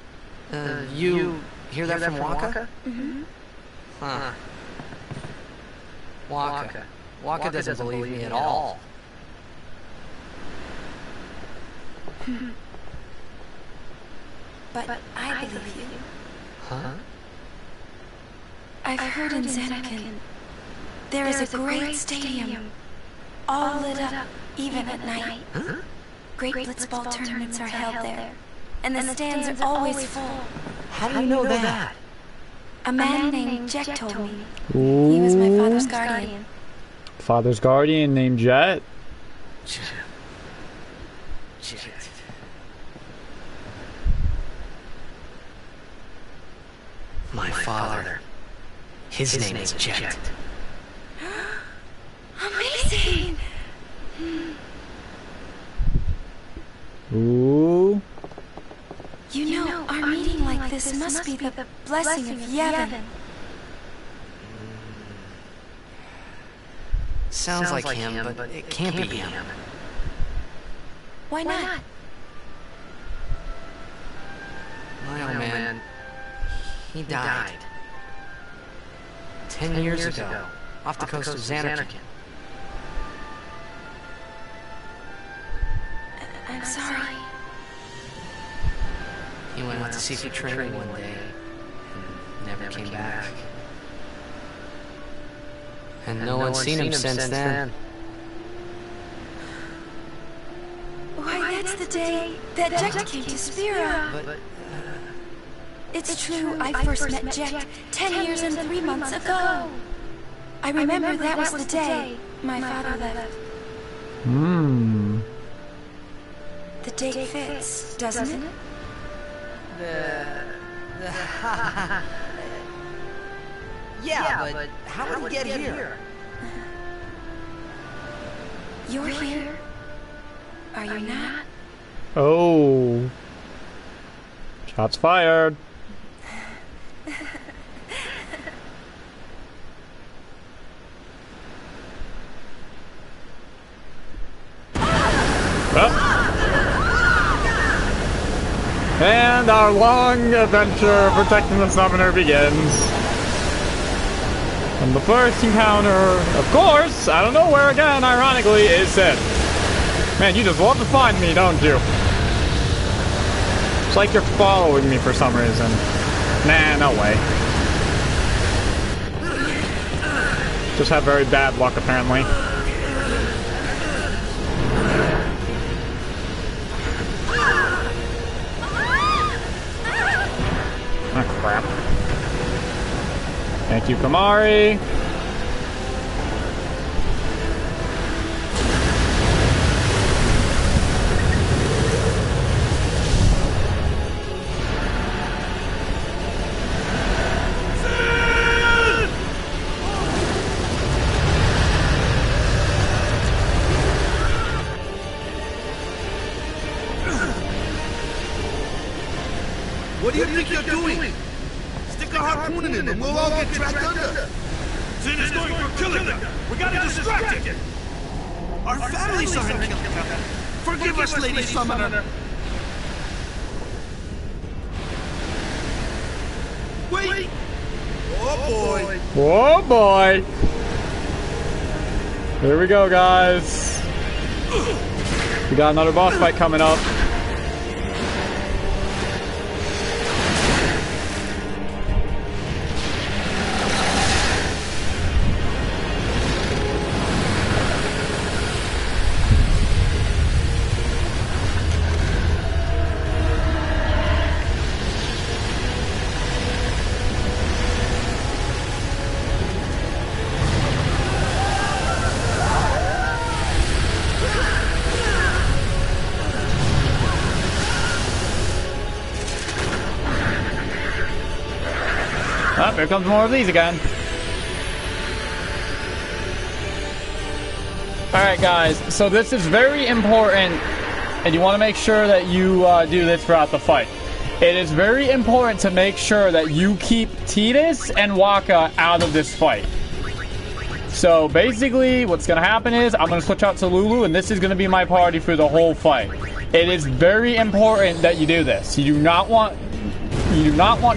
You hear that from Waka? Mm-hmm. Huh. Waka doesn't believe me at all. But I believe you. Huh? I've heard in Xanakin there is a great stadium, all lit up, even at night. Huh? Great blitzball tournaments are held there, and the stands are always full. How do you know that? A man named Jet told me. Ooh. He was my father's guardian. Father's guardian named Jet. Jet. My father. His name is Jet. Amazing! Ooh. You know, our meeting like this must be the blessing of Yevon. Sounds like him, but it can't be him. Why not? My old man, he died 10 years ago, off the coast of Xanakin. I'm sorry. He went out to secret training one day and never came back. And no one's seen him since then. Why, that's the day that Jet came to Spira. But It's true, I first met Jet 10 years and 3 months ago. I remember that was the day my father left. The date fits, doesn't it? Yeah, but how would he get here? You're here? Are you not? Oh. Shots fired. And our long adventure protecting the summoner begins. And the first encounter, of course, out of nowhere again, ironically, is Sid. Man, you just love to find me, don't you? It's like you're following me for some reason. Nah, no way. Just have very bad luck, apparently. Ah, crap. Thank you, Kamari. What do you think you're doing? Stick a harpoon in him and we'll all get dragged under. Sin is going for killing them. We gotta distract it. Our families are in killing them. Forgive us, Lady Summoner. Wait! Oh boy! Oh boy! Here we go, guys. We got another boss fight coming up. Oh, here comes more of these again. Alright guys, so this is very important, and you want to make sure that you do this throughout the fight. It is very important to make sure that you keep Tidus and Wakka out of this fight. So basically, what's going to happen is, I'm going to switch out to Lulu, and this is going to be my party for the whole fight. It is very important that you do this. You do not want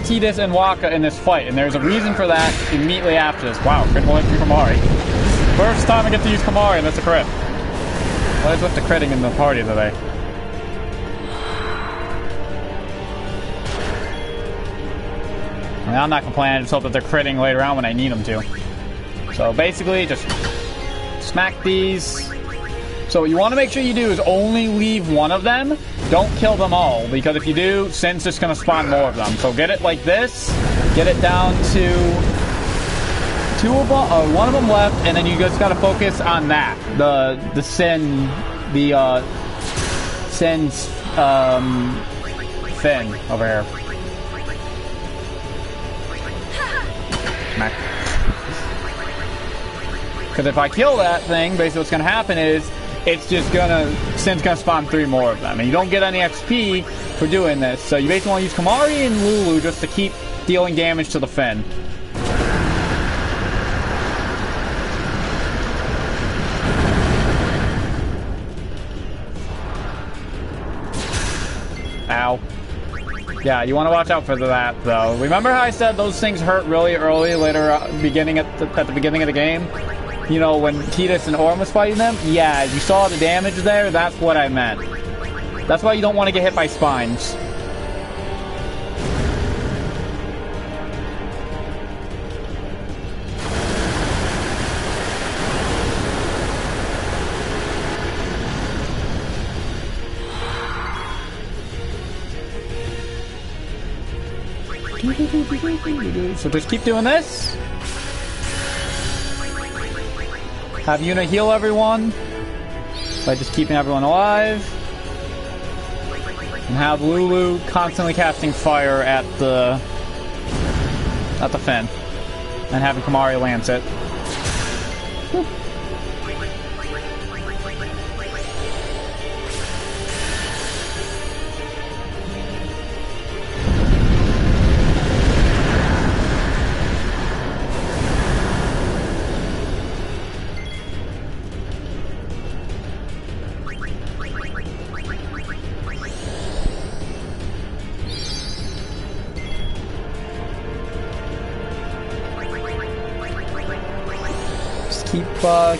Tidus and Wakka in this fight, and there's a reason for that immediately after this. Wow, critical hit from Kamari. First time I get to use Kamari, and that's a crit. What is with the critting in the party today? I mean, I'm not complaining, I just hope that they're critting later on when I need them to. So basically, just smack these. So what you want to make sure you do is only leave one of them. Don't kill them all, because if you do, Sin's just going to spawn more of them. So get it like this. Get it down to one of them left, and then you just got to focus on that. The Sin's fin over here. Smack. Because if I kill that thing, basically what's going to happen is Sin's gonna spawn 3 more of them, and you don't get any XP for doing this. So you basically want to use Kamari and Lulu just to keep dealing damage to the fin. Ow. Yeah, you want to watch out for that, though. Remember how I said those things hurt really early, later, at the beginning of the game? You know, when Tidus and Auron was fighting them? Yeah, you saw the damage there? That's what I meant. That's why you don't want to get hit by spines. So just keep doing this. Have Yuna heal everyone. by just keeping everyone alive. And have Lulu constantly casting fire at the fin. And having Kimahri lance it. Whew.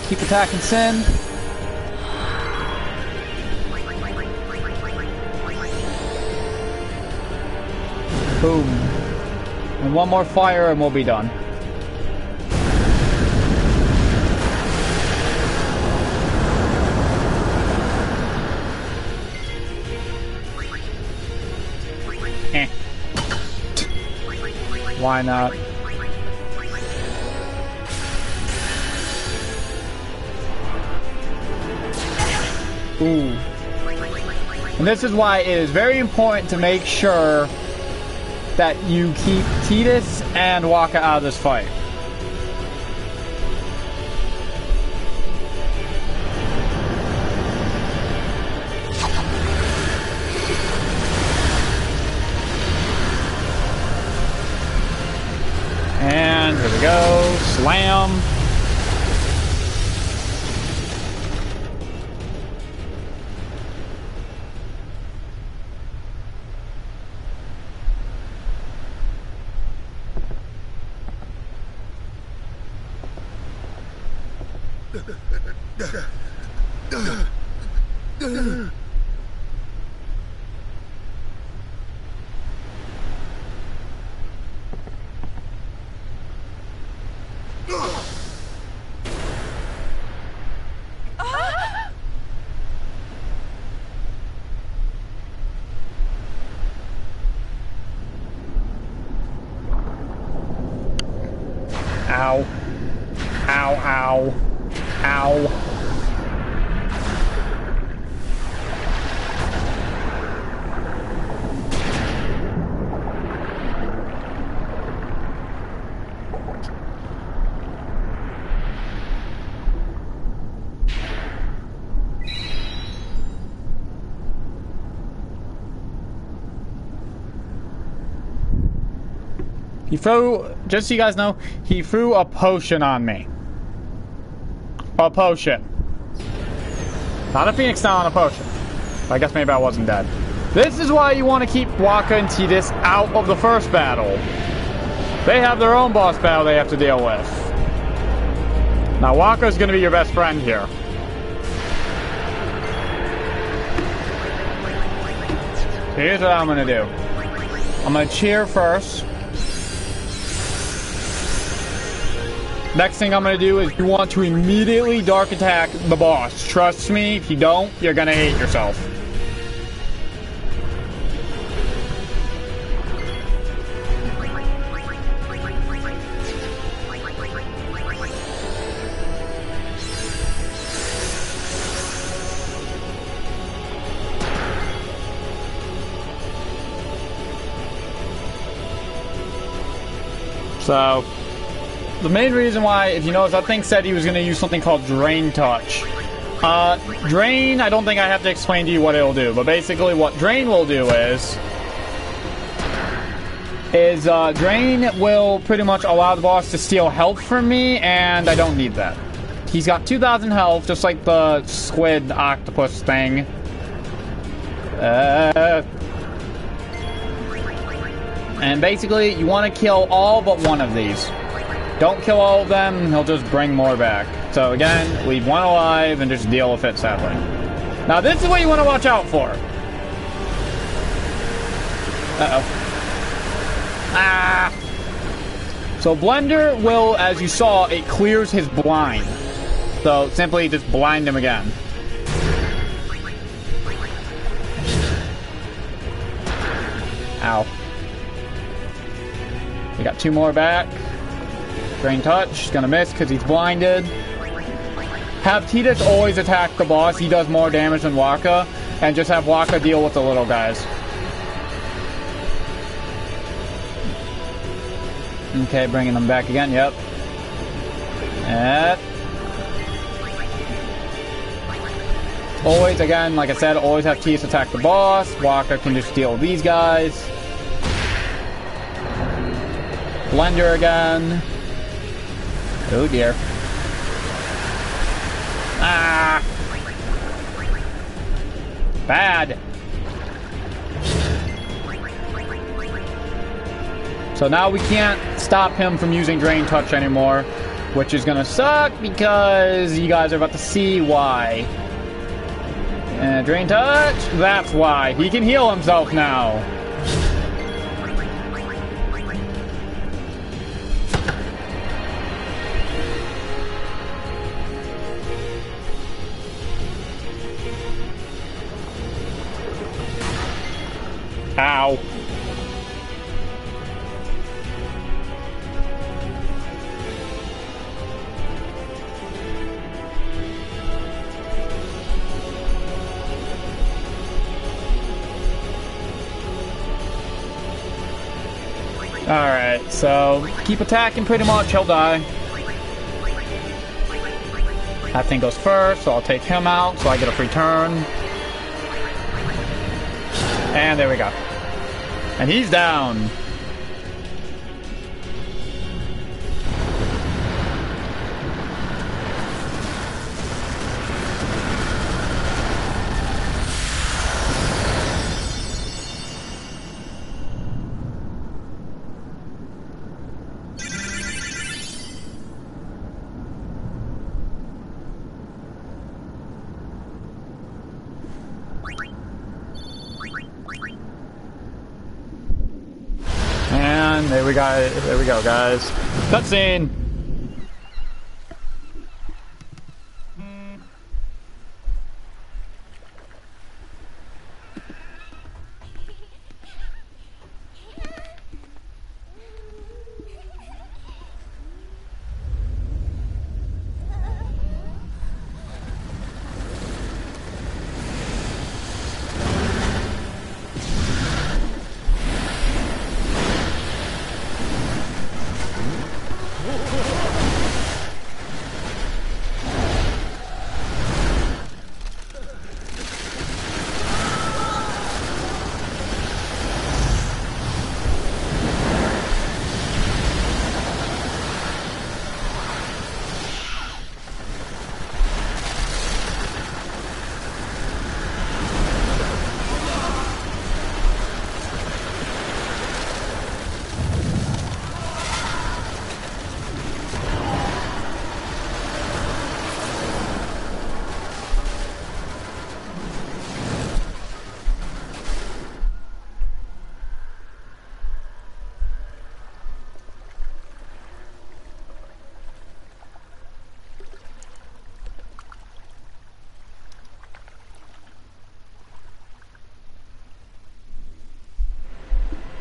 Keep attacking Sin. Boom. And one more fire and we'll be done. Why not? Ooh. And this is why it is very important to make sure that you keep Tidus and Wakka out of this fight. And here we go. Slam. Ow. Ow, ow. Ow. He threw, just so you guys know, he threw a potion on me. A potion. Not a Phoenix Down, a potion. I guess maybe I wasn't dead. This is why you want to keep Wakka and Tidus out of the first battle. They have their own boss battle they have to deal with. Now Wakka's going to be your best friend here. Here's what I'm going to do. I'm going to cheer first. Next thing I'm going to do is you want to immediately dark attack the boss. Trust me, if you don't, you're going to hate yourself. So, the main reason why, if you notice, that thing said he was going to use something called Drain Touch. Drain, I don't think I have to explain to you what it'll do, but basically what Drain will do is Drain will pretty much allow the boss to steal health from me, and I don't need that. He's got 2,000 health, just like the squid octopus thing. And basically, you want to kill all but one of these. Don't kill all of them, he'll just bring more back. So again, leave one alive and just deal with it, sadly. Now this is what you want to watch out for. Uh-oh. Ah! So Blender will, as you saw, it clears his blind. So simply just blind him again. Ow. We got 2 more back. Drain Touch, gonna miss because he's blinded. have Tidus always attack the boss. He does more damage than Wakka, and just have Wakka deal with the little guys. Okay, bringing them back again. Yep. Always, again, like I said, always have Tidus attack the boss. Wakka can just deal with these guys. Blender again. Oh dear. Ah! Bad. So now we can't stop him from using Drain Touch anymore, which is gonna suck because you guys are about to see why. Drain Touch, that's why. He can heal himself now. Ow. Alright, so keep attacking pretty much, he'll die. That thing goes first, so I'll take him out so I get a free turn. And there we go. And he's down. There we go, guys. Cutscene.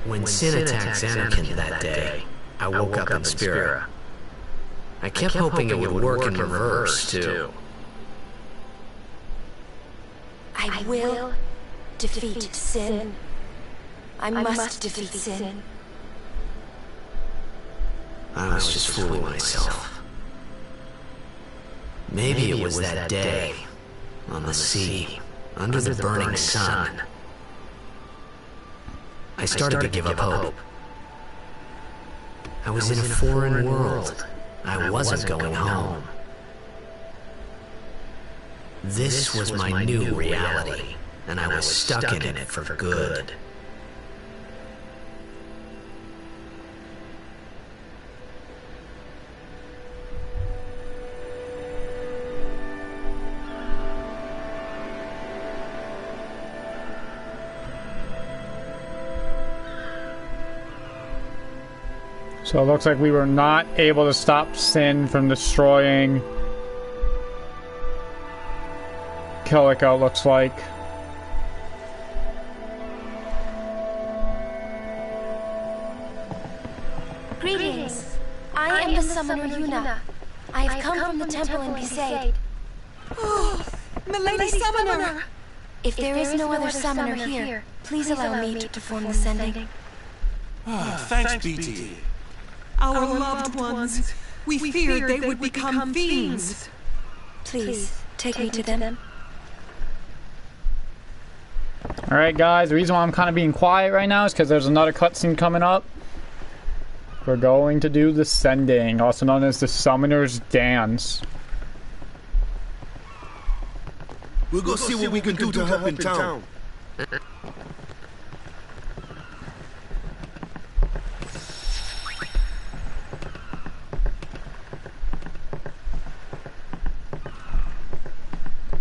When Sin attacked Zanarkand that day, I woke up in Spira. I kept hoping it would work in reverse, too. I will defeat Sin. I must defeat Sin. I was just fooling myself. Maybe it was that day, on the sea, under the burning sun. I started to give up hope. I was in a foreign world. I wasn't going home. This was my new reality, and I was stuck in it for good. So it looks like we were not able to stop Sin from destroying Kilika, it looks like. Greetings. I am the summoner Yuna. I have come from the temple in Besaid. Oh, Milady Summoner! If there is no other summoner here, please allow me to perform the sending. Thanks, BT. Our loved ones. We feared they would become fiends. Please, take me to them. Alright guys, the reason why I'm kind of being quiet right now is because there's another cutscene coming up. We're going to do the Sending, also known as the Summoner's Dance. We'll go see what we can do to help in town.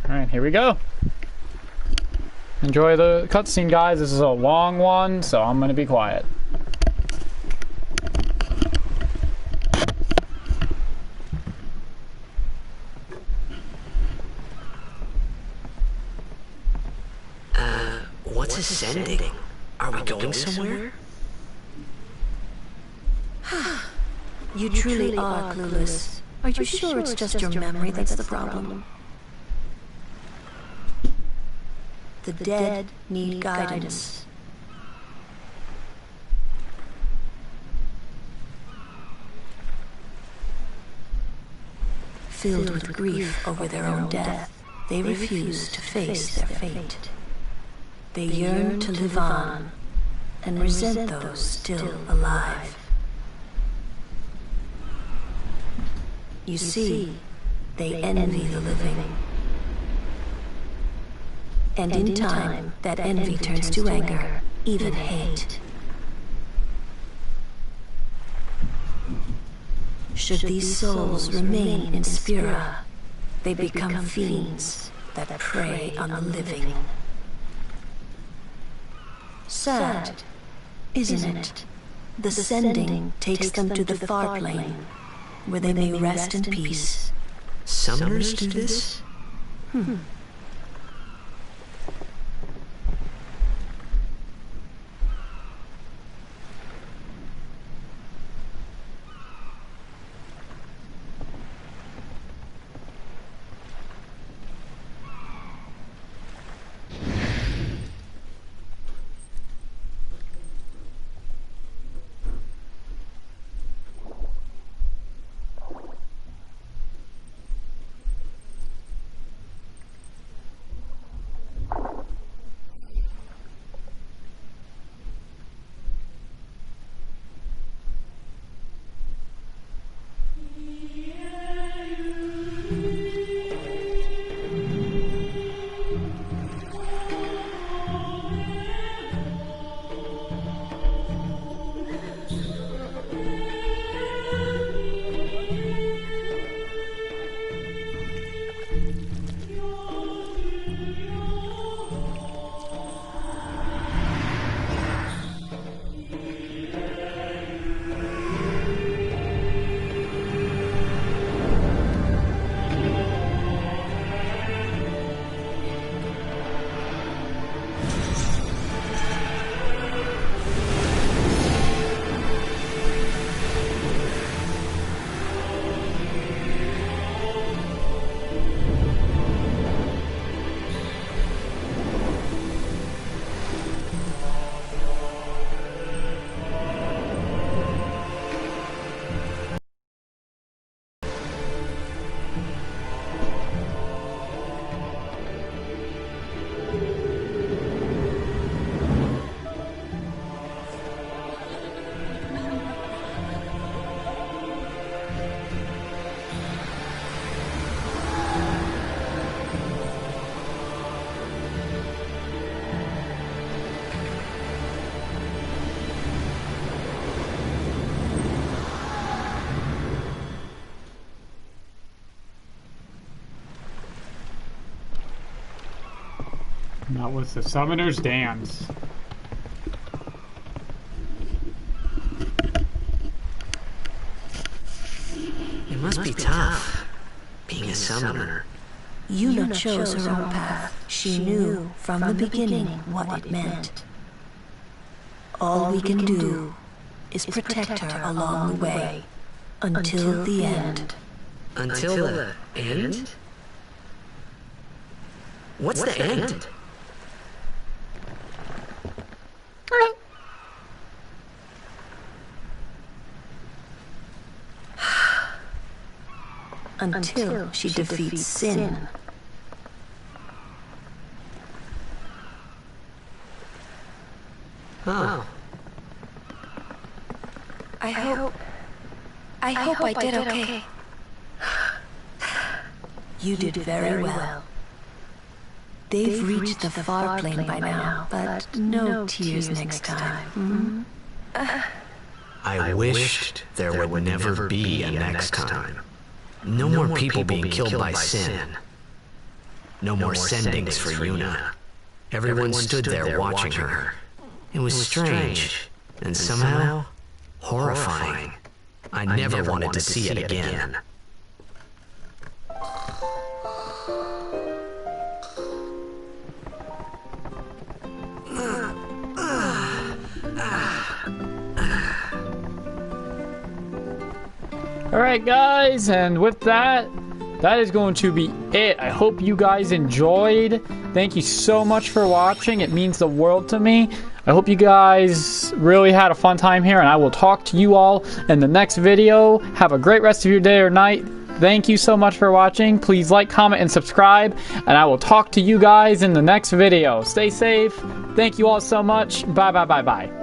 Alright, here we go. Enjoy the cutscene, guys. This is a long one, so I'm gonna be quiet. What's a sending? Are we going somewhere? You truly are clueless. Are you sure it's just your memory that's the problem? The dead need guidance. Filled with grief over their own death, they refuse to face their fate. They yearn to live on and resent those still alive. You see, they envy the living. And in time, that envy turns to anger, even hate. Should these souls remain in Spira, they become fiends that prey on the living. Sad, isn't it? The Sending takes them to the far plane, where they may rest in peace. Summoners do this? And that was the Summoner's Dance. It must be tough, being a summoner. Yuna chose her own path. She knew from the beginning what it meant. All we can do is protect her along the way, until the end. Until the end? What's the end? Until she defeats sin. Oh. I hope I did okay. You did very well. They've reached the far plane by now, but no tears next time. I wished there would never be a next time. No more people being killed by sin. No more sendings for Yuna. Everyone stood there watching her. It was strange, and somehow horrifying. I never wanted to see it again. Alright guys, and with that is going to be it. I hope you guys enjoyed. Thank you so much for watching. It means the world to me. I hope you guys really had a fun time here, and I will talk to you all in the next video. Have a great rest of your day or night. Thank you so much for watching. Please like, comment, and subscribe, and I will talk to you guys in the next video. Stay safe. Thank you all so much. Bye, bye, bye, bye.